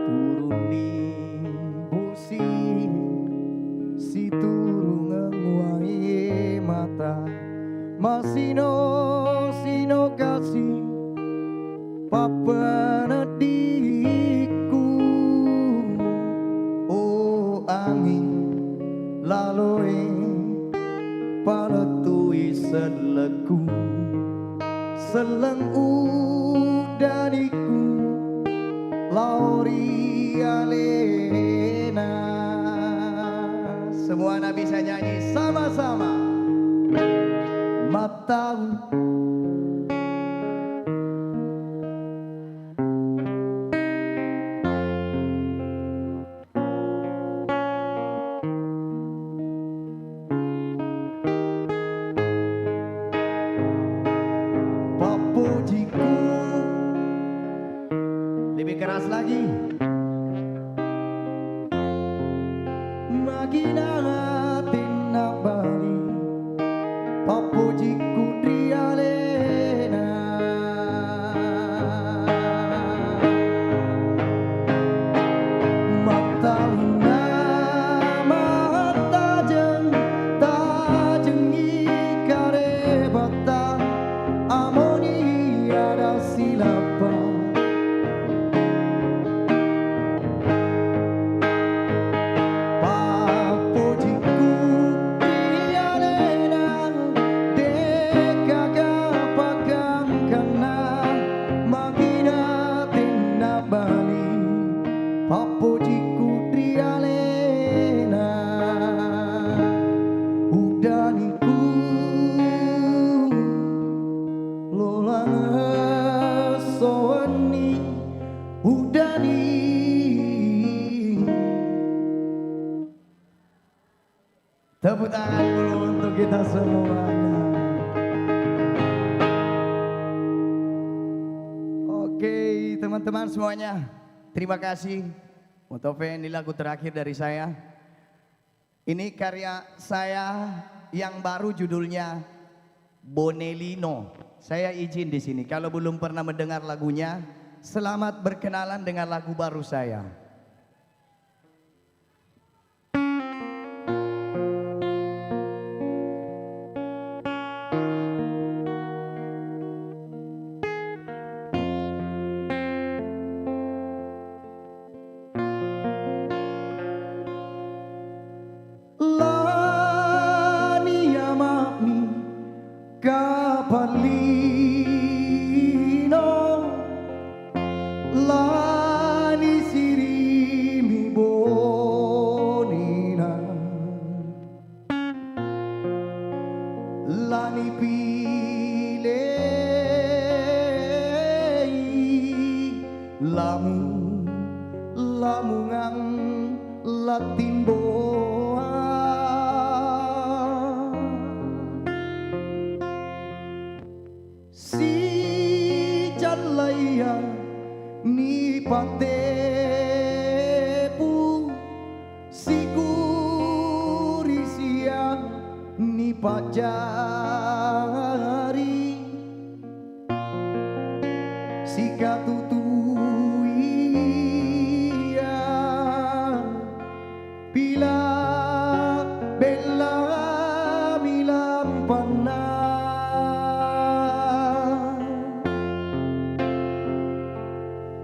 turuni busi si turungan wae mata masino sino kasih papanadiku oh angin laloe palatui seleku seleng udaniku lauri alena semua anak bisa nyanyi sama-sama mata papujiku lebih keras lagi magina tindak bali papujiku rialena mata tajeng ikare bata amoni ada silapa papujiku rialena dekaga pakang kana magina tindak bali papujiku rialena udaniku lolang soani udani tepuk tangan dulu untuk kita semuanya. Oke teman-teman semuanya, terima kasih untuk ini lagu terakhir dari saya. Ini karya saya yang baru judulnya Bonelino. Saya izin di sini kalau belum pernah mendengar lagunya, selamat berkenalan dengan lagu baru saya. Kapalino lani sirimi bonina lani pilei lamungang latimboa si jalaya ni patepu sikurisia ni pajari sikatutuia bila bella milampana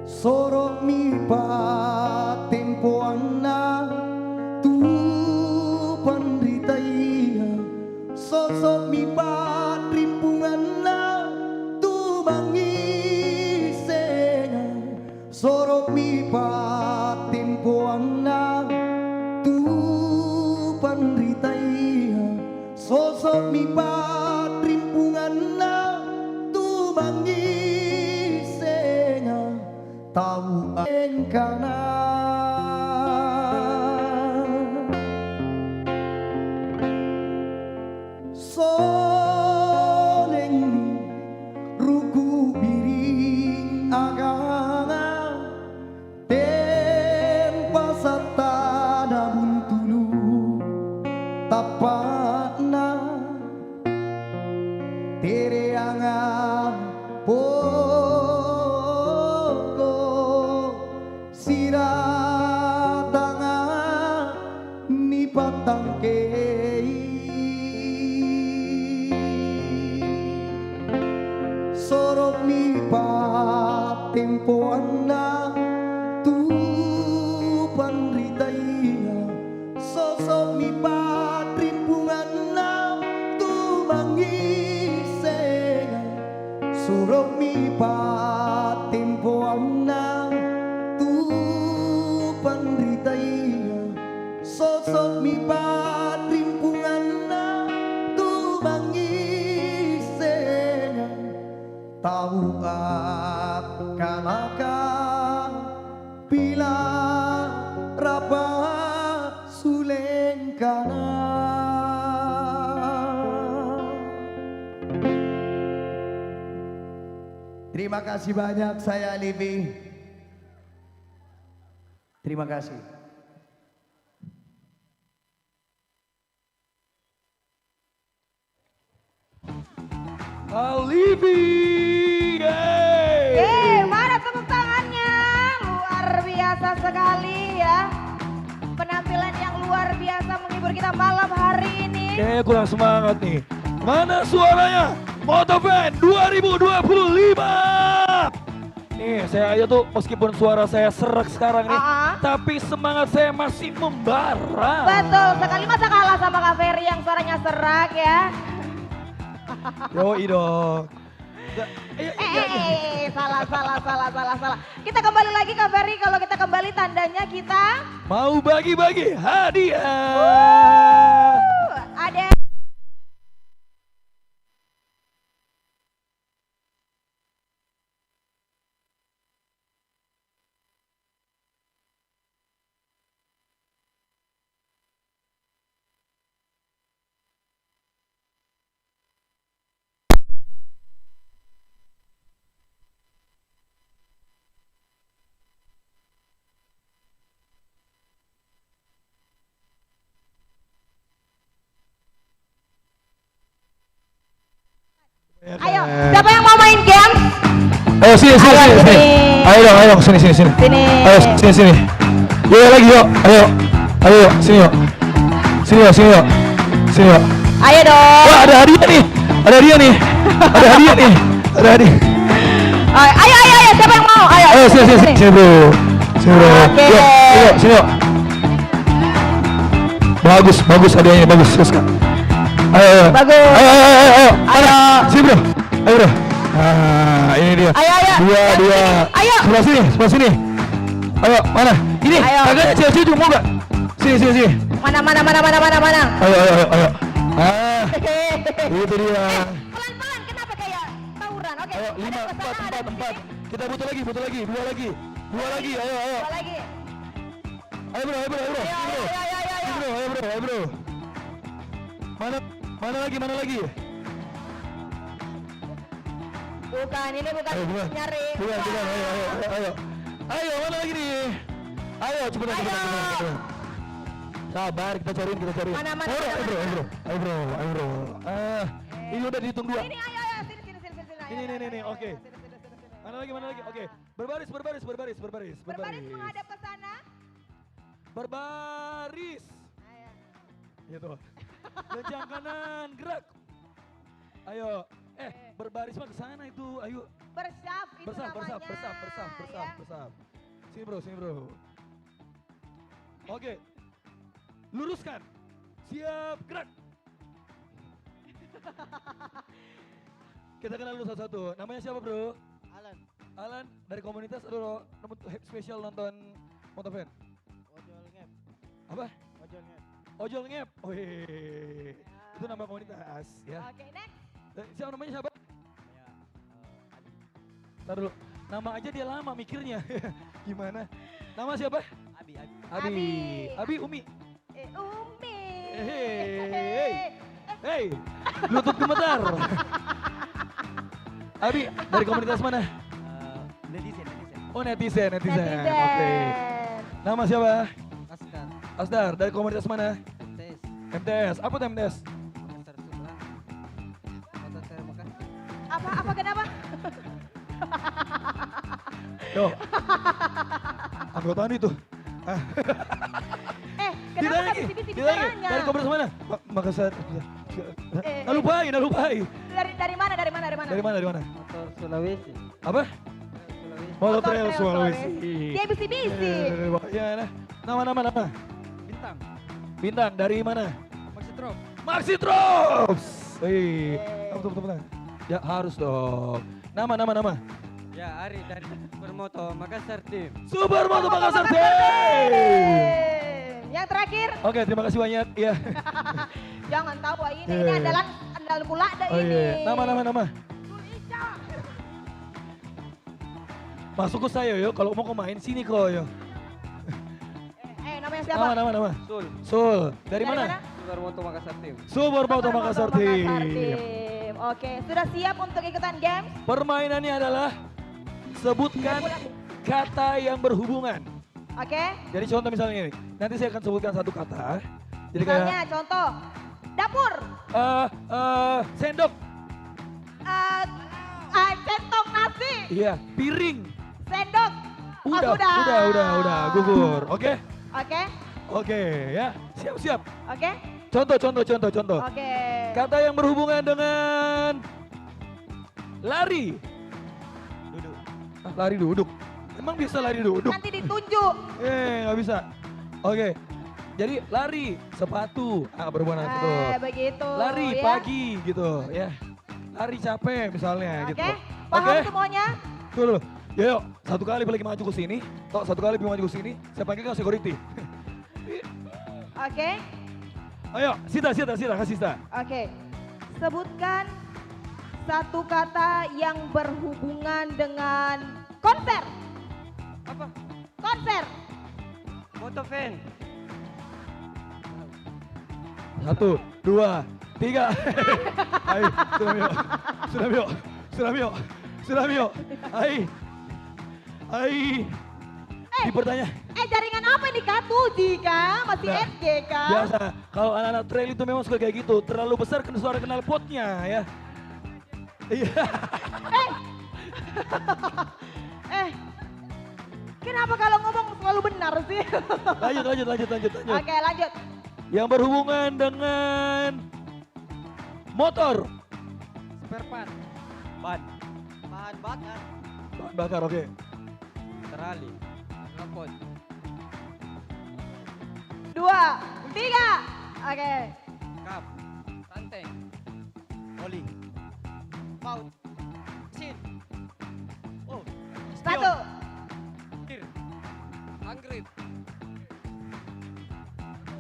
sorok mi patempoana tu pandritaya sosok mi patrimpunganna tu mangisena sorok mi patempoana tu pandritaya sosok mi patrimpunganna tu mangisena tahu engkana soneng ruku biri aganga tempa satada buntulu tapana tereanga siratanga ni patangkei sorok mi patempoana tu pandritaya sosok mi patrimpunganna tu mangisena sorok mi patempoana pandritaya sosok mi patrimpunganna tu mangisena tahu akan bila rapa sulengkana. Terima kasih banyak, saya Livi. Terima kasih. Alibi, mana tepuk tangannya? Luar biasa sekali ya. Penampilan yang luar biasa menghibur kita malam hari ini. Kayaknya kurang semangat nih. Mana suaranya? Motovfan 2025. Nih saya aja tuh meskipun suara saya serak sekarang nih, tapi semangat saya masih membara. Betul sekali, masa kalah sama Kak Ferry yang suaranya serak ya. Yoi dong. Salah. Kita kembali lagi Kak Ferry, kalau kita kembali tandanya kita mau bagi-bagi hadiah. Ada ayo, siapa yang mau main game? Ayo sini. Ayo dong, sini. Ayo sini. Yuk lagi yuk, ayo sini yuk. Ayo dong. Wah ada hadiah nih. Ada hadiah. Ayo, siapa yang mau? Ayo sini bro. Oke. Yuk, sini yuk. Bagus hadiahnya, bagus Kak. Ayo. Bagus. Ayo. Sini bro. Ayo bro. Nah, ini dia. Ayo. Dua. Ayo. Sebelah sini. Ayo, mana? Ini. Kagaknya cewek mau gak? Sini. Mana? Ayo. Itu dia. Pelan-pelan, kenapa kayak tawuran? Oke. Ayo, 5, 4. Kita butuh lagi. Dua lagi. Ayo. Ayo bro. Ayo bro. Mana lagi? Bukan, ini bukan Ayo, bukan. nyari. Bukan, ayo. Ayo, mana lagi nih? Ayo, cepetan. Sabar, kita cariin. Mana? Ayo bro. Ini udah dihitung 2. Ini ayo, sini. Ini, oke. Mana lagi? Oke, berbaris. Berbaris menghadap ke sana. Berbaris. Gitu. Genjang kanan, gerak. Ayo. Berbaris mah ke sana itu. Ayo. Bersaf itu namanya. Bersaf. Sini bro. Oke. Luruskan. Siap, gerak. Kita kenal dulu satu-satu. Namanya siapa bro? Alan dari komunitas atau spesial nonton Motovan? Ojol ngep. Apa? Ojol ngep. Ojol ngep. Wih. Itu nama komunitas ya. Oke, next. Siapa namanya siapa? Ntar dulu. Nama aja dia lama mikirnya. Gimana? Nama siapa? Abi, Umi. Umi. Hei. Lutut gemetar. Abi, dari komunitas mana? Netizen. Oh, netizen. Oke. Nama siapa? Asdar, dari komunitas mana? MTS. Apa tuh MTS? Apa kenapa? Yo. Anggotaan itu. Kenapa nggak bicara-bicaranya? Dari komunitas mana? Makassar. Lupain. Dari mana? Dari mana? Motor Sulawesi. Apa? Motor Trail Sulawesi. Dia bisi-bisi. Ya, nama. Bintang dari mana? Maxi Drops. Betul. Ya harus dong. Nama. Ya, Ari dari Supermoto Makassar Team. Supermoto Makassar Team. Yang terakhir. Oke, terima kasih banyak. Iya. Jangan tahu ini andalan pula ada ini. Nama. Masuk ke saya yo, kalau mau main sini kok yo. Namanya siapa? Nama. Sul. Dari mana? Supermoto Makassar Team. Supermoto Makassar Team. Oke, sudah siap untuk ikutan games? Permainannya adalah sebutkan kata yang berhubungan. Oke. Jadi contoh misalnya ini, nanti saya akan sebutkan satu kata. Jadi misalnya contoh, dapur. Sendok. Centong nasi. Iya, piring. Sendok. Udah, gugur. Oke? Oke, ya. Siap. Oke. Contoh. Oke. Kata yang berhubungan dengan lari. Lari duduk. Emang bisa lari duduk? Nanti ditunjuk. Nggak bisa. Oke. Jadi lari, sepatu, berhubungan itu. Begitu. Lari ya. pagi gitu ya. Lari capek misalnya gitu. Paham semuanya? Tuh. Yuk, satu kali lagi maju ke sini. Satu kali maju ke sini, saya panggil ke security. Oke. Ayo, Sita, kasih Sita. Oke. Sebutkan satu kata yang berhubungan dengan konser. Apa? Konser. Motovan. 1, 2, 3. Ayo, sudah yuk. Ayo. Dipertanya. Jaringan apa ini K2G kah? Masih SG kah? Biasa, kalau anak-anak trail itu memang suka kayak gitu. Terlalu besar kan suara knalpotnya ya. Iya. Kenapa kalau ngomong selalu benar sih? Lanjut. Oke, lanjut. Yang berhubungan dengan motor. Spare part. Bahan bakar. Bahan bakar, oke. Terali. Knalpot. 2, 3. Oke. Kap. Rantai. Oli. Paut. Mesin. Oh. 1. Anggrit.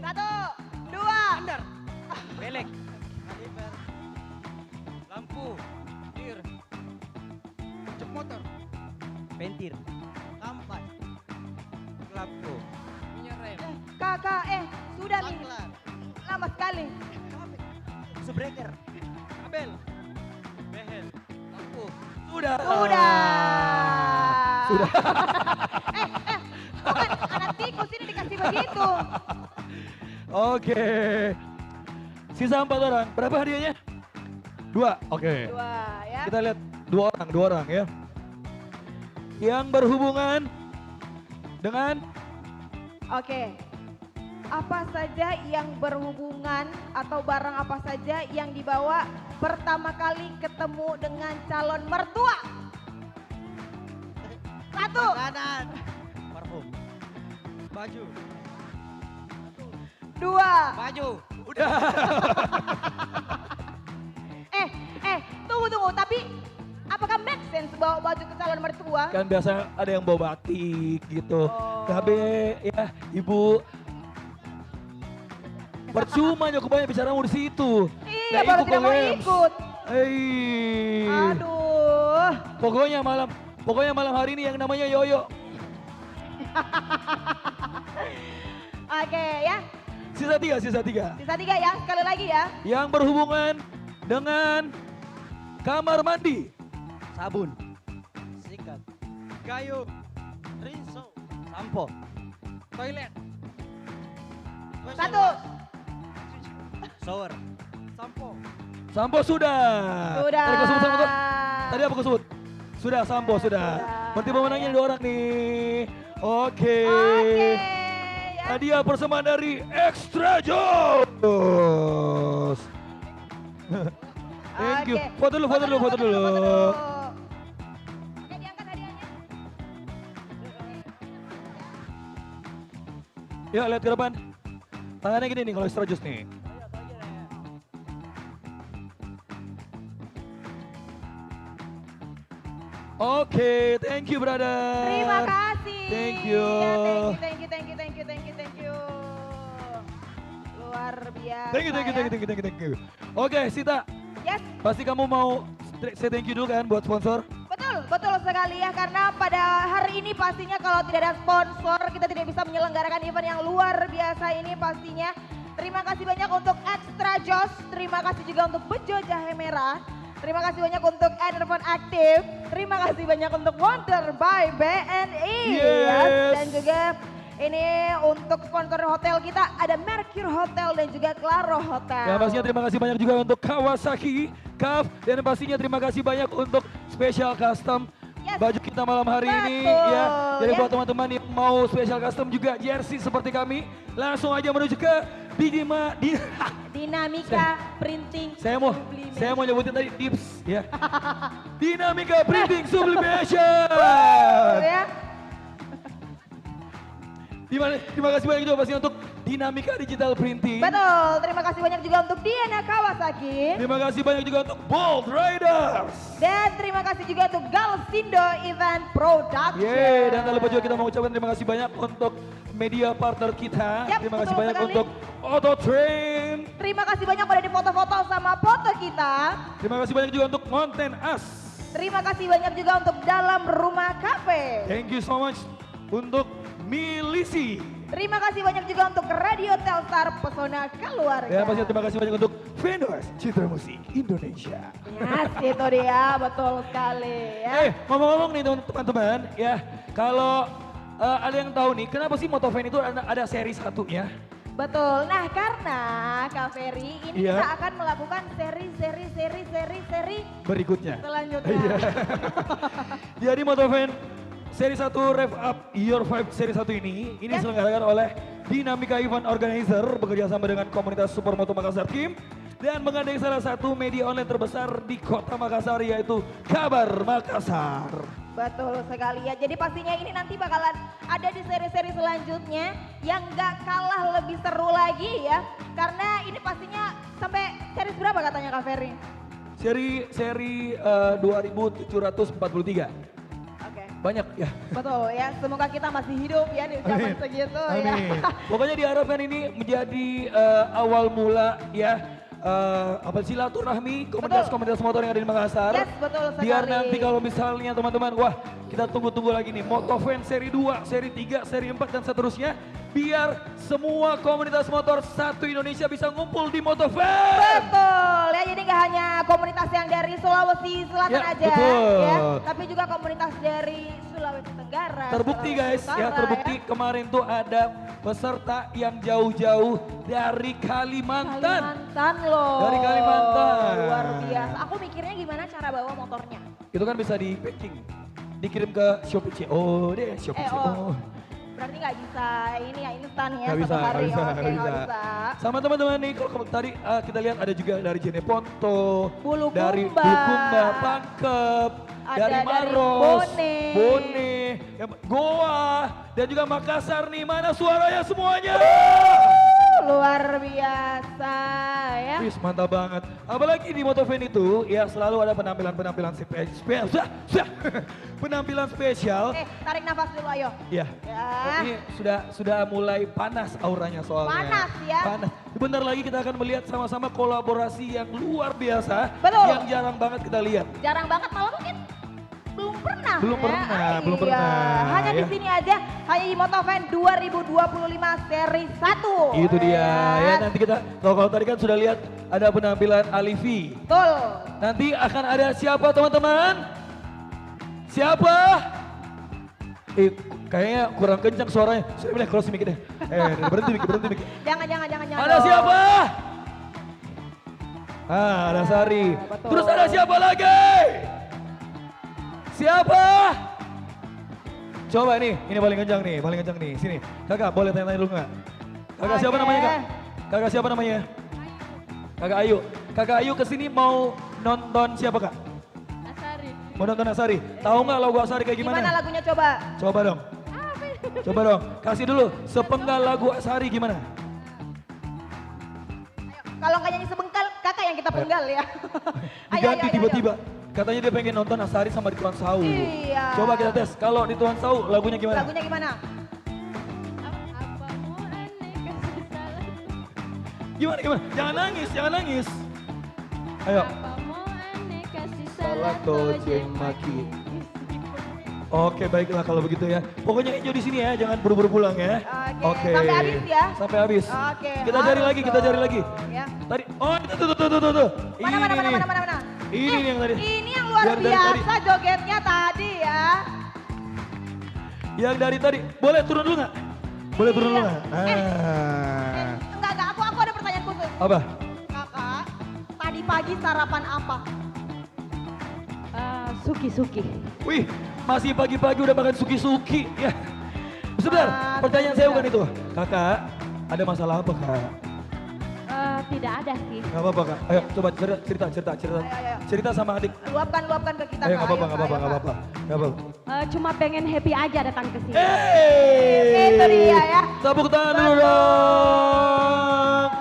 1, 2. Under. Belek. Kaliber. Lampu. Tir. Cek motor. Pentir. Kampas. Lampu. Minyak rem. Kakak, sudah nih. Lama sekali. Subreaker. Kabel. Behel. Lampu. Sudah. Bukan anak tikus ini dikasih begitu. Oke. Sisa 4 orang. Berapa hadiahnya? 2. Oke. 2 ya. Kita lihat 2 orang ya. Yang berhubungan dengan Oke. Apa saja yang berhubungan atau barang apa saja yang dibawa pertama kali ketemu dengan calon mertua? 1. Makanan. Parfum. Baju. 2. Baju. Udah. Tunggu. Tapi apakah make sense bawa baju ke calon mertua? Kan biasa ada yang bawa batik gitu. Babe ya ibu. Percuma nyokap banyak bicara mau di situ. Iya baru tidak mau ikut. Aduh. Pokoknya malam hari ini yang namanya Yoyo. Oke ya. Sisa 3. Sisa 3 ya, sekali lagi ya. Yang berhubungan dengan kamar mandi. Sabun. Sikat. Kayu. Rinso. Sampo. Toilet. 1. Shower. Sampo. Sampo sudah. Tadi kau sebut sampo. Tadi apa kau sebut? Sudah sampo sudah. Berarti pemenangnya 2 orang nih. Oke. Hadiah persembahan dari Extra Joss. Thank you. Foto dulu. Ya lihat ke depan. Tangannya gini nih kalau Extra Joss nih. Oke, thank you brother. Terima kasih. Thank you. Thank you. Luar biasa. Thank you. Oke, Sita. Yes. Pasti kamu mau say thank you dulu kan buat sponsor? Betul sekali ya, karena pada hari ini pastinya kalau tidak ada sponsor kita tidak bisa menyelenggarakan event yang luar biasa ini pastinya. Terima kasih banyak untuk Extra Joss, terima kasih juga untuk Bejo Jahe Merah, terima kasih banyak untuk Enerfon Aktif, terima kasih banyak untuk Wonder by BNI. Yes. Dan juga ini untuk sponsor hotel kita ada Mercure Hotel dan juga Claro Hotel. Ya pastinya terima kasih banyak juga untuk Kawasaki, CAF, dan pastinya terima kasih banyak untuk Special Custom. Baju kita malam hari ini ya. Jadi buat teman-teman yang mau special custom juga jersey seperti kami, langsung aja menuju ke Dinamika Printing. Saya mau nyebutin tadi tips ya. Dinamika Printing Sublimation. Ya. Terima kasih banyak juga pastinya untuk Dinamika Digital Printing. Betul, terima kasih banyak juga untuk Diana Kawasaki. Terima kasih banyak juga untuk Bold Riders. Dan terima kasih juga untuk Galsindo Event Production. Yeay, dan tak lupa juga kita mau ucapkan terima kasih banyak untuk media partner kita. Yap, terima kasih betul banyak sekali. untuk Auto Train. Terima kasih banyak udah difoto-foto sama foto kita. Terima kasih banyak juga untuk Mountain As. Terima kasih banyak juga untuk Dalam Rumah Cafe. Thank you so much untuk Milisi. Terima kasih banyak juga untuk Radio Telstar Pesona Keluarga. Ya pasti terima kasih banyak untuk Venus Citra Musik Indonesia. Yes, itu dia, betul sekali ya. Ngomong-ngomong nih teman-teman ya, kalau ada yang tahu nih kenapa sih Motoven itu ada seri satunya? Betul, nah karena Kak Ferry ini Iya. kita akan melakukan seri Berikutnya. selanjutnya. Iya. Jadi Motoven seri 1 Rev Up Your Vibe seri 1 ini diselenggarakan oleh Dinamika Event Organizer bekerja sama dengan komunitas Supermoto Makassar Team dan menggandeng salah satu media online terbesar di kota Makassar yaitu Kabar Makassar. Betul sekali ya, jadi pastinya ini nanti bakalan ada di seri-seri selanjutnya yang gak kalah lebih seru lagi ya. Karena ini pastinya sampai seri berapa katanya Kak Ferry? Seri 2743. Banyak ya. Betul ya, semoga kita masih hidup ya di zaman segitu ya. Pokoknya diharapkan ini menjadi awal mula ya silaturahmi komunitas-komunitas motor yang ada di Makassar. Yes, betul sekali. Biar nanti kalau misalnya teman-teman, wah kita tunggu-tunggu lagi nih. Motovans seri 2, seri 3, seri 4 dan seterusnya. Biar semua komunitas motor satu Indonesia bisa ngumpul di Motovans. Betul ya, jadi gak hanya komunitas yang dari Sulawesi Selatan Ya, aja betul. ya, tapi juga komunitas dari Sulawesi Tenggara. Terbukti Sulawesi guys, Utara, ya terbukti kemarin tuh ada peserta yang jauh-jauh dari Kalimantan. Kalimantan loh. Dari Kalimantan. Luar biasa. Aku mikirnya gimana cara bawa motornya. Itu kan bisa di packing, dikirim ke Shopee CO deh, Shopee CO. Berarti nggak bisa ini ya instan ya Nggak bisa, satu hari. nggak bisa, Oke, nggak nggak bisa. bisa. Sama teman-teman nih, kalau tadi kita lihat ada juga dari Jeneponto, Bulukumba. dari Bulukumba, Pangkep, Ada dari dari Maros, Bone. Goa, dan juga Makassar nih. Mana suaranya semuanya? Luar biasa ya. Wis, mantap banget. Apalagi di Motovans itu ya selalu ada penampilan-penampilan spesial. Penampilan spesial. Tarik nafas dulu ayo. Ya. Ya. Ini sudah mulai panas auranya soalnya. Panas ya. Panas. Bentar lagi kita akan melihat sama-sama kolaborasi yang luar biasa. Betul. Yang jarang banget kita lihat. Jarang banget, malah mungkin belum pernah. Belum ya. pernah, belum Iya. pernah. Hanya di ya. sini aja, hanya di Motovans 2025 seri 1. Itu dia. Ya nanti kita, kalau tadi kan sudah lihat ada penampilan Alivi. Betul. Nanti akan ada siapa teman-teman? Siapa? Kayaknya kurang kencang suaranya. Saya bilang close mic deh. Berhenti mic. Jangan. Ada siapa? Ada Sari. Betul. Terus ada siapa lagi? Siapa? Coba nih, ini paling kencang nih, Sini, kakak boleh tanya-tanya dulu nggak? Kakak siapa namanya kak? Kakak siapa namanya? Kakak Ayu. Kakak Ayu kesini mau nonton siapa kak? Asari. Mau nonton Asari. Tahu nggak lagu Asari kayak gimana? Gimana lagunya coba? Coba dong. Coba dong, kasih dulu sepenggal lagu Asari gimana? Kalau nggak nyanyi sebengkal, kakak yang kita penggal ya. Diganti tiba-tiba. Katanya dia pengen nonton Asari sama di Tuan Sau. Iya. Coba kita tes, kalau di Tuan Sau lagunya gimana? Lagunya gimana? Gimana? Jangan nangis. Ayo. Salah tojeng maki. Oke, baiklah kalau begitu ya. Pokoknya enjoy di sini ya, jangan buru-buru pulang ya. Oke. Sampai habis ya. Sampai habis. Oke. Kita cari lagi. Ya. Tadi, tuh. Mana? Ini nih yang tadi. Ini yang luar Yang dari biasa jogetnya tadi ya. Yang dari tadi, boleh turun dulu nggak? Boleh turun dulu nggak? Enggak, aku ada pertanyaan khusus. Apa? Kakak, tadi pagi sarapan apa? Suki. Wih, masih pagi-pagi udah makan suki-suki ya. Sebentar, pertanyaan saya bukan itu. Kakak, ada masalah apa kak? Tidak ada sih. Gak apa-apa kak, ayo coba cerita. Cerita sama adik. Luapkan ke kita. Ayo Kak. gak apa-apa. Cuma pengen happy aja datang ke sini. Itu dia ya. Tepuk tangan dulu dong.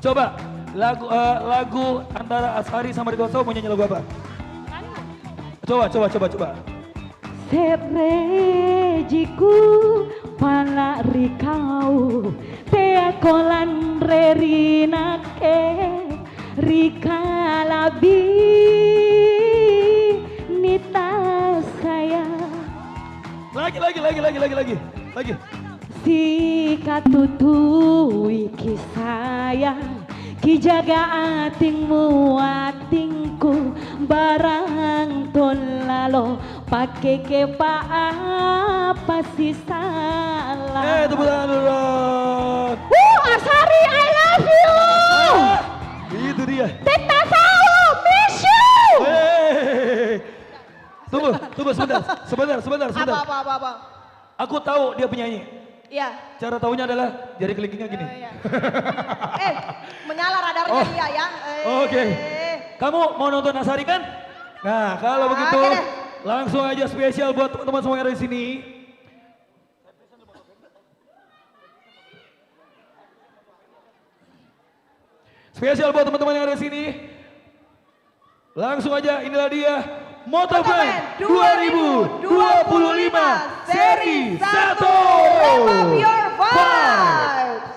Coba, lagu antara Asari sama Ridwan Sau mau nyanyi lagu apa? Coba. Serejiku pala rikau tea kolan rerinake rikalabi nita saya lagi si katutui kisayang ki jaga atingmu atingku barang tolalo pakai kepa apa sih salah. Tepuk tangan dulu. Asari I love you. Itu dia. Teta Sau miss you. Tunggu sebentar. Apa? Aku tahu dia penyanyi. Iya. Cara tahunya adalah jari kelingkingnya gini. Menyala radarnya dia ya. Oke. Kamu mau nonton Asari kan? Nah, kalau begitu langsung aja spesial buat teman-teman semua yang ada di sini. Spesial buat teman-teman yang ada di sini. Langsung aja, inilah dia Motovans 2025 seri 1. Rev up your vibes.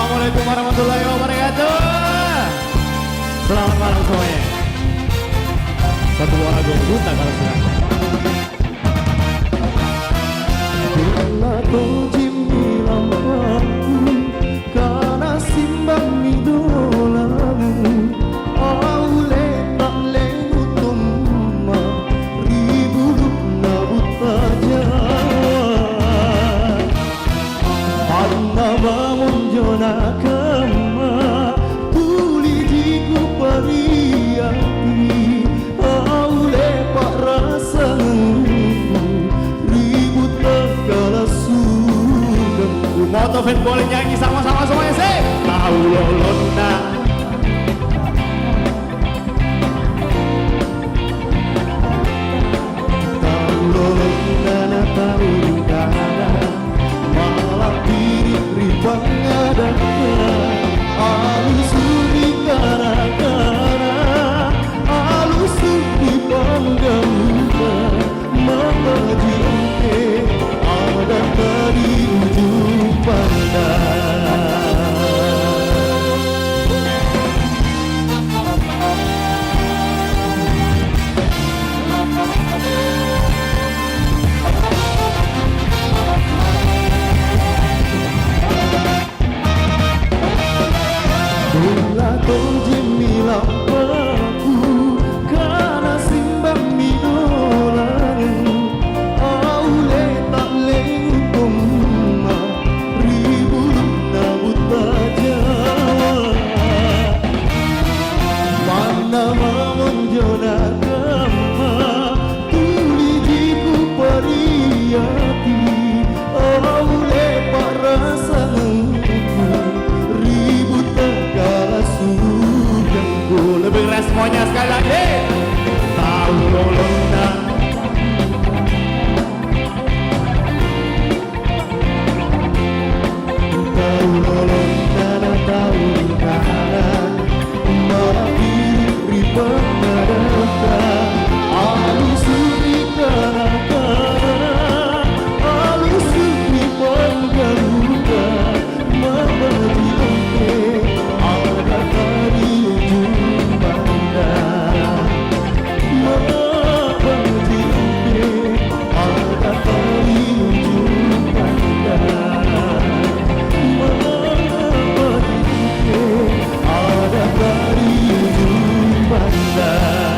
Assalamualaikum warahmatullahi wabarakatuh. Selamat malam semuanya. Satu buah lagu buta kalau sudah. Bila tojim dilampaku karena simbang idolamu, aule tak lengutum ma ribuduk nabut aja. Karena bangun jona kema tuli diku pariati, aule pak rasa ribut tegala sudah. Moto fan boleh nyanyi sama-sama semuanya sih. Tahu lolona. Tahu lolona, tahu lolona. Malah diri ribang ada. Alus di gara-gara, alus di bangga-bangga, memajinke ada dari ujung pandang. Bila tojim milampaku karena simbang midolamu, aule tak lengutum ma ribut nabut aja. Mana mamon jona kama tuli diku pariati, aule pak rasa ribut tegala sudahku. Lebih keras semuanya sekali lagi. Tahu lolona. Tahu lolona, tahu lolona. Malah diri pengadata. Alus di gara-gara, alus di bangga-bangga, memajinke ada dari ujung pandang. Memajinke ada dari ujung pandang. Memajinke ada dari ujung pandang.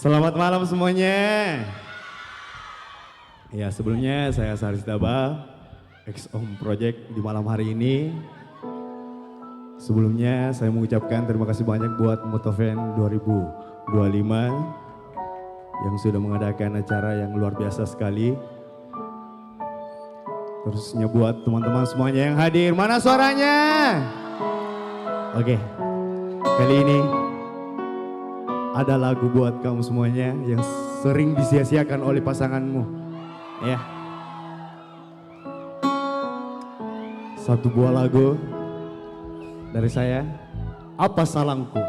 Selamat malam semuanya. Ya, sebelumnya saya Saris Daba, ex-Om Project di malam hari ini. Sebelumnya saya mengucapkan terima kasih banyak buat Motoven 2025 yang sudah mengadakan acara yang luar biasa sekali. Terusnya buat teman-teman semuanya yang hadir, mana suaranya? Oke, kali ini ada lagu buat kamu semuanya yang sering disia-siakan oleh pasanganmu. Ya. Satu buah lagu dari saya, Apa Salahku.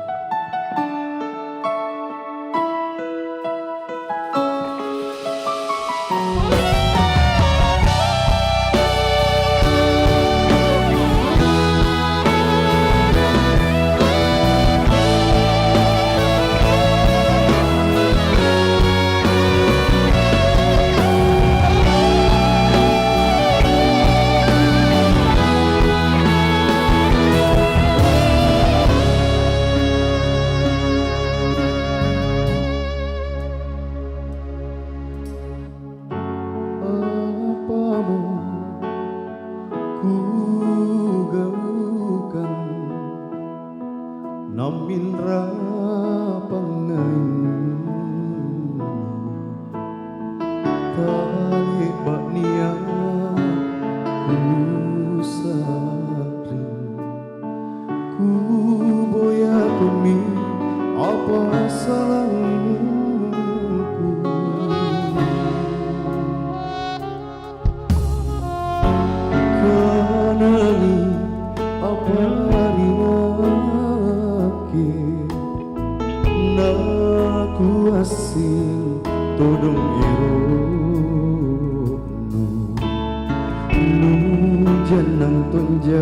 janang tonja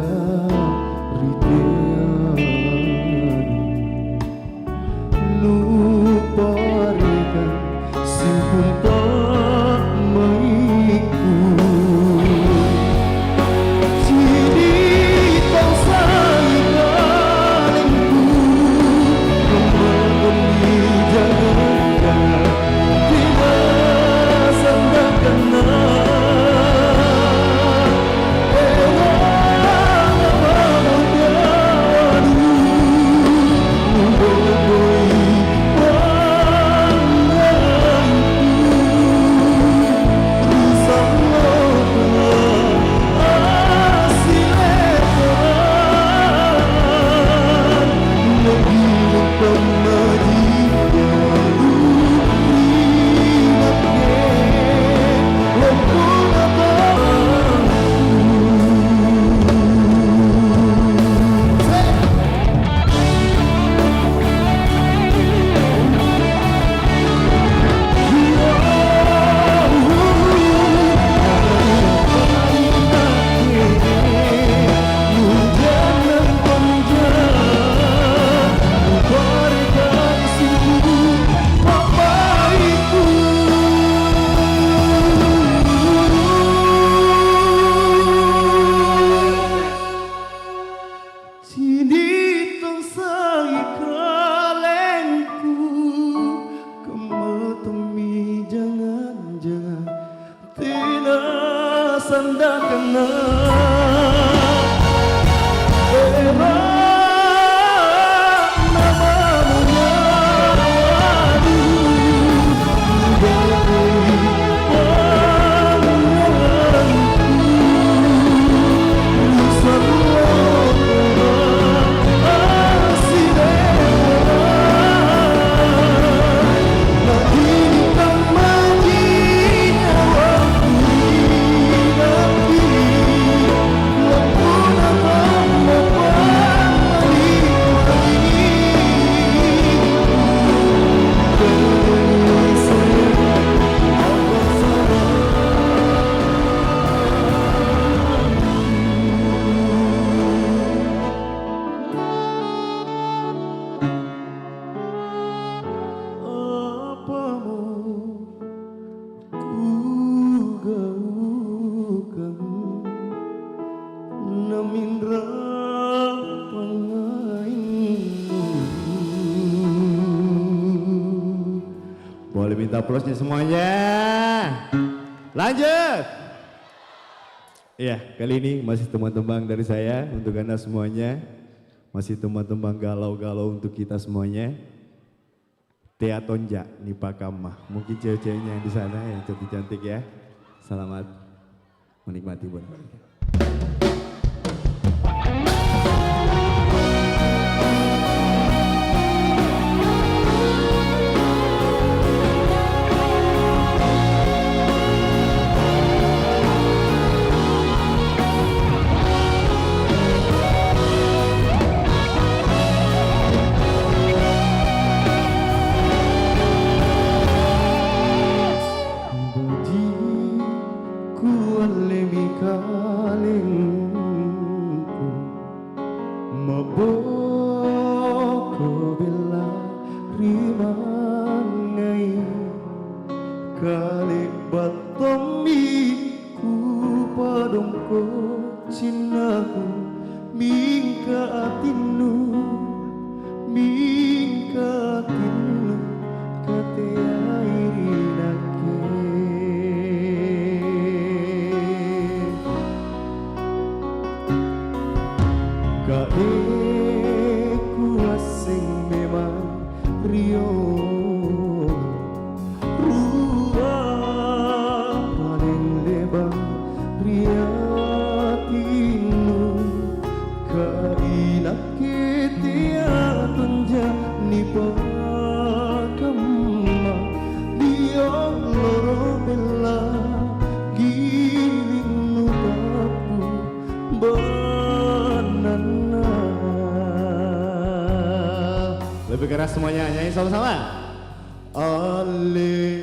ridean lupa rekan simpun tak maiku ciri bangsa ikalengku membangun di jalan tidak sandakan Boleh minta aplausnya semuanya. Lanjut. Iya, kali ini masih tembang-tembang dari saya untuk Anda semuanya. Masih tembang-tembang galau-galau untuk kita semuanya. Tea Tonja, Nipa Kamah. Mungkin cewek-ceweknya yang di sana yang cantik-cantik ya. Selamat menikmati buat mereka. Lebih keras semuanya, nyanyi sama-sama. Ale.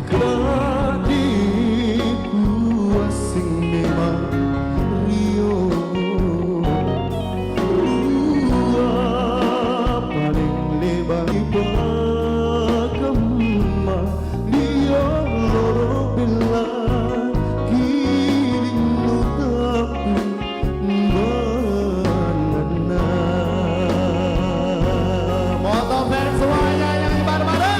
Kadiku asing memang Rio Dua paling lebar Bagama Dia loro bela Giling lu tapu Banana Moto fans semuanya yang bareng-bareng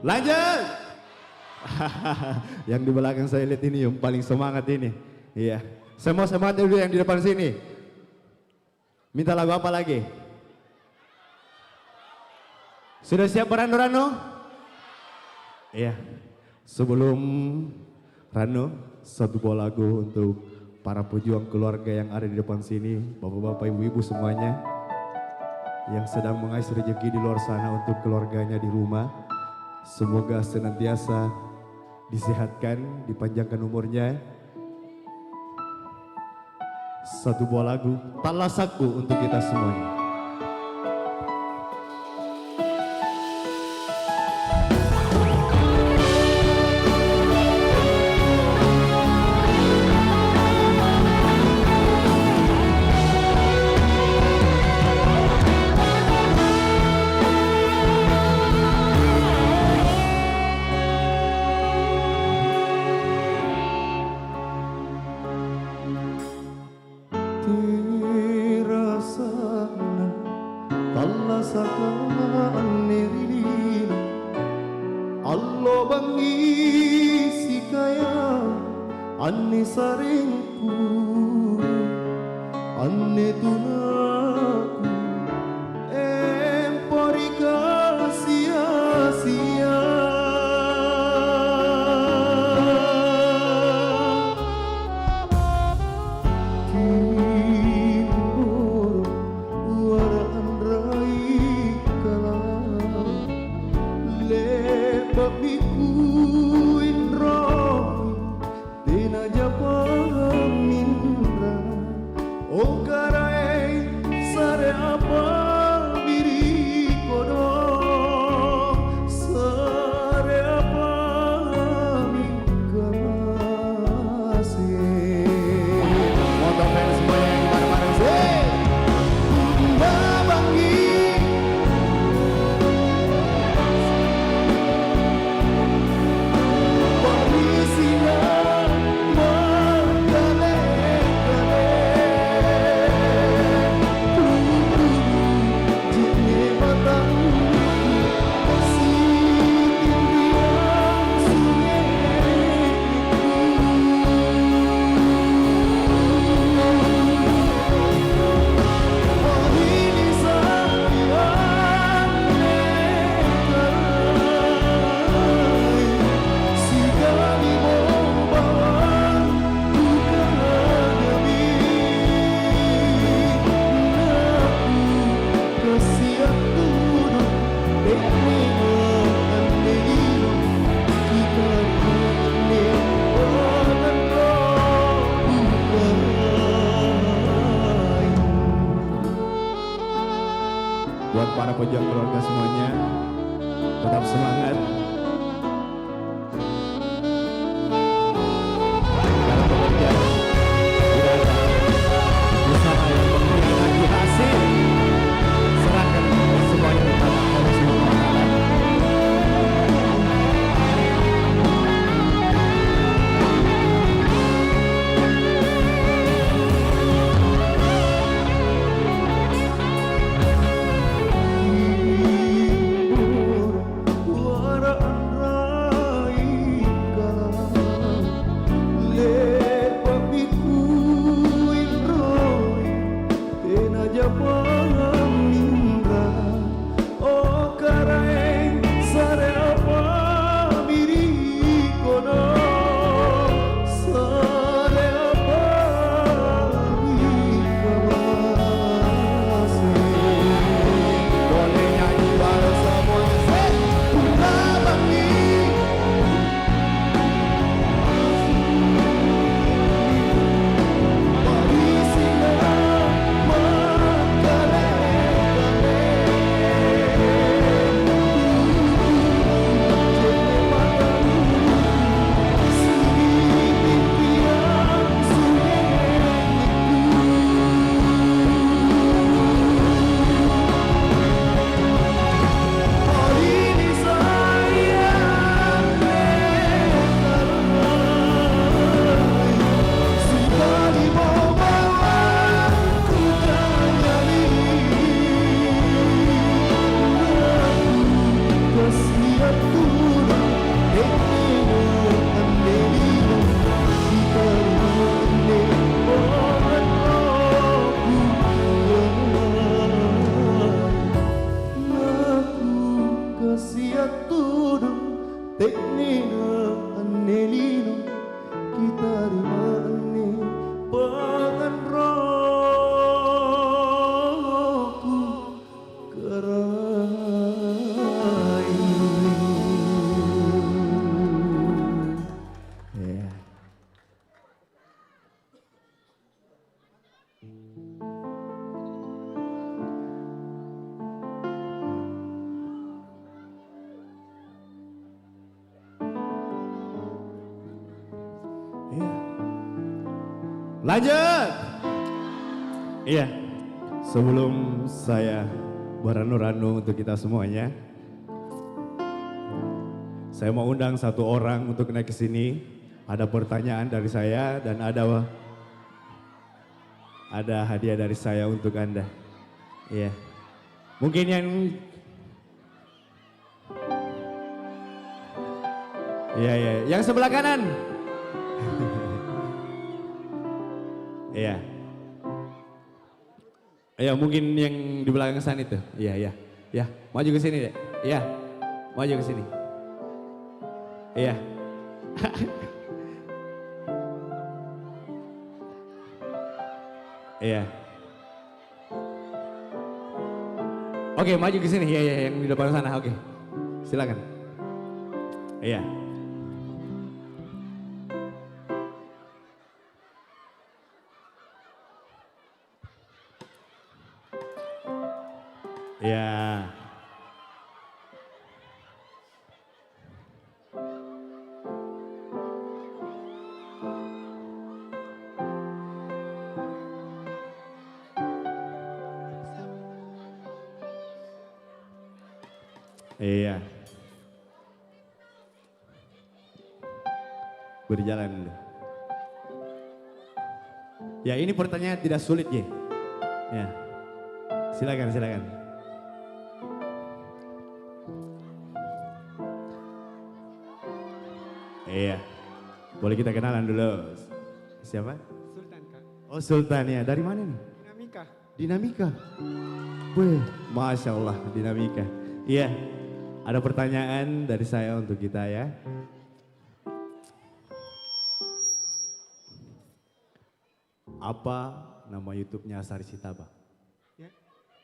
Lanjut. Yang di belakang saya lihat ini yang paling semangat ini. Iya. Saya mau semangat dulu yang di depan sini. Minta lagu apa lagi? Sudah siap Rano? Iya. Sebelum Rano, satu buah lagu untuk para pejuang keluarga yang ada di depan sini, bapak-bapak, ibu-ibu semuanya yang sedang mengais rezeki di luar sana untuk keluarganya di rumah. Semoga senantiasa disehatkan, dipanjangkan umurnya. Satu buah lagu, Talasaku untuk kita semuanya. Anne saringku, anne tunaku, empori sia-sia. para pejuang keluarga semuanya. Tetap semangat. Dalam bekerja, tidak ada usaha yang penting lagi hasil. Serahkan semuanya kepada Allah Subhanahu wa Ta'ala. Lanjut. Iya. Sebelum saya beranu-ranu untuk kita semuanya, saya mau undang satu orang untuk naik ke sini. Ada pertanyaan dari saya dan ada hadiah dari saya untuk Anda. Iya. Mungkin yang yang sebelah kanan. Iya. Ya mungkin yang di belakang sana itu. Iya. Ya, maju ke sini deh. Iya. Maju ke sini. Iya. Iya. Oke, maju ke sini. Iya, yang di depan sana. Oke. Silakan. Iya. Ya. Iya. Berjalan dulu. Ya, ini pertanyaan tidak sulit, ya. Ya. Silakan. Iya. Boleh kita kenalan dulu. Siapa? Sultan, Kak. Oh, Sultan ya. Dari mana nih? Dinamika. Wih, Masya Allah, Dinamika. Iya. Ada pertanyaan dari saya untuk kita ya. Apa nama YouTube-nya Asari Sitaba? Ya.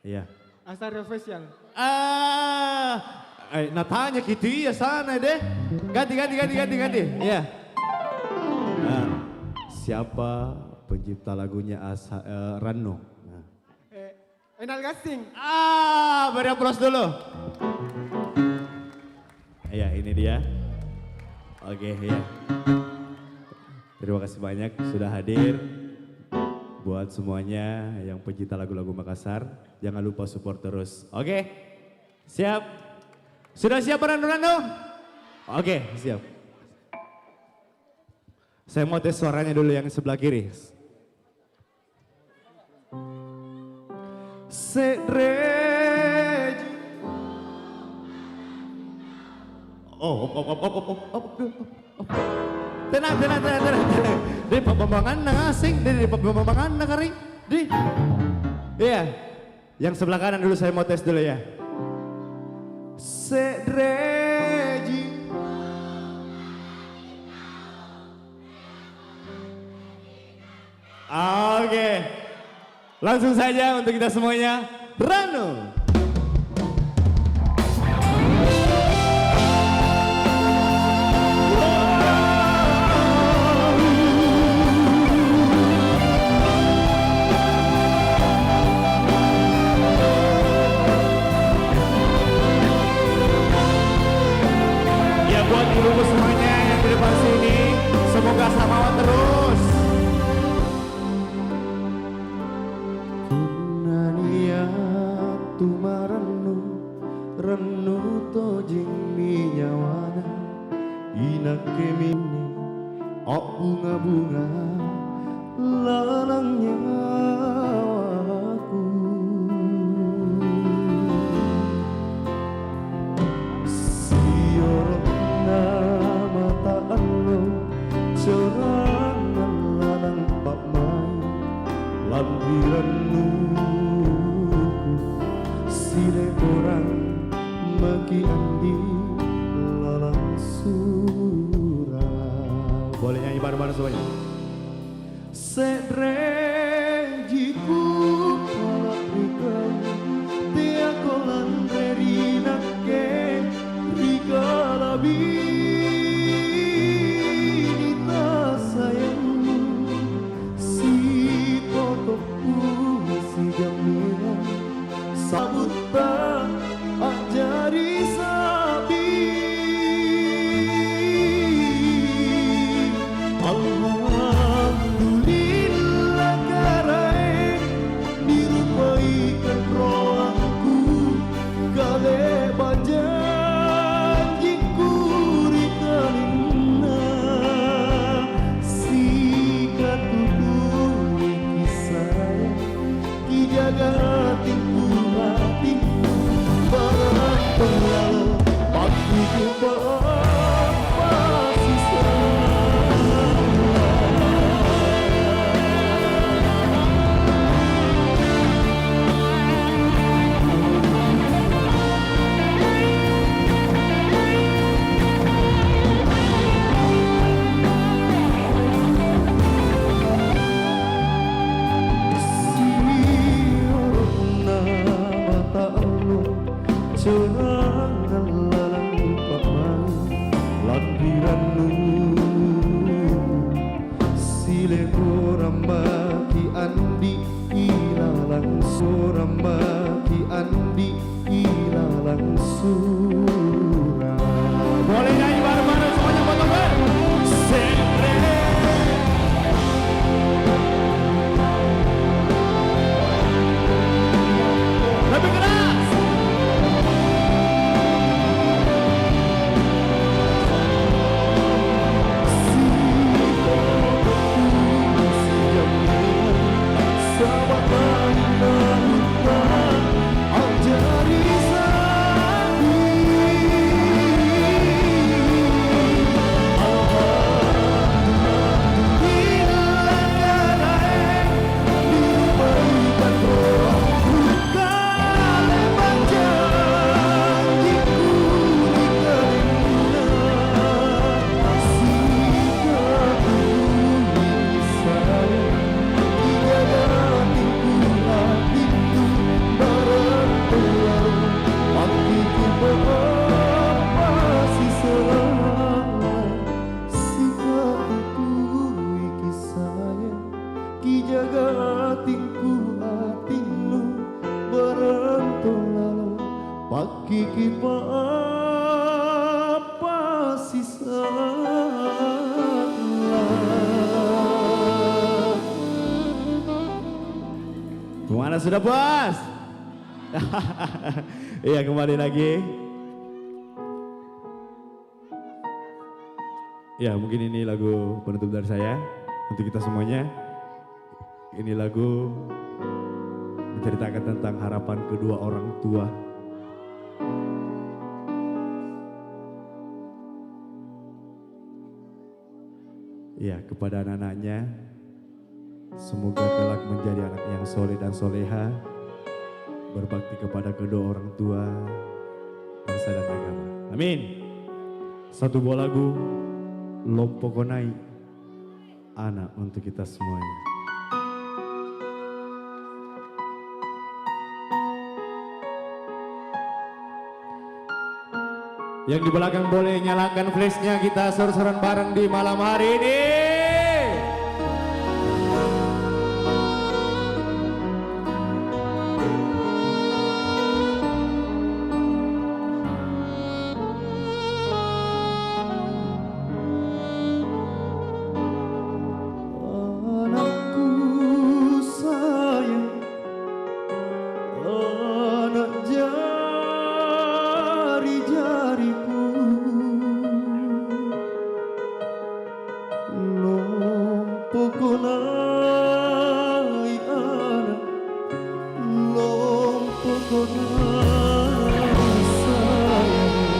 Iya. Asari Official. Nah tanya gitu ya sana deh. Ganti. Iya. Nah, siapa pencipta lagunya Rano? Nah. Enal Gasing. Beri aplaus dulu. Ya, ini dia. Oke, ya. Terima kasih banyak sudah hadir. Buat semuanya yang pecinta lagu-lagu Makassar, jangan lupa support terus. Oke, siap? Sudah siap Randu-Randu? Oke, siap. Saya mau tes suaranya dulu yang sebelah kiri. Sedrej. Tenang. Di pembangan asing, di pembangan kering, di. Iya, yang sebelah kanan dulu saya mau tes dulu ya. Sedreji. Oke, langsung saja untuk kita semuanya, Rano. Ya buat ibu semuanya yang di depan sini, semoga selamat terus. Renu to jing minyawana inak kemini ok bunga-bunga lalang nyawaku siorna mata alo corangan lalang pak mai lampiranku sire orang Maki andi lalang surah. Boleh nyanyi bareng-bareng semuanya. Sedrejiku palak rikam Tia kolan rerina ke Rika labinita sayang Si potokku si jaminan Sabuta jadi sapi Alhamdulillah Gimana, sudah puas? Iya, kembali lagi. Ya, mungkin ini lagu penutup dari saya untuk kita semuanya. Ini lagu menceritakan tentang harapan kedua orang tua. Ya, kepada anak-anaknya, semoga kelak menjadi anak yang soleh dan soleha, berbakti kepada kedua orang tua, bangsa dan agama. Amin. Satu buah lagu, Lompokonai, anak untuk kita semuanya. Yang di belakang boleh nyalakan flashnya, kita seru-seruan bareng di malam hari ini.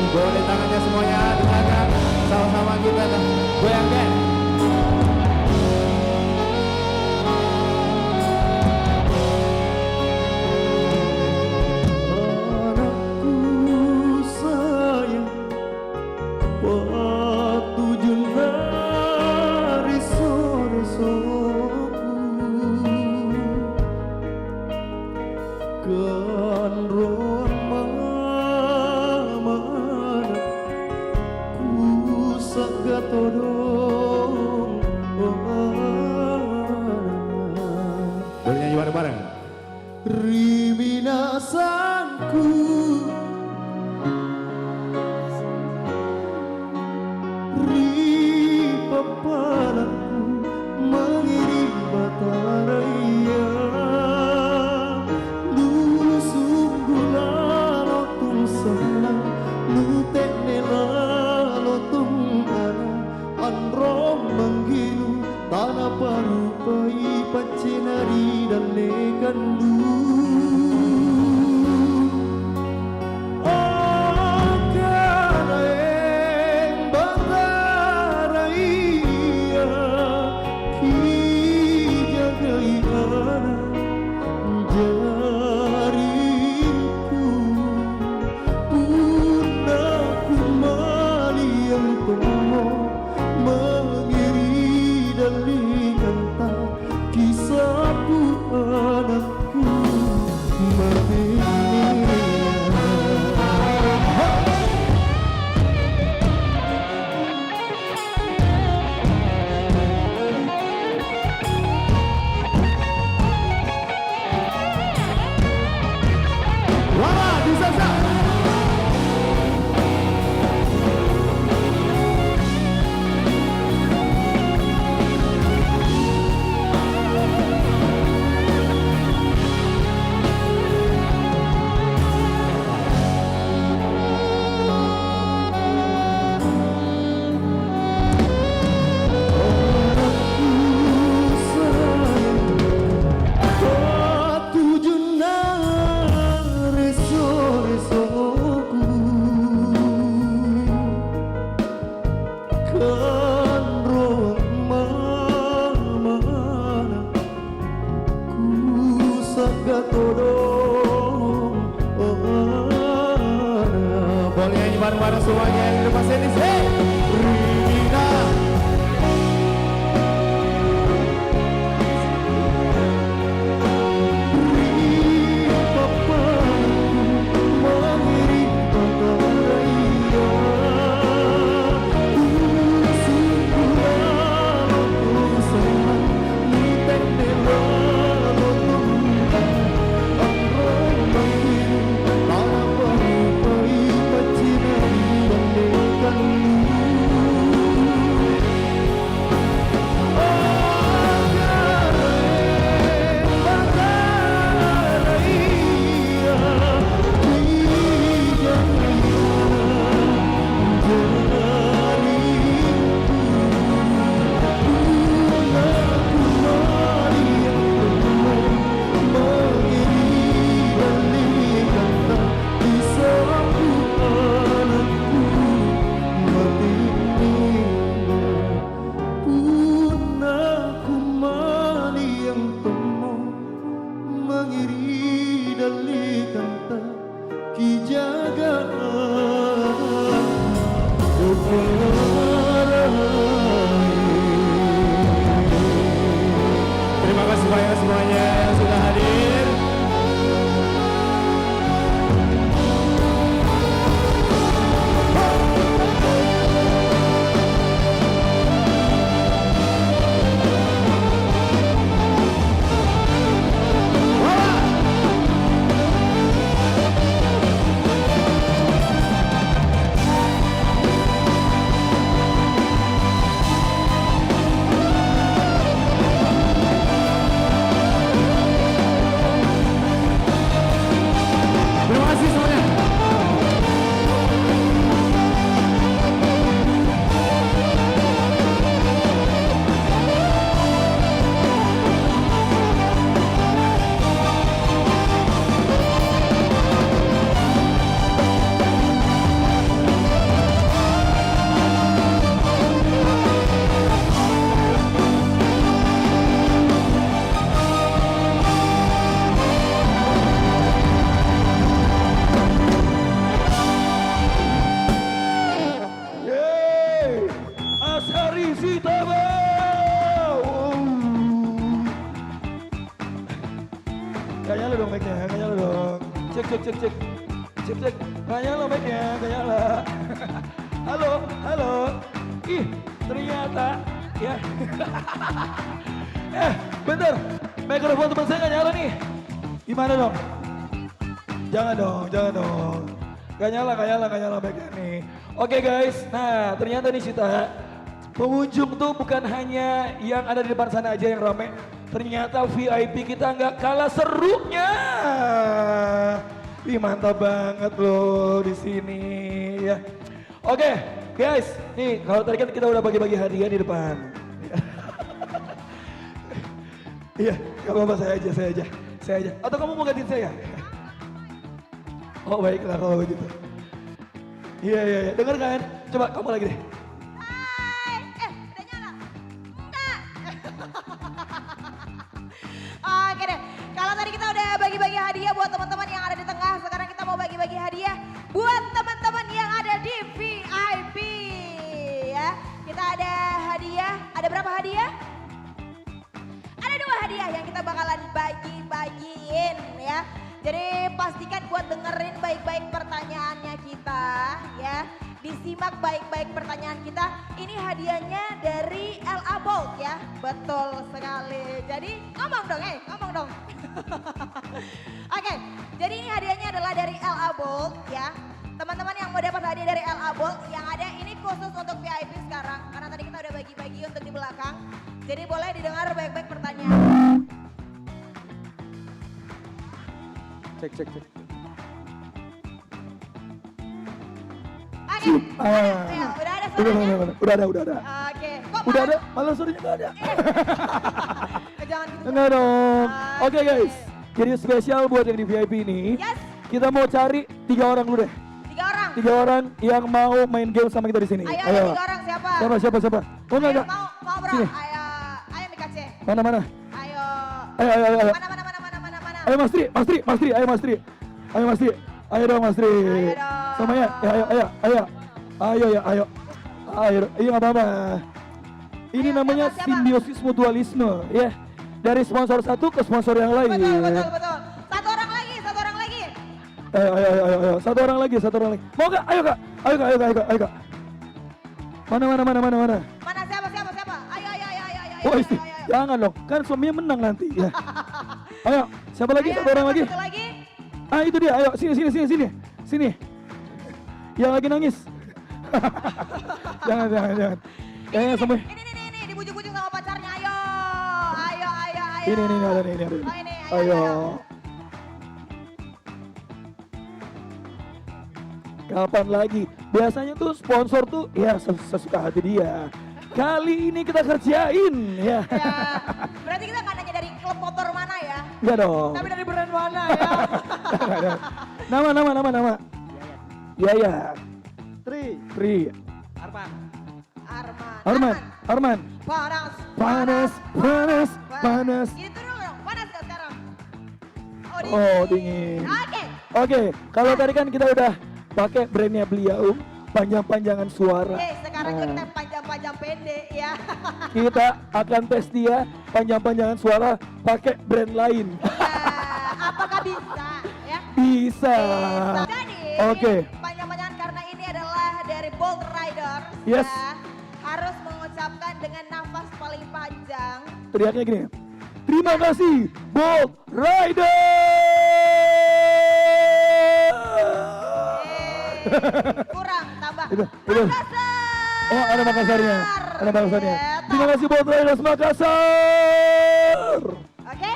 Boleh tangannya semuanya di belakang, sama-sama kita goyangkan. Anakku sayang, waktu jenari sore-sore kan ron mama ku sagatodong. Boleh nyanyi bareng-bareng. Riminasanku Ripapalaku mengirim bataraya tanah parupai pacenari dan lekandu. Akan yang bantaraya kijagai anak jarinku punaku maliang tomo mengiri dan linganta kisahku anakku semuanya yang sudah hadir. Terima kasih semuanya. Yeay, Ashari Sitaba. Gak nyala dong mic-nya, gak nyala dong. Cek. Cek. Gak nyala mic-nya, gak nyala. Halo. Ih, ternyata ya. Bentar. Mikrofon teman saya gak nyala nih. Gimana dong? Jangan dong. Gak nyala mic-nya nih. Oke guys, nah ternyata nih Sita, pengunjung tuh bukan hanya yang ada di depan sana aja yang rame. Ternyata VIP kita nggak kalah serunya. Ih mantap banget loh di sini ya. Oke guys, nih kalau tadi kan kita udah bagi-bagi hadiah di depan. Iya, gak apa-apa saya aja. Atau kamu mau gantiin saya? Oh baiklah kalau begitu. Iya, denger kan? Coba kamu lagi deh. Udah nyala? Enggak. Oke deh, kalau tadi kita udah bagi-bagi hadiah buat teman-teman yang ada di tengah, sekarang kita mau bagi-bagi hadiah buat teman-teman yang ada di VIP ya. Kita ada hadiah, ada berapa hadiah? Ada 2 hadiah yang kita bakalan bagi-bagiin ya. Jadi pastikan buat dengerin baik-baik pertanyaannya kita ya. Disimak baik-baik pertanyaan kita. Ini hadiahnya dari LA Bolt ya. Betul sekali. Jadi ngomong dong. Oke, jadi ini hadiahnya adalah dari LA Bolt ya. Teman-teman yang mau dapat hadiah dari LA Bolt yang ada ini khusus untuk VIP sekarang. Karena tadi kita udah bagi-bagi untuk di belakang. Jadi boleh didengar baik-baik pertanyaan. Cek. Oke. Udah ada. Oke. Udah ada, malah suaranya nggak ada. Jangan gitu. Enggak dong. Oke guys, jadi spesial buat yang di VIP ini. Yes. Kita mau cari 3 orang dulu deh. 3 orang. 3 orang yang mau main game sama kita di sini. Ayo. 3 orang siapa? Siapa? Oh enggak. Mau bro. Sini. Ayo Mikace. Mana? Ayo. Ayo. Mana? Ayo Mas Tri. Ayo dong Mas Tri. Semuanya. Ayo. Iya nggak apa-apa. Ini namanya simbiosis mutualisme ya. Dari sponsor satu ke sponsor yang lain. Betul. Satu orang lagi. Ayo. Satu orang lagi. Mau gak? Ayo kak. Mana? Mana siapa? Ayo. Oh istri, jangan dong. Kan suaminya menang nanti ya. Ayo, siapa lagi? Satu orang lagi. Satu lagi. Ah itu dia. Ayo sini. Yang lagi nangis. jangan. Kayaknya semua. Ini dibujuk-bujuk sama pacarnya. Ayo. Ini ada. Ayo. Kapan lagi? Biasanya tuh sponsor tuh ya sesuka hati dia. Kali ini kita kerjain ya. Berarti kita nggak nanya dari klub motor mana ya? Enggak dong. Tapi dari brand mana ya? Nama. Ya. Tri. Arman. Panas. Gitu dulu dong. Panas gak sekarang? Oh dingin. Oke. Kalau tadi kan kita udah pakai brandnya beliau, panjang-panjangan suara. Oke, sekarang kita panjang-panjangan tajam pendek ya. Kita akan tes dia panjang-panjangan suara pakai brand lain. Apakah bisa ya? Bisa. Jadi Oke. panjang-panjangan karena ini adalah dari Bolt Rider. Yes. Ya, harus mengucapkan dengan nafas paling panjang. Teriaknya gini. Terima kasih Bolt Rider. Kurang tambah. Itu. Oh ada Makassarnya. Ada Makassarnya. Terima kasih Bolt Riders Makassar. Oke?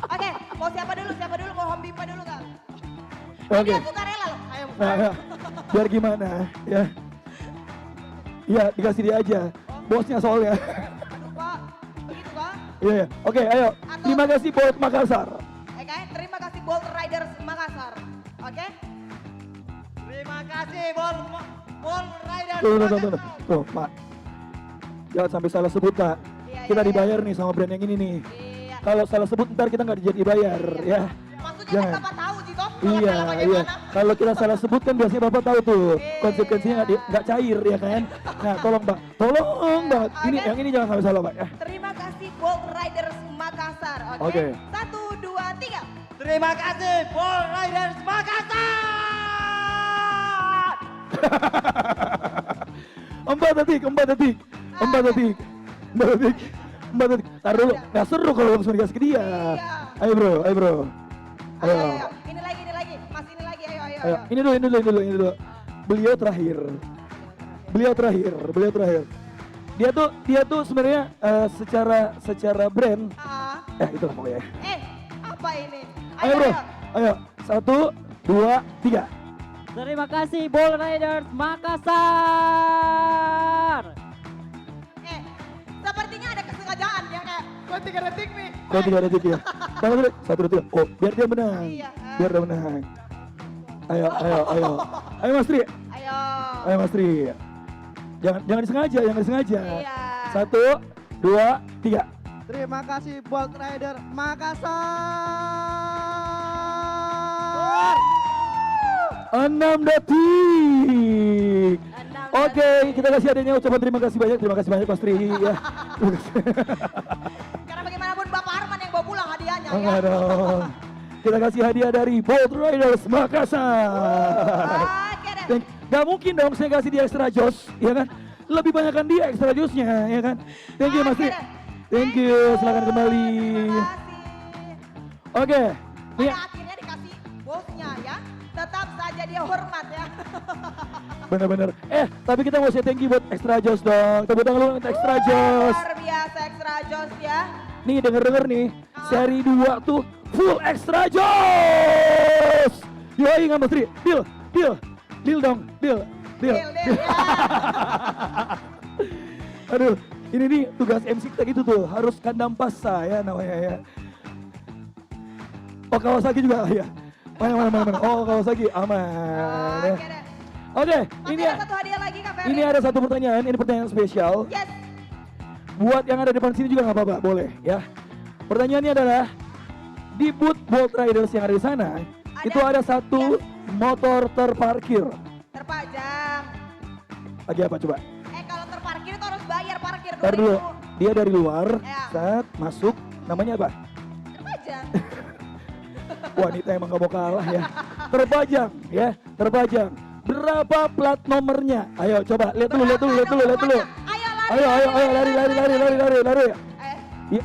Oke, mau siapa dulu? Siapa dulu? Mau Om Bimpa dulu nggak? Oke. Dia suka rela loh. Ayo. Nah, biar gimana ya? Iya dikasih dia aja. Bosnya soalnya. Begitu Kak? Iya, iya. Oke, ayo. Terima kasih Bolt Makassar. Oke, terima kasih Bolt Riders Makassar. Oke? Terima kasih Bolt Riders Tuh, tuh, Pak. Jangan sampai salah sebut, Pak. Kita dibayar nih sama brand yang ini nih. Kalau salah sebut ntar kita nggak jadi bayar, ya. Maksudnya Jangan. kan Bapak tahu Jito? Iya, iya. Kalau kita salah sebut kan biasanya Bapak tahu tuh konsekuensinya nggak cair ya kan. Nah, tolong Pak, tolong Pak. Ini yang ini jangan sampai salah Pak ya. Terima kasih Bolt Riders Makassar. Oke? Oke. 1, 2, 3. Terima kasih Bolt Riders Makassar. 4 detik, 4 detik, 4 detik, 4 detik, 4 detik. Taruh dulu, nggak seru kalau langsung dikasih ke dia. Ayo bro, ayo bro. Ayo. Ini lagi. Mas ini lagi. Ayo. Ayo, ini dulu. Beliau terakhir. Dia tuh sebenarnya secara brand. Itulah pokoknya. Apa ini? Ayo bro, ayo. 1, 2, 3. Terima kasih Bolt Riders Makassar. Sepertinya ada kesengajaan ya kayak gue 3 detik nih. Kau 3 detik ya. 1 detik. Oh, biar dia menang. Biar dia menang. Ayo. Ayo Mas Tri. Ayo Mas Tri. Jangan disengaja. 1, 2, 3. Terima kasih Bolt Rider Makassar. 6 detik. Oke, kita kasih adanya ucapan terima kasih banyak Mas Tri ya. Karena bagaimanapun Bapak Arman yang bawa pulang hadiahnya ya. Enggak dong. Kita kasih hadiah dari Bolt Riders Makassar. Dan gak mungkin dong saya kasih dia extra joss, ya kan? Lebih banyakkan dia extra jossnya, ya kan? Thank you Mas Tri. Thank you, silakan kembali. Oke. Pada akhirnya dikasih bosnya ya. Tetap saja dia hormat ya. Bener-bener. Tapi kita mau say thank you buat extra joss dong. Tepuk tangan lu untuk extra joss. Luar biasa extra joss ya. Nih denger nih, seri 2 tuh full extra joss. Yoi nggak Mas Tri? Deal dong. Aduh, ini nih tugas MC kita gitu tuh, harus kandang pasa ya namanya ya. Oh Kawasaki juga ya. Mana. Oh Kawasaki aman. Ya. Oke, ini ada satu hadiah lagi Kak Ferry. Ini ada satu pertanyaan, ini pertanyaan spesial. Yes. Buat yang ada di depan sini juga nggak apa-apa, boleh ya. Pertanyaannya adalah di booth Bolt Riders yang ada di sana, itu ada satu motor terparkir. Terpajang. Lagi apa coba? Kalau terparkir itu harus bayar parkir Ntar dulu, 2000. dia dari luar, Ya. saat masuk, namanya apa? Terpajang. Wanita emang gak mau kalah ya. Terpajang. Berapa plat nomornya? Ayo coba, lihat dulu. Ayo, lari. Ya.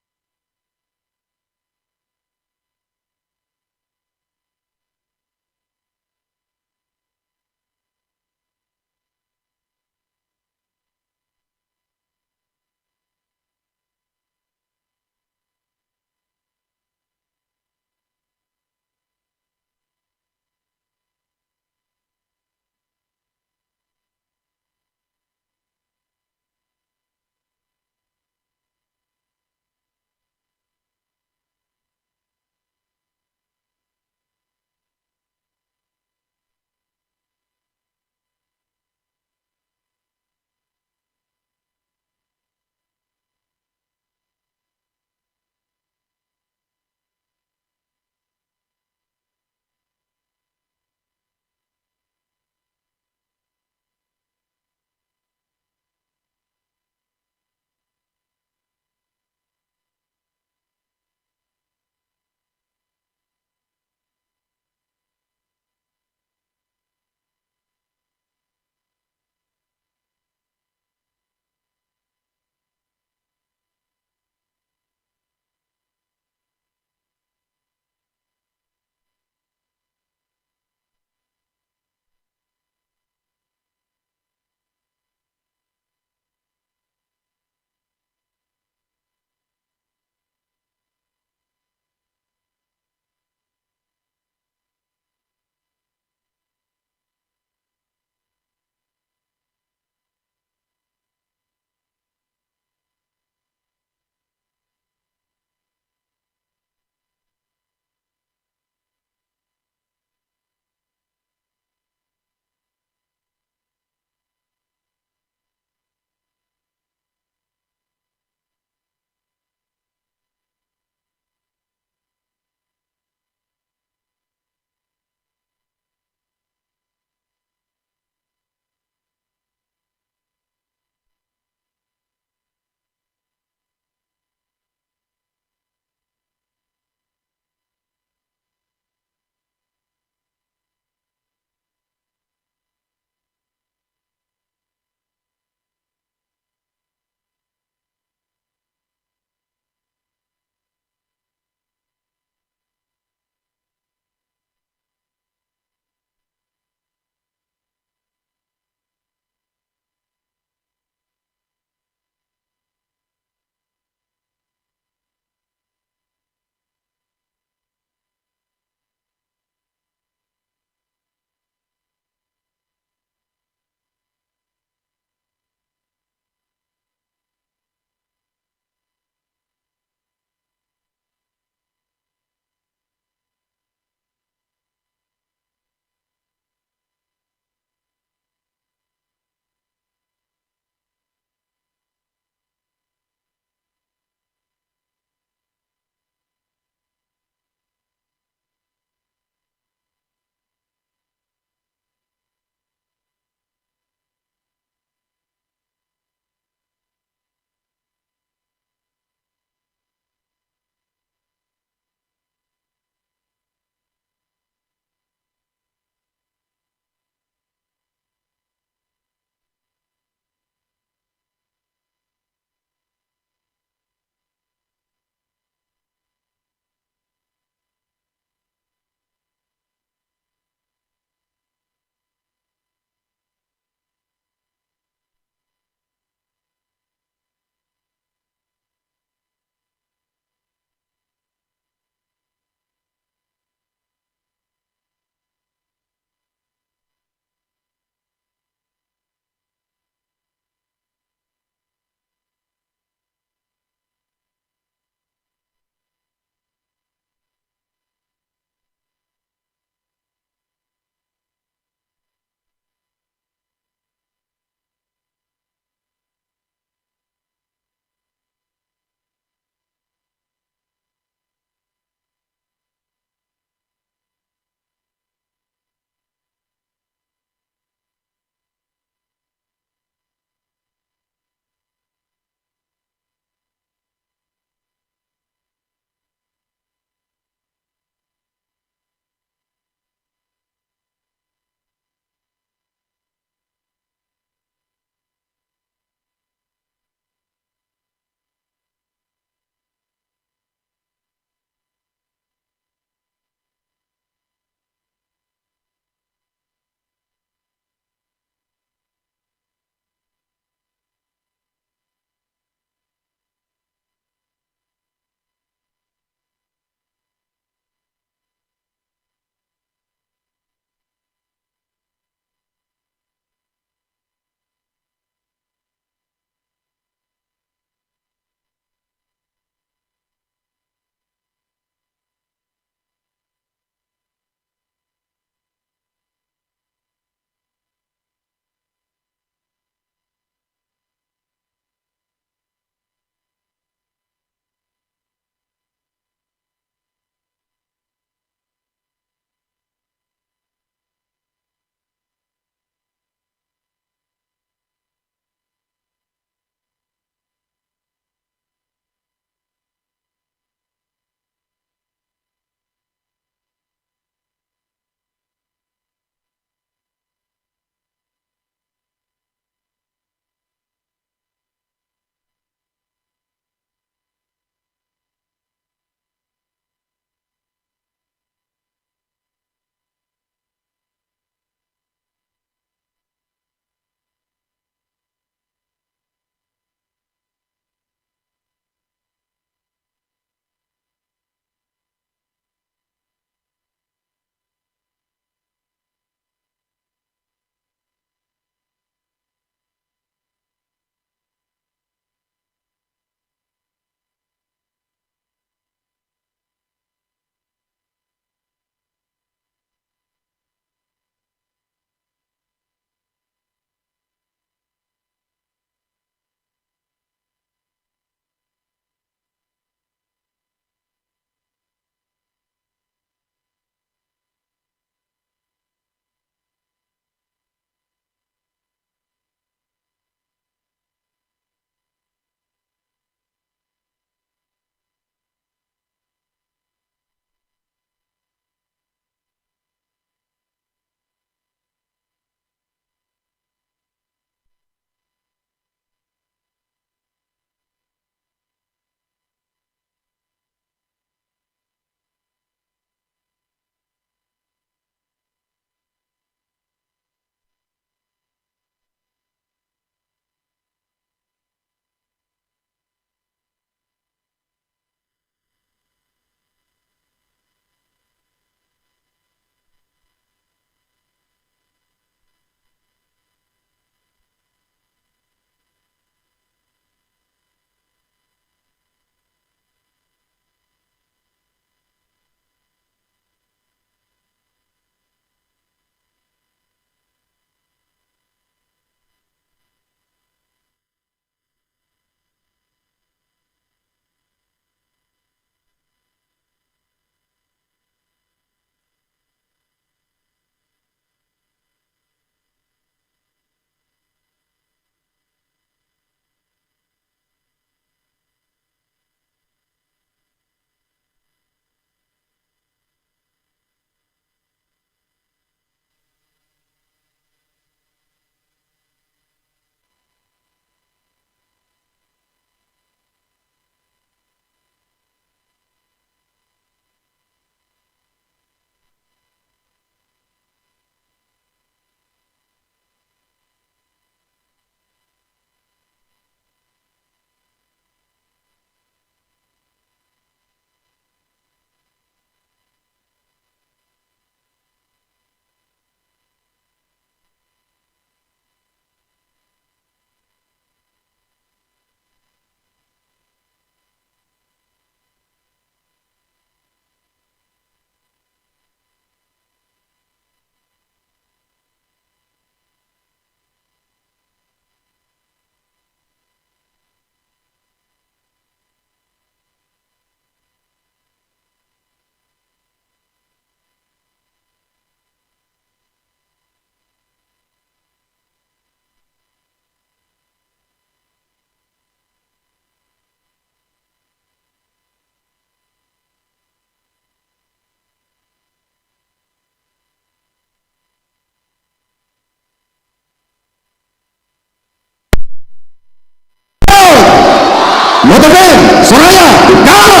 Motopen, Soraya, kalah.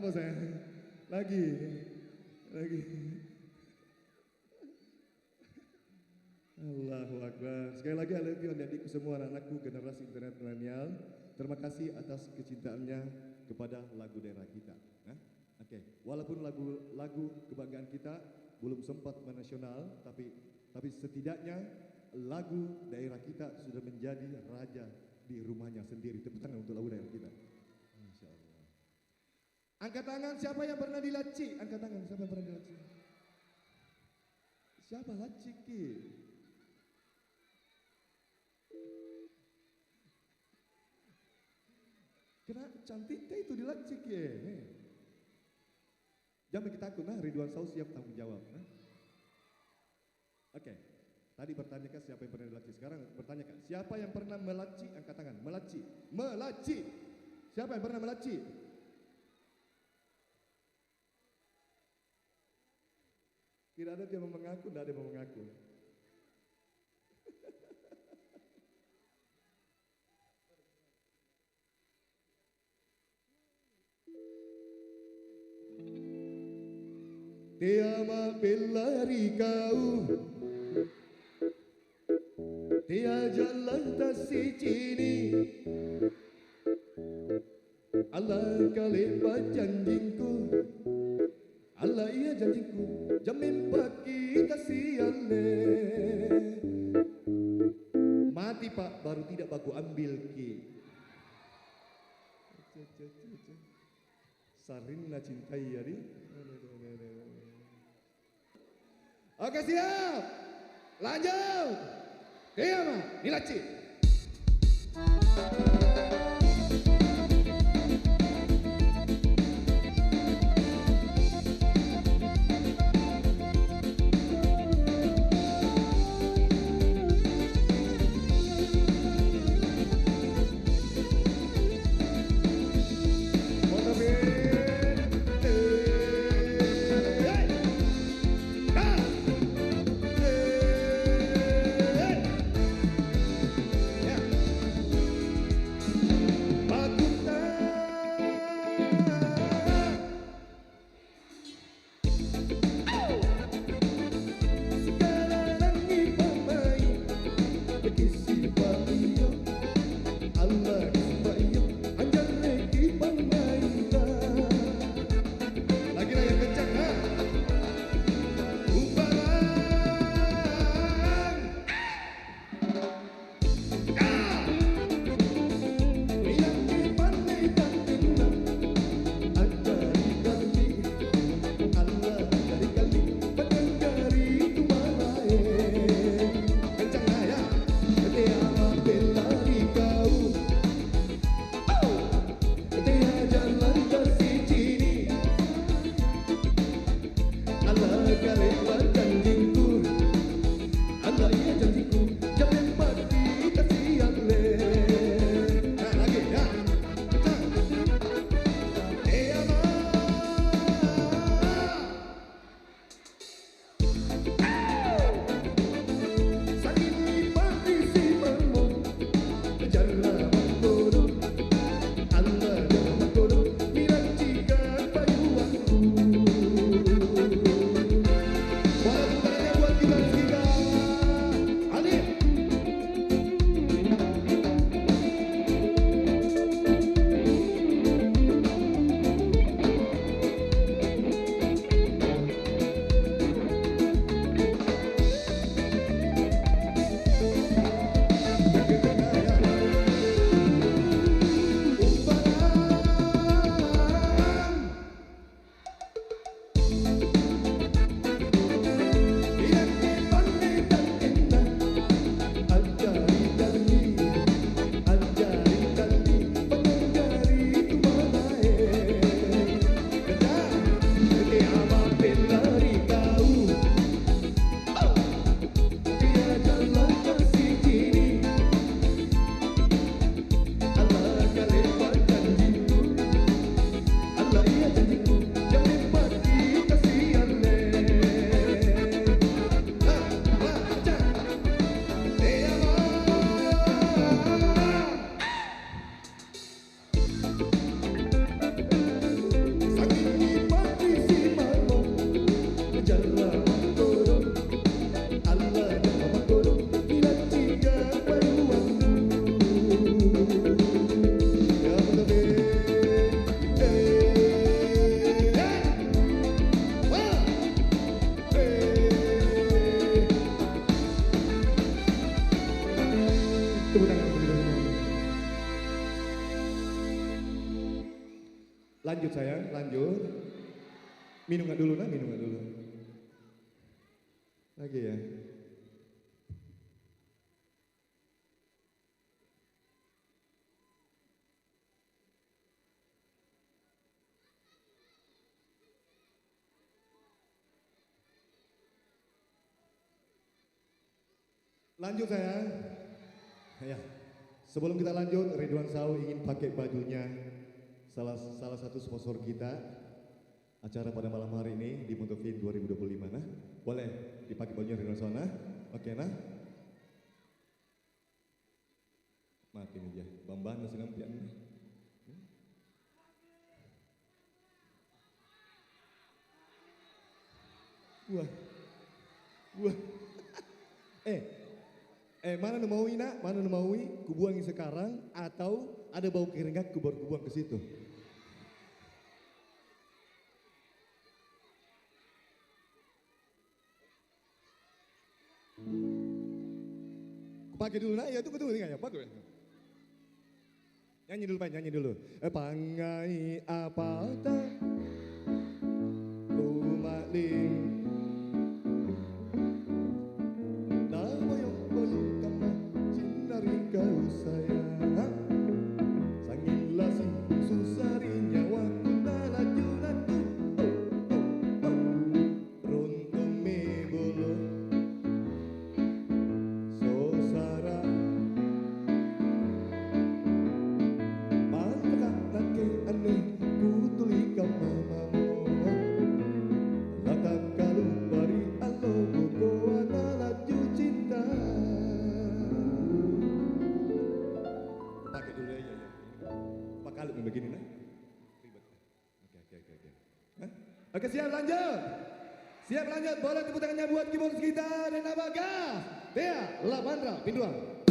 Apa sayang? Lagi. Allahu Akbar. Sekali lagi I love you adik-adikku semua, anak-anakku generasi internet milenial. Terima kasih atas kecintaannya kepada lagu daerah kita. Oke. Walaupun lagu kebanggaan kita belum sempat menasional, tapi setidaknya lagu daerah kita sudah menjadi raja di rumahnya sendiri. Tepuk tangan untuk lagu daerah kita. Masya Allah. Angkat tangan siapa yang pernah dilaci? Angkat tangan siapa yang pernah dilaci? Siapa laci ki? Kena cantik itu dilacik ya. Jangan bikin takut, Ridwan Saus siap tanggung jawab. Oke, tadi bertanyakan siapa yang pernah dilaci. Sekarang bertanyakan siapa yang pernah melaci? Angkat tangan. Melaci. Siapa yang pernah melaci? Tidak ada yang mengaku, tidak ada yang mengaku. Te ama pelari kau, te ajalah tasi cini, Allah kalepa janjingku, Allah iya janjingku, jamin bagi tasi ale. Mati pak, baru tidak baku ambil ki. Sarina cintai ya di. Oke siap, lanjut. Diam, dilaci. Lanjut sayang, lanjut. Minum nggak dulu, nah minum nggak dulu. Lagi ya. Lanjut sayang. Ya. Sebelum kita lanjut, Ridwan Sau ingin pakai bajunya salah satu sponsor kita acara pada malam hari ini di Motovin 2025. Nah, boleh dipakai bajunya Ridwan Sau nah? Oke nah. Mati ini dia, Bambang masih nampak ini. Wah. Mana nu maui nak? Mana nu maui? Kubuangin sekarang atau ada bau keringat kubuang ke situ? Pakai dulu nak, ya tunggu ya, bagus. Nyanyi dulu, Pak, nyanyi dulu. Pangai apa tak? Kumaling. Kau sayang, sangilah si susarinya waktu nalajunatu, runtung me bolo, sosara, mantap nake ane putuli kamamamu, latak kalu bari alo buko nalaju cinta. Pakai dulu ya. Pak Kalut begini nah. Ribet. Oke. Oke, siap lanjut. Siap lanjut. Boleh tepuk tangannya buat keyboard kita dan Abagas. Dea Lavandra Pinduang.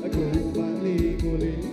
Aku balik guling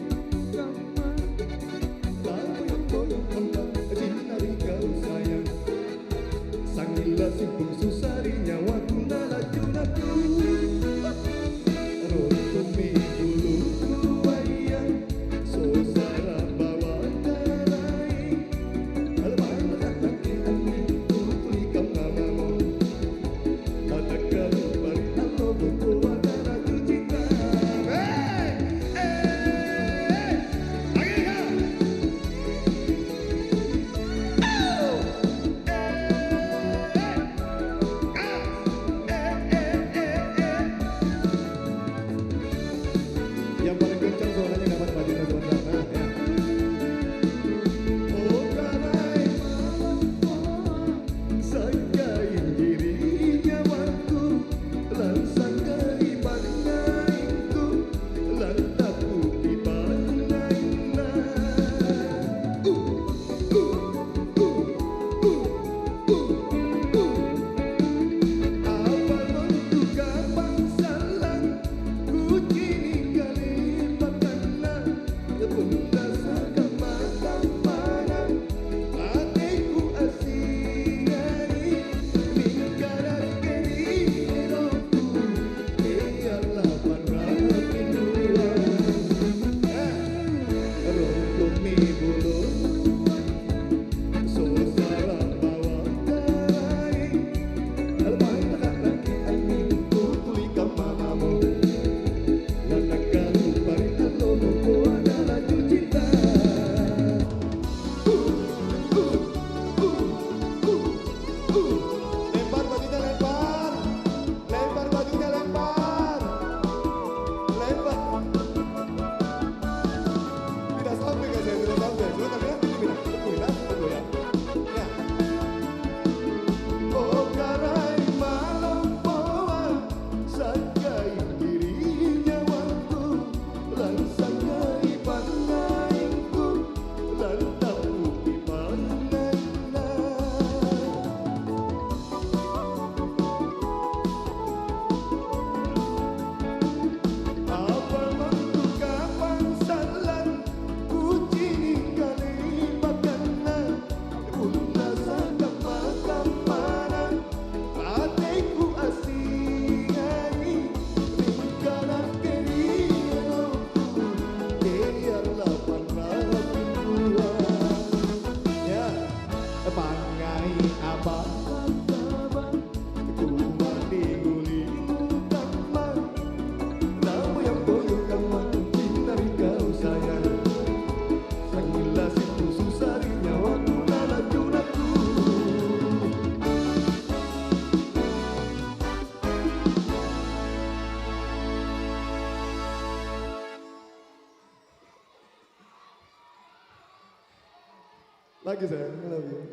Lagi sayang, I love you.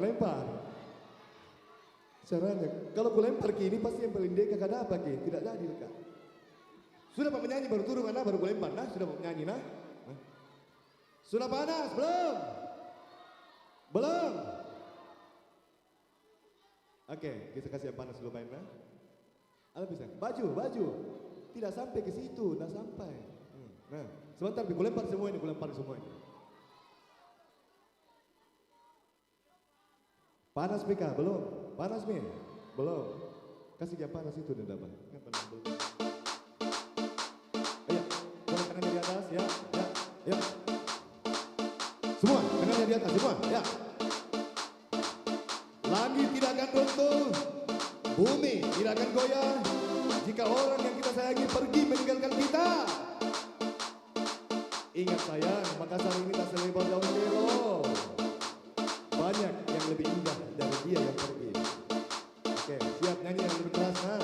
Lempar. Caranya, kalau ku lempar ke ini pasti yang paling dekat ada apa ke? Tidak jadi dekat. Sudah Pak menyanyi baru turun mana baru ku lempar, nah sudah Pak menyanyi nah. Sudah panas belum? Belum. Oke, kita kasih yang panas dulu Pak nah. Ada bisa? Baju. Tidak sampai ke situ, tidak sampai. Nah, sebentar ku lempar semua ini, Panas Mika, belum? Panas Mi? Belum. Kasih dia panas itu dan dapat. Ayo, boleh tangannya di atas ya. Semua, tangannya di atas semua, ya. Langit tidak akan runtuh, bumi tidak akan goyah jika orang yang kita sayangi pergi meninggalkan kita. Ingat sayang, Makassar ini tak selebar daun kelo. Banyak yang lebih indah dari dia yang pergi. Oke, siap nyanyi yang lebih keras, nah.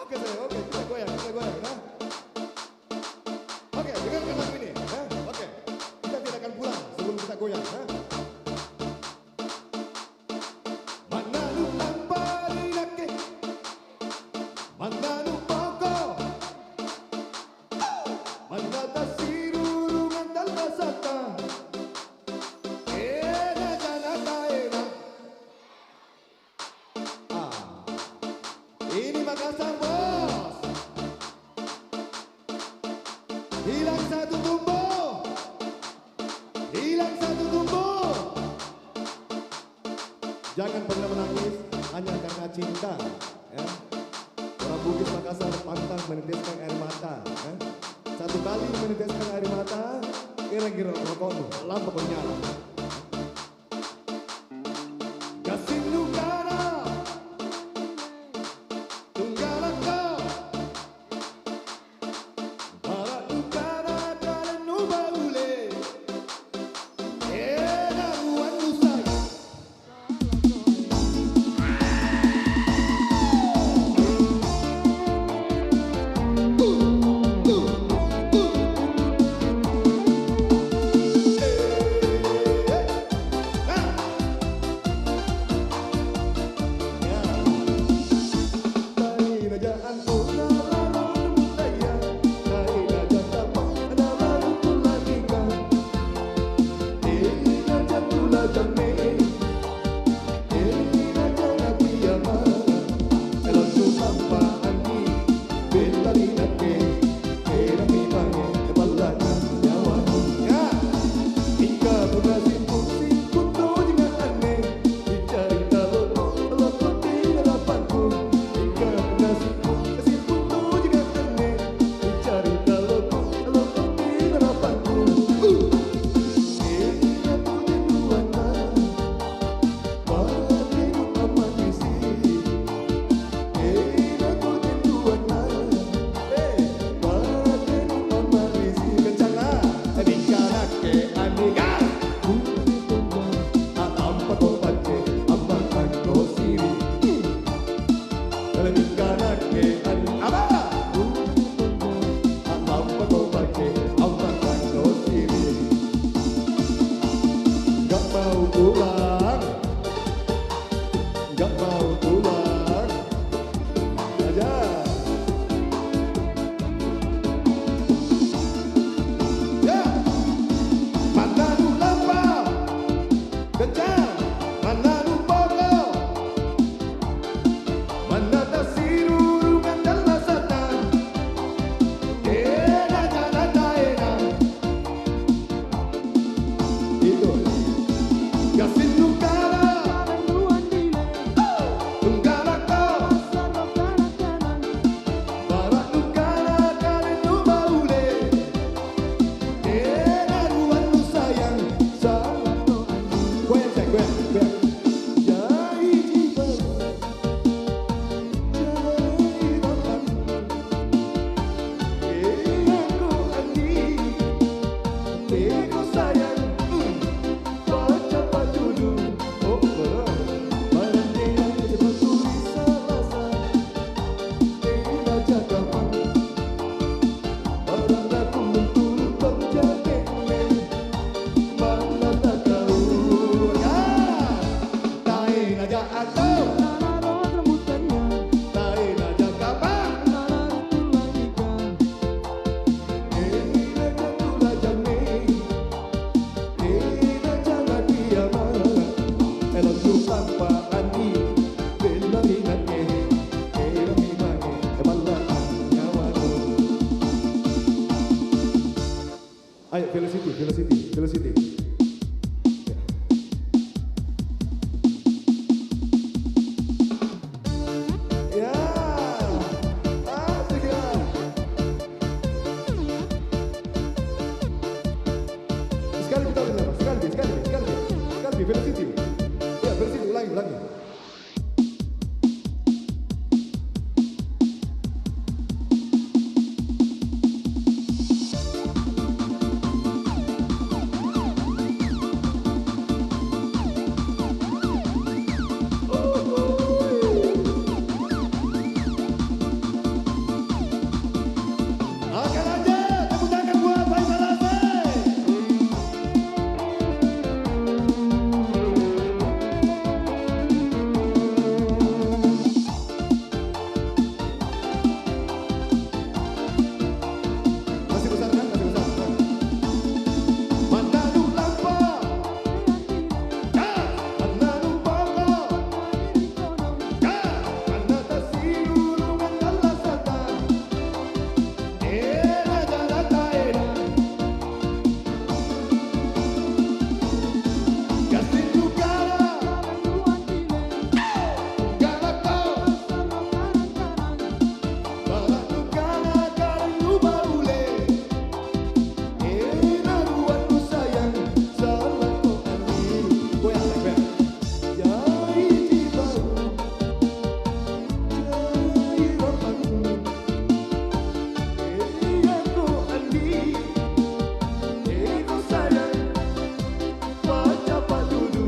Oke, kita goyang, nah. Oke, dengarkan lagu ini, nah. Oke, kita tidak akan pulang sebelum kita goyang, nah. Ini Makassar bos. Hilang satu tumbuh. Jangan pernah menangis hanya karena cinta. Ya. Orang Bugis Makassar pantang meneteskan air mata. Ya. Satu kali meneteskan air mata, kira-kira rokokmu lampu menyala. Ayo, velocity. Ya, asik ya. Sekali kita ulang, sekali, velocity. Ya, velocity, ulangi. Oke lanjut, tepuk tangan buat Faisal Asik. Masih besar kan? Mananu lampa, mananu pokok, mana tasirulungan kalasatan. Era jalata era Gasindu gala Galako Balatu gala Garindu baule Era ruanku sayang Salako ani Goyang goyang Jai jibaru Jai rohanku Aku Andi, aku sayang, baca Pak Dudu.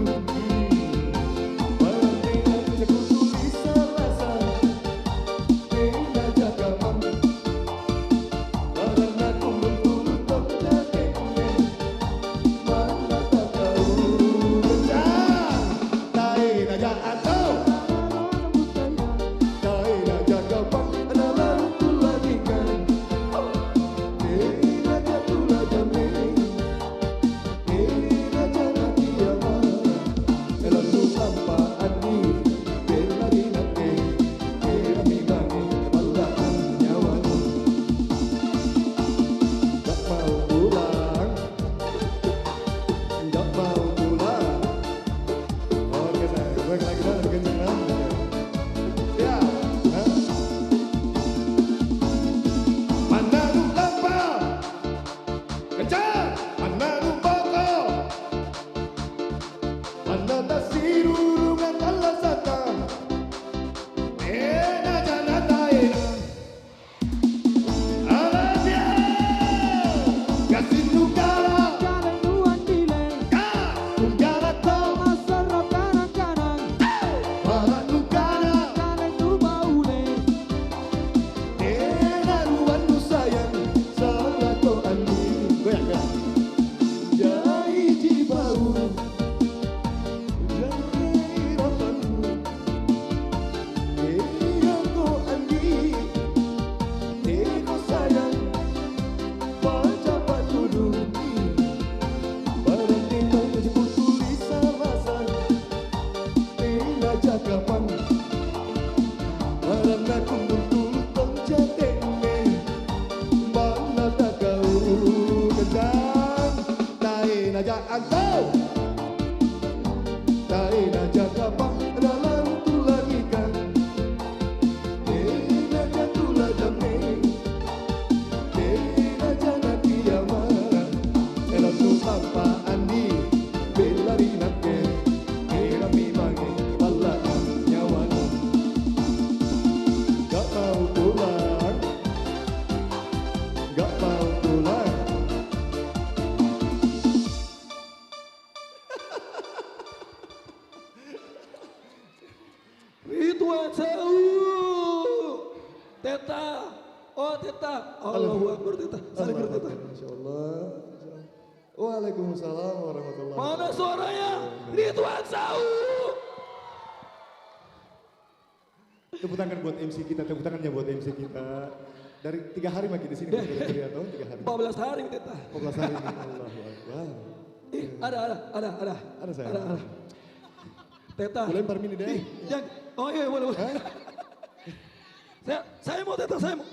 Berarti aku tulis rasa, bina jaga mam. Barang aku mentutup jadinya, mana tak tahu kencang. Tain aja atau, tain aja gampang, adalah untuk lagi kan. Mananu lampa, kencang, mananu pokok, mana tasirulungan kalasatan. Ena janata ena, alasia, gasindu gala, tunggala kau, mananu gala, Ena ruanku sayang, salako andi. Goyang. Jai jibau, jai rohanku. Aku andi, aku sayang, baca Pak Dudu. Berarti kau menyebut tulisan rasa, bina jaga mam. Barang aku mentutup jadinya, mana tak kau kencang. Tain aja angkau, tain aja gampang, dalam tu lagi kan. Tain aja tulah damai, tain aja nanti aman. Elok tu tanpa andi, belari nake, kira mimangi, balakan nyawamu. Gak mau pulang, gak mau pulang. Ridwan Seu, Teta, oh Teta, Allahu Akbar Teta, salam Teta. Insyaallah. Waalaikumsalam warahmatullahi Mana wabarakatuh. suaranya? Ridwan Seu. Tepuk tangan buat MC kita, tepuk tangannya buat MC kita. Dari 3 hari makin di sini, atau 3 hari? 14 hari Teta. 14 hari, Allahu Akbar. Ada. Ada saya. Ada. Teta. Boleh lempar mini deh. Oh iya boleh. Saya mau Teta, saya mau.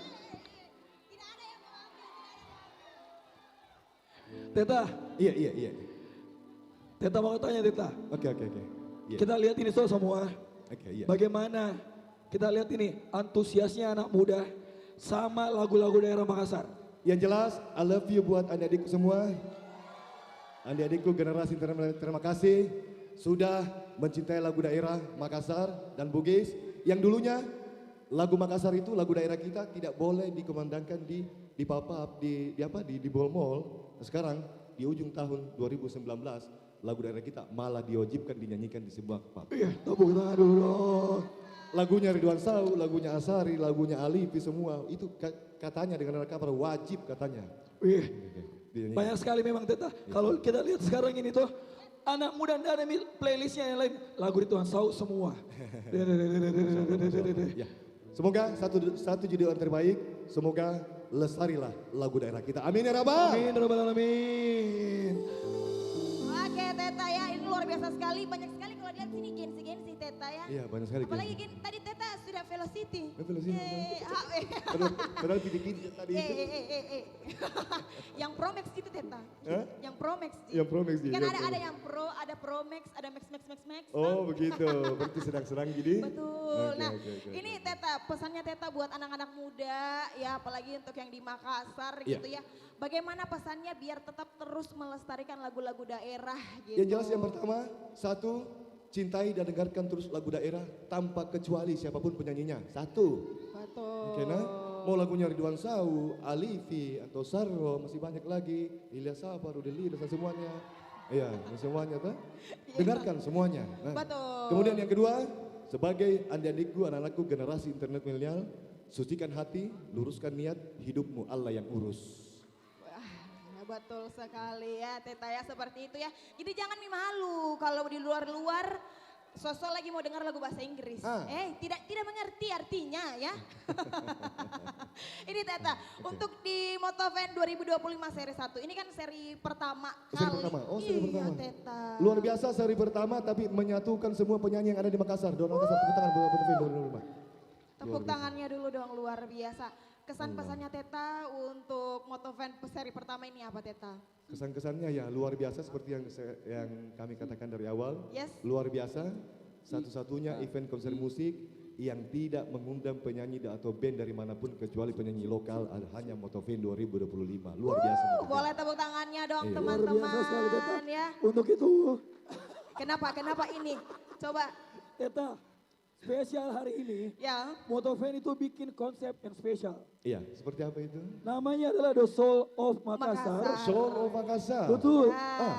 Teta. Iya. Teta mau tanya Teta. Oke. Iya. Kita lihat ini semua. Oke, iya. Bagaimana kita lihat ini antusiasnya anak muda sama lagu-lagu daerah Makassar. Yang jelas, I love you buat adik-adikku semua. Adik-adikku generasi terima kasih sudah mencintai lagu daerah Makassar dan Bugis. Yang dulunya lagu Makassar itu lagu daerah kita tidak boleh dikumandangkan di pop-up di mall-mall. Sekarang di ujung tahun 2019 lagu daerah kita malah diwajibkan dinyanyikan di sebuah pub. Iya, tepuk tangan dulu. Lagunya Ridwan Sau, lagunya Asari, lagunya Alifi semua itu katanya dengan kabar wajib katanya. Wih, banyak sekali memang Teta. Kalau kita lihat sekarang ini tuh anak muda dan ada playlistnya yang lain lagu Ridwan Sau semua. Ya. Semoga satu judul yang terbaik, semoga lestarilah lagu daerah kita. Amin ya Rabbal. Amin ya Rabbal alamin. Oke Teta ya, ini luar biasa sekali. Banyak sekali kalau lihat sini gensi Teta ya. Iya banyak sekali. Apalagi tadi Teta sudah Velocity. Velocity. Padahal kiri-kiri tadi itu. Yang Pro Max gitu Teta. Yang Pro Max. Yang Pro Max. Kan ada yang Pro, ada Pro Max, ada Max. Oh begitu, berarti sedang-sedang gini. Betul. Nah ini Teta, pesannya Teta buat anak-anak muda ya, apalagi untuk yang di Makassar gitu ya. Bagaimana pesannya biar tetap terus melestarikan lagu-lagu daerah gitu. Yang jelas yang pertama, satu, cintai dan dengarkan terus lagu daerah tanpa kecuali siapapun penyanyinya. Satu. Betul. Oke nah, mau lagunya Ridwan Sau, Alifi, atau Sarro, masih banyak lagi. Ilyas Sabar, Udeli, dan semuanya. Iya, semuanya tuh. Dengarkan semuanya. Nah, betul. Kemudian yang kedua, sebagai adik-adikku, anak-anakku generasi internet milenial, sucikan hati, luruskan niat, hidupmu Allah yang urus. Betul sekali ya Teta ya, seperti itu ya. Jadi jangan malu kalau di luar-luar sosok lagi mau dengar lagu bahasa Inggris. Tidak mengerti artinya ya. Ini Teta, untuk di Motovent 2025 seri 1, ini kan seri pertama Seri pertama, seri pertama. Teta. Luar biasa seri pertama tapi menyatukan semua penyanyi yang ada di Makassar. Tepuk tangan buat Motovent 2025. Tepuk tangannya dulu dong, luar biasa. Kesan pesannya Teta untuk Motovent seri pertama ini apa Teta? Kesan-kesannya ya luar biasa seperti yang kami katakan dari awal. Yes. Luar biasa, satu-satunya event konser musik yang tidak mengundang penyanyi atau band dari manapun kecuali penyanyi lokal, hanya Motovent 2025. Luar biasa. Boleh tepuk tangannya dong Luar biasa sekali Teta. teman-teman ya. Untuk itu. Kenapa ini? Coba. Teta, spesial hari ini, Motovent itu bikin konsep yang spesial. Iya, seperti apa itu? Namanya adalah The Soul of Makassar. Soul of Makassar. Betul.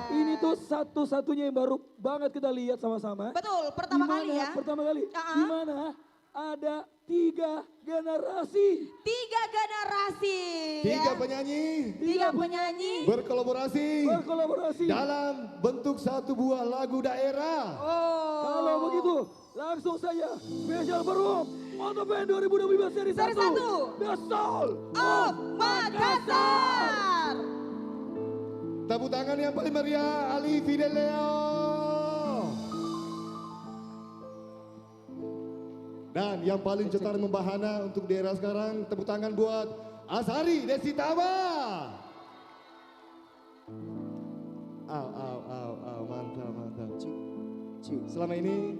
Ini tuh satu-satunya yang baru banget kita lihat sama-sama. Betul, pertama kali ya. Pertama kali. Di mana ada 3 generasi. 3 generasi. 3 penyanyi. 3 penyanyi. Berkolaborasi. Dalam bentuk satu buah lagu daerah. Kalau begitu, langsung saja spesial perform Motovent 2025 seri 1. The Soul of Makassar. Tepuk tangan yang paling meriah, Alifi dan Leo. Dan yang paling cetar membahana untuk daerah sekarang, tepuk tangan buat Asari Desitama. Mantap. Selama ini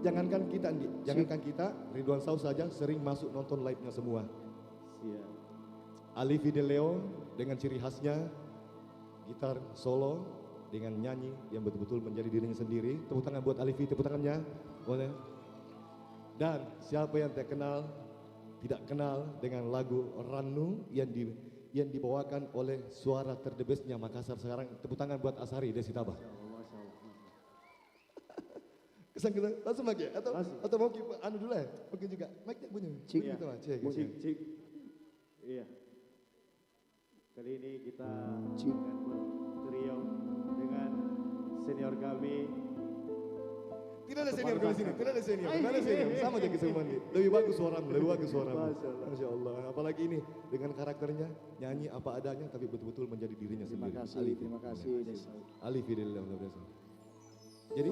jangankan kita, Ridwan Sau saja sering masuk nonton live-nya semua. Alifi de Leo dengan ciri khasnya gitar solo dengan nyanyi yang betul-betul menjadi dirinya sendiri. Tepuk tangan buat Alifi, tepuk tangannya. Boleh. Dan siapa yang tidak kenal dengan lagu Ranu yang dibawakan oleh suara terdebesnya Makassar sekarang. Tepuk tangan buat Asari Desitaba. Kesan langsung lagi ya? Atau mau dulu ya? Oke juga. Mic-nya bunyi. Cik. Cik. Iya. Kali ini kita dengan trio dengan senior kami Tidak ada senior kalau sini, tidak ada senior, tidak ada senior. Sama aja semua nih. Lebih bagus suaramu, lebih bagus suaramu. Masya Allah. Apalagi ini dengan karakternya nyanyi apa adanya tapi betul-betul menjadi dirinya sendiri. Terima kasih. Ali Fidel luar biasa. Jadi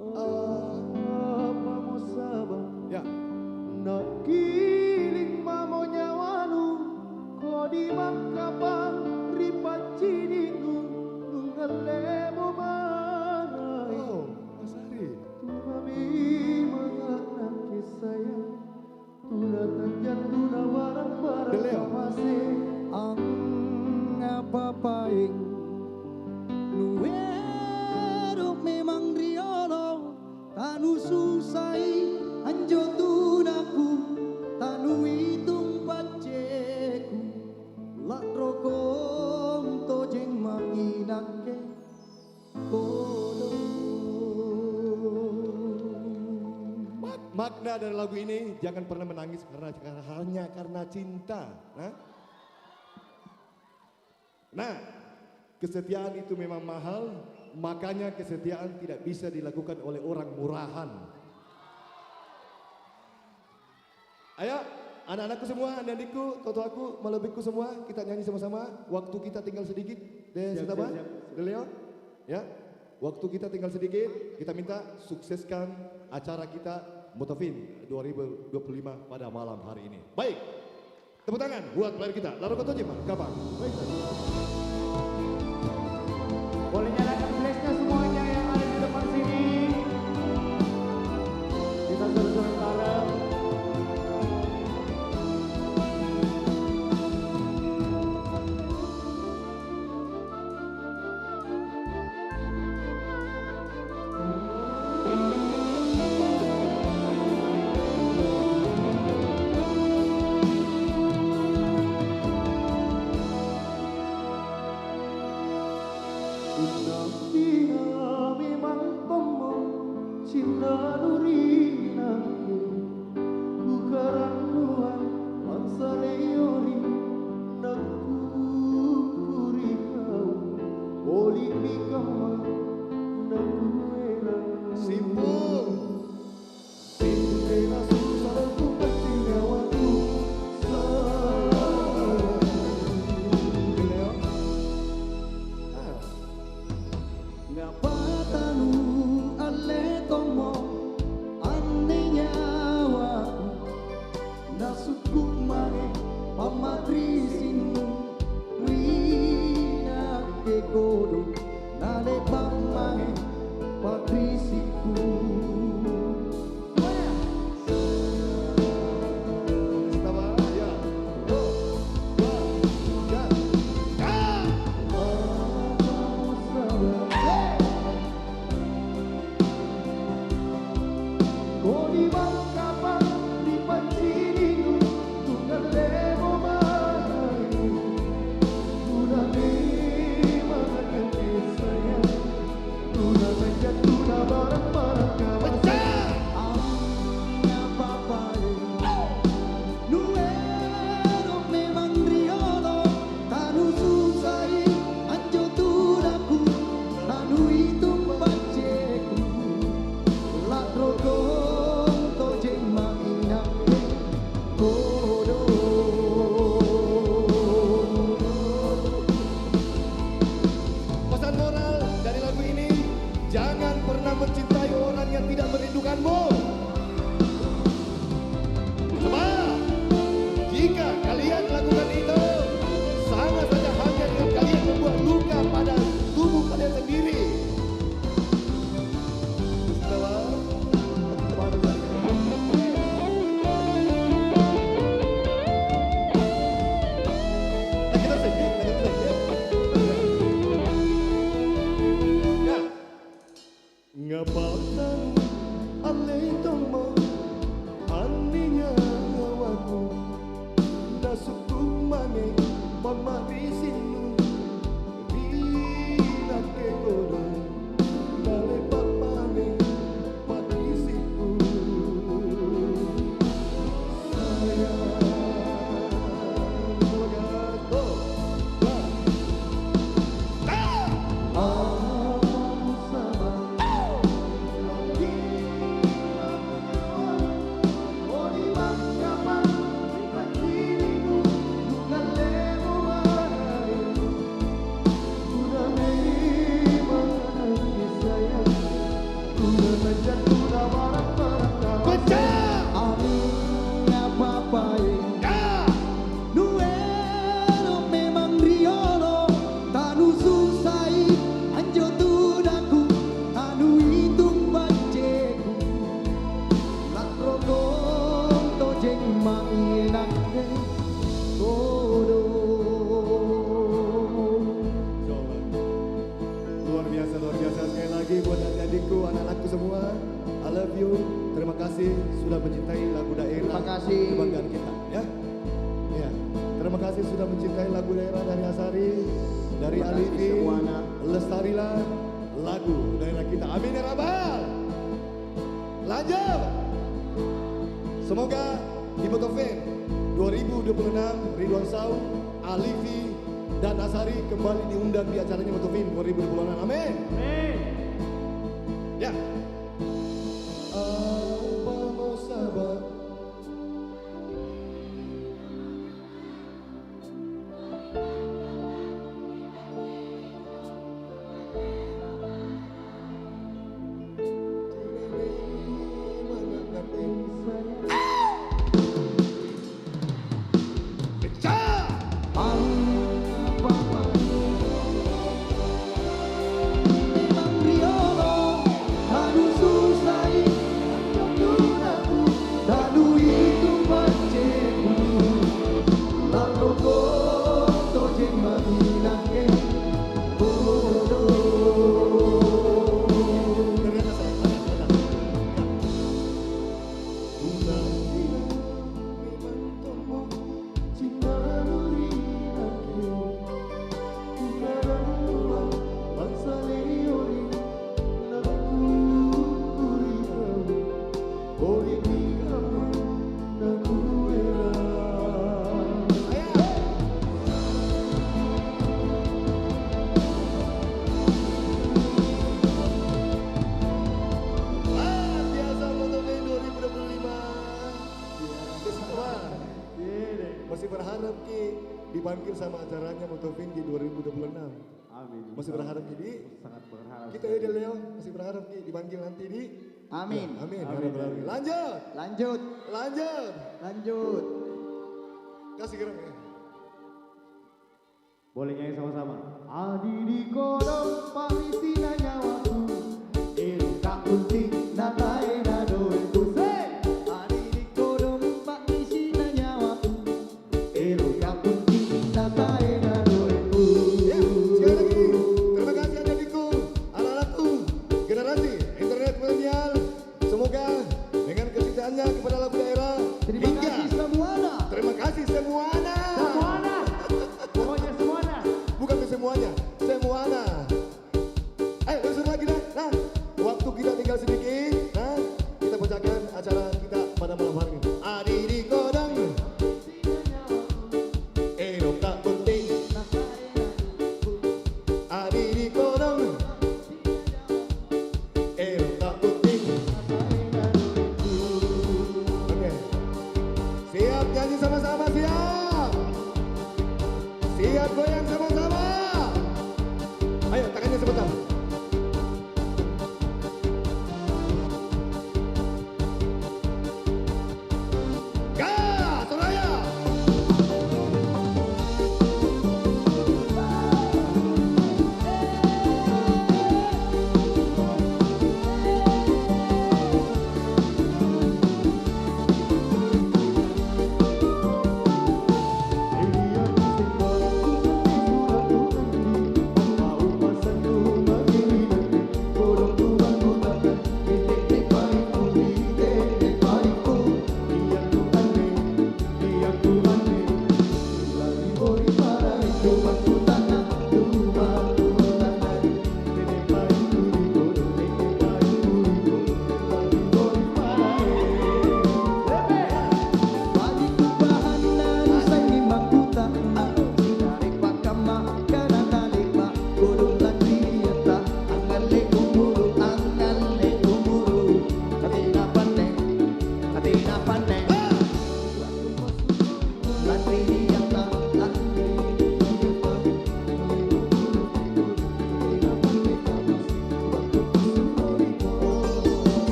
Apa mau sabar? Ya. Nak kiling mamo nyawalu, kau di makapang ripat ciniku, nunggal lemo manai. Oh, Mas Ari. Tumami menganak kisah, tuna tanjang tuna barang-barang masih ang apa paing. Nuero memang riolo, tanu susai anjo tunaku, tanu hitung paceku, lak rokong tojeng manginake kodo. Makna dari lagu ini jangan pernah menangis hanya karena cinta. Nah, kesetiaan itu memang mahal, makanya kesetiaan tidak bisa dilakukan oleh orang murahan. Ayo, anak-anakku semua, adik-adikku, toto-aku, malebikku semua, kita nyanyi sama-sama. Waktu kita tinggal sedikit, Leo, ya. Waktu kita tinggal sedikit, kita minta sukseskan acara kita Motofin 2025 pada malam hari ini. Baik, tepuk tangan buat player kita. Lalu kau tunjuk, kapan? Baik. Boleh nyalakan flashnya semuanya yang ada di depan sini. Kita seru-seru bareng. Luar biasa sekali lagi buat adik-adikku, anak-anakku semua. I love you. Terima kasih sudah mencintai lagu daerah. Terima kasih. Kebanggaan kita, ya. Ya. Terima kasih sudah mencintai lagu daerah dari Asari, dari Alifi. Lestarilah lagu daerah kita. Amin ya Rabbal. Lanjut. Semoga di Motovin 2026 Ridwan Sau, Alifi, dan Asari kembali diundang di acaranya Motovin 2026. Amin. Amin. Ya. Apa mau sabar? Masih berharap Ki dipanggil sama acaranya Motovin di 2026. Amin. Masih berharap Ki di? Sangat berharap. Kita ya Leo masih berharap Ki dipanggil nanti di? Amin. Ya, amin. Amin. Amin. Lanjut. Lanjut. Lanjut. Lanjut. Kasih gerang ya. Boleh nyanyi sama-sama. Adi di kodong pamisina nyawaku, tak penting natai nadoeku. Adi di kodong pamisina nyawaku, tak penting natai nadoeku. Sekali lagi, terima kasih adik-adikku, anak-anakku, generasi internet milenial. Semoga dengan kecintaannya kepada lagu daerah. Terima kasih semuanya. Terima kasih semuanya. Semuanya. Pokoknya semuanya. Bukan semuanya, semuanya. Ayo usul lagi dah. Nah, waktu kita tinggal sedikit. Nah, kita pecahkan acara kita pada malam hari ini. Adi di kodang. Erok tak penting. Adi di kodang. Erok tak penting. Oke. Siap nyanyi sama-sama, siap. Siap goyang sama-sama. Ayo tangannya sebentar.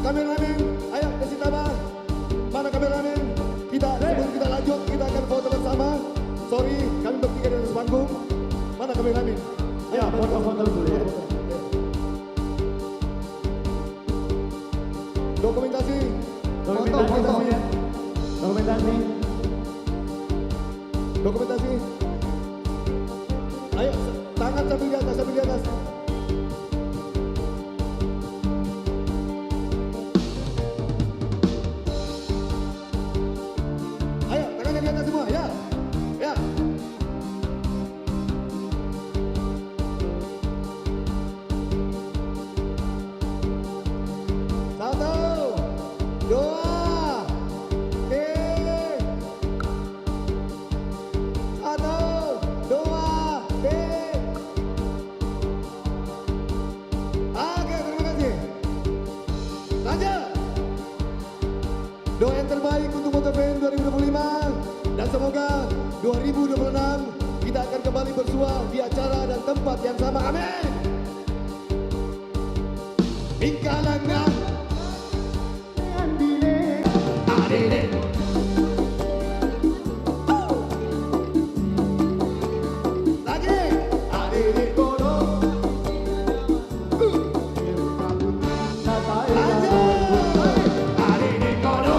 kameramen, ayo kasih tambah. Mana kameramen? Kita sebelum kita lanjut, kita akan foto bersama. Sorry, kami bertiga di atas panggung. Mana kameramen? Ayo foto-foto dulu ya. Dokumentasi. Dokumentasi. Ayo, tangan sambil di atas, sambil di atas. Ayo, tangannya di atas semua, ya. Ya. Satu, dua, tiga. Satu, dua, tiga. Oke, terima kasih. Lanjut. Doa yang terbaik untuk MotoFM 2025 dan semoga 2026 kita akan kembali bersua di acara dan tempat yang sama. Amin. Mingkalangan Adede. Lagi. Adede kono. Adede kono.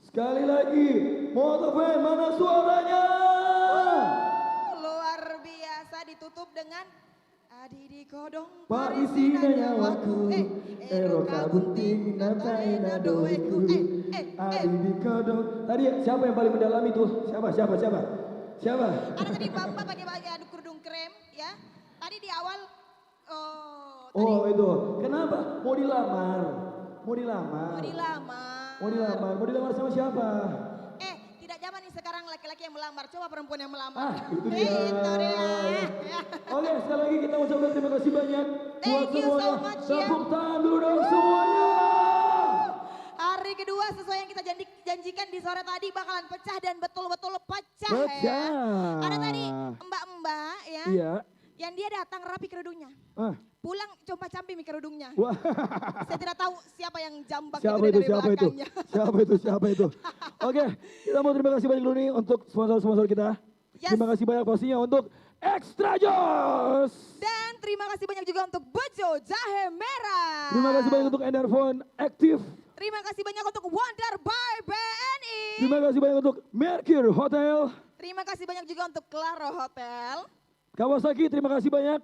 Sekali lagi, MotoFM mana suaranya? Luar biasa ditutup dengan Adidi kodong Parisina nyawaku, Eroka bunting nataina doeku, Adidi kodong. Tadi siapa yang paling mendalami tuh? Siapa? Ada tadi Bapak pakai aduk kerudung krem ya. Tadi di awal Oh itu, kenapa? Mau dilamar? mau dilamar sama siapa? Tidak zaman nih sekarang laki-laki yang melamar, coba perempuan yang melamar. Itu dia. Oke, sekali lagi kita ucapkan terima kasih banyak buat semuanya. So much, tepuk tangan dulu dong semuanya. Hari kedua sesuai yang kita janjikan di sore tadi bakalan pecah dan betul-betul pecah. ya. Ada tadi mbak-mbak ya. Iya. Yang dia datang rapi kerudungnya. Pulang coba campi kerudungnya. Wah. Saya tidak tahu siapa yang jambak Siapa dari itu? Siapa itu? Oke, kita mau terima kasih banyak dulu nih untuk sponsor-sponsor kita. Yes. Terima kasih banyak pastinya untuk Extra Joss. Dan terima kasih banyak juga untuk Bejo Jahe Merah. Terima kasih banyak untuk Enerphone Active. Terima kasih banyak untuk Wonder by BNI. Terima kasih banyak untuk Mercure Hotel. Terima kasih banyak juga untuk Claro Hotel. Kawasaki, terima kasih banyak.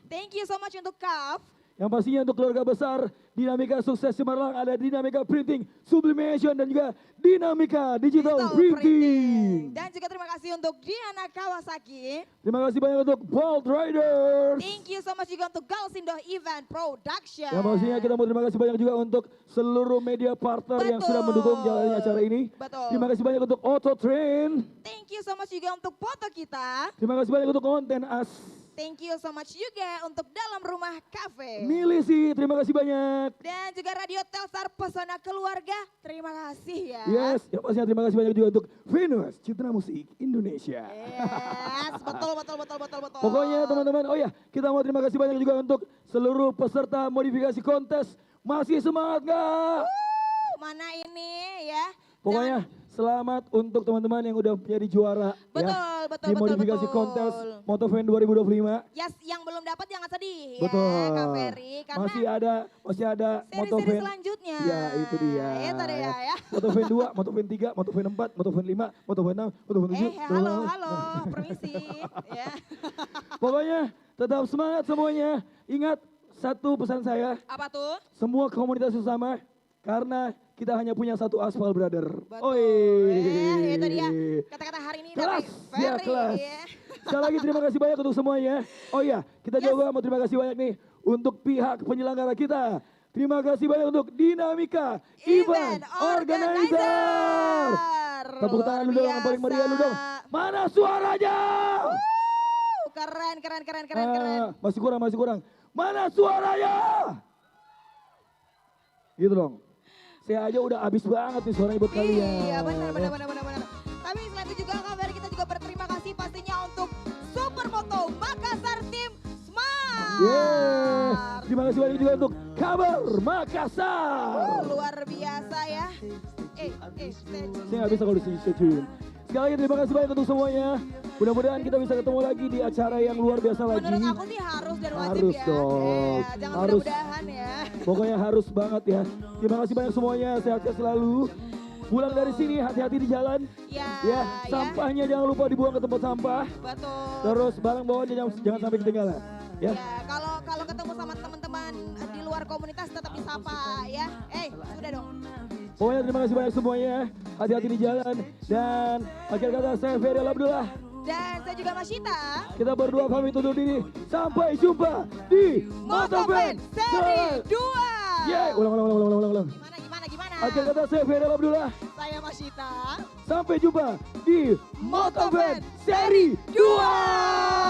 Thank you so much untuk KAF. Yang pastinya untuk keluarga besar Dinamika Sukses Cemerlang ada Dinamika Printing Sublimation dan juga Dinamika Digital Printing. Dan juga terima kasih untuk Diana Kawasaki. Terima kasih banyak untuk Bolt Riders. Thank you so much juga untuk Galsindo Event Production. Yang pastinya kita mau terima kasih banyak juga untuk seluruh media partner yang sudah mendukung jalannya acara ini. Betul. Terima kasih banyak untuk Auto Train. Thank you so much juga untuk foto kita. Terima kasih banyak untuk Konten As. Thank you so much juga untuk Dalam Rumah Cafe. Milisi, terima kasih banyak. Dan juga Radio Telstar Pesona Keluarga, terima kasih ya. Yes, yang pastinya terima kasih banyak juga untuk Venus Citra Musik Indonesia. Yes, betul. Pokoknya teman-teman, oh ya kita mau terima kasih banyak juga untuk seluruh peserta modifikasi kontes. Masih semangat gak? Mana ini ya? Pokoknya selamat untuk teman-teman yang udah menjadi juara Betul, ya, betul, di betul, modifikasi betul. kontes Motovan 2025. Yes, yang belum dapat jangan sedih Betul. ya Kak Ferry. Karena Masih ada seri-seri Motovan. selanjutnya. Ya itu dia. Itu dia ya. Motovan 2, Motovan 3, Motovan 4, Motovan 5, Motovan 6, Motovan 7. Halo, permisi. Ya. Pokoknya tetap semangat semuanya. Ingat satu pesan saya. Apa tuh? Semua komunitas sesama karena kita hanya punya satu aspal, brother. Betul. Itu dia kata-kata hari ini Kelas, dari ya Ferry. kelas. Sekali lagi terima kasih banyak untuk semuanya. Oh iya, kita juga mau terima kasih banyak nih untuk pihak penyelenggara kita. Terima kasih banyak untuk Dinamika Event Organizer. Tepuk tangan dulu dong, yang paling meriah dulu dong. Mana suaranya? Keren. Masih kurang. Mana suaranya? Gitu dong. Saya aja udah habis banget nih suaranya buat kalian. Iya benar. Tapi selain itu juga Kak Ferry kita juga berterima kasih pastinya untuk Supermoto Makassar Tim Smart. Terima kasih banyak juga untuk Kabar Makassar. Luar biasa ya. Saya nggak bisa kalau disini. Sekali lagi terima kasih banyak untuk semuanya. Mudah-mudahan kita bisa ketemu lagi di acara yang luar biasa lagi. Menurut aku sih harus dan wajib Harus ya. dong. Jangan Harus. mudah-mudahan ya. Pokoknya harus banget ya. Terima kasih banyak semuanya. Sehat-sehat selalu. Pulang dari sini hati-hati di jalan. Ya, sampahnya jangan lupa dibuang ke tempat sampah. Betul. Terus barang bawaannya jangan sampai ketinggalan. Ya. Kalau ketemu sama teman-teman di luar komunitas tetap disapa ya. Sudah dong. Pokoknya terima kasih banyak semuanya. Hati-hati di jalan. Dan akhir kata saya Ferry Abdullah. Dan saya juga Masyita. Kita berdua pamit undur diri. Sampai jumpa di Motovan Seri 2. Ulang. Gimana? Akhir kata saya Ferry Abdullah. Saya Masyita. Sampai jumpa di Motovan Seri 2.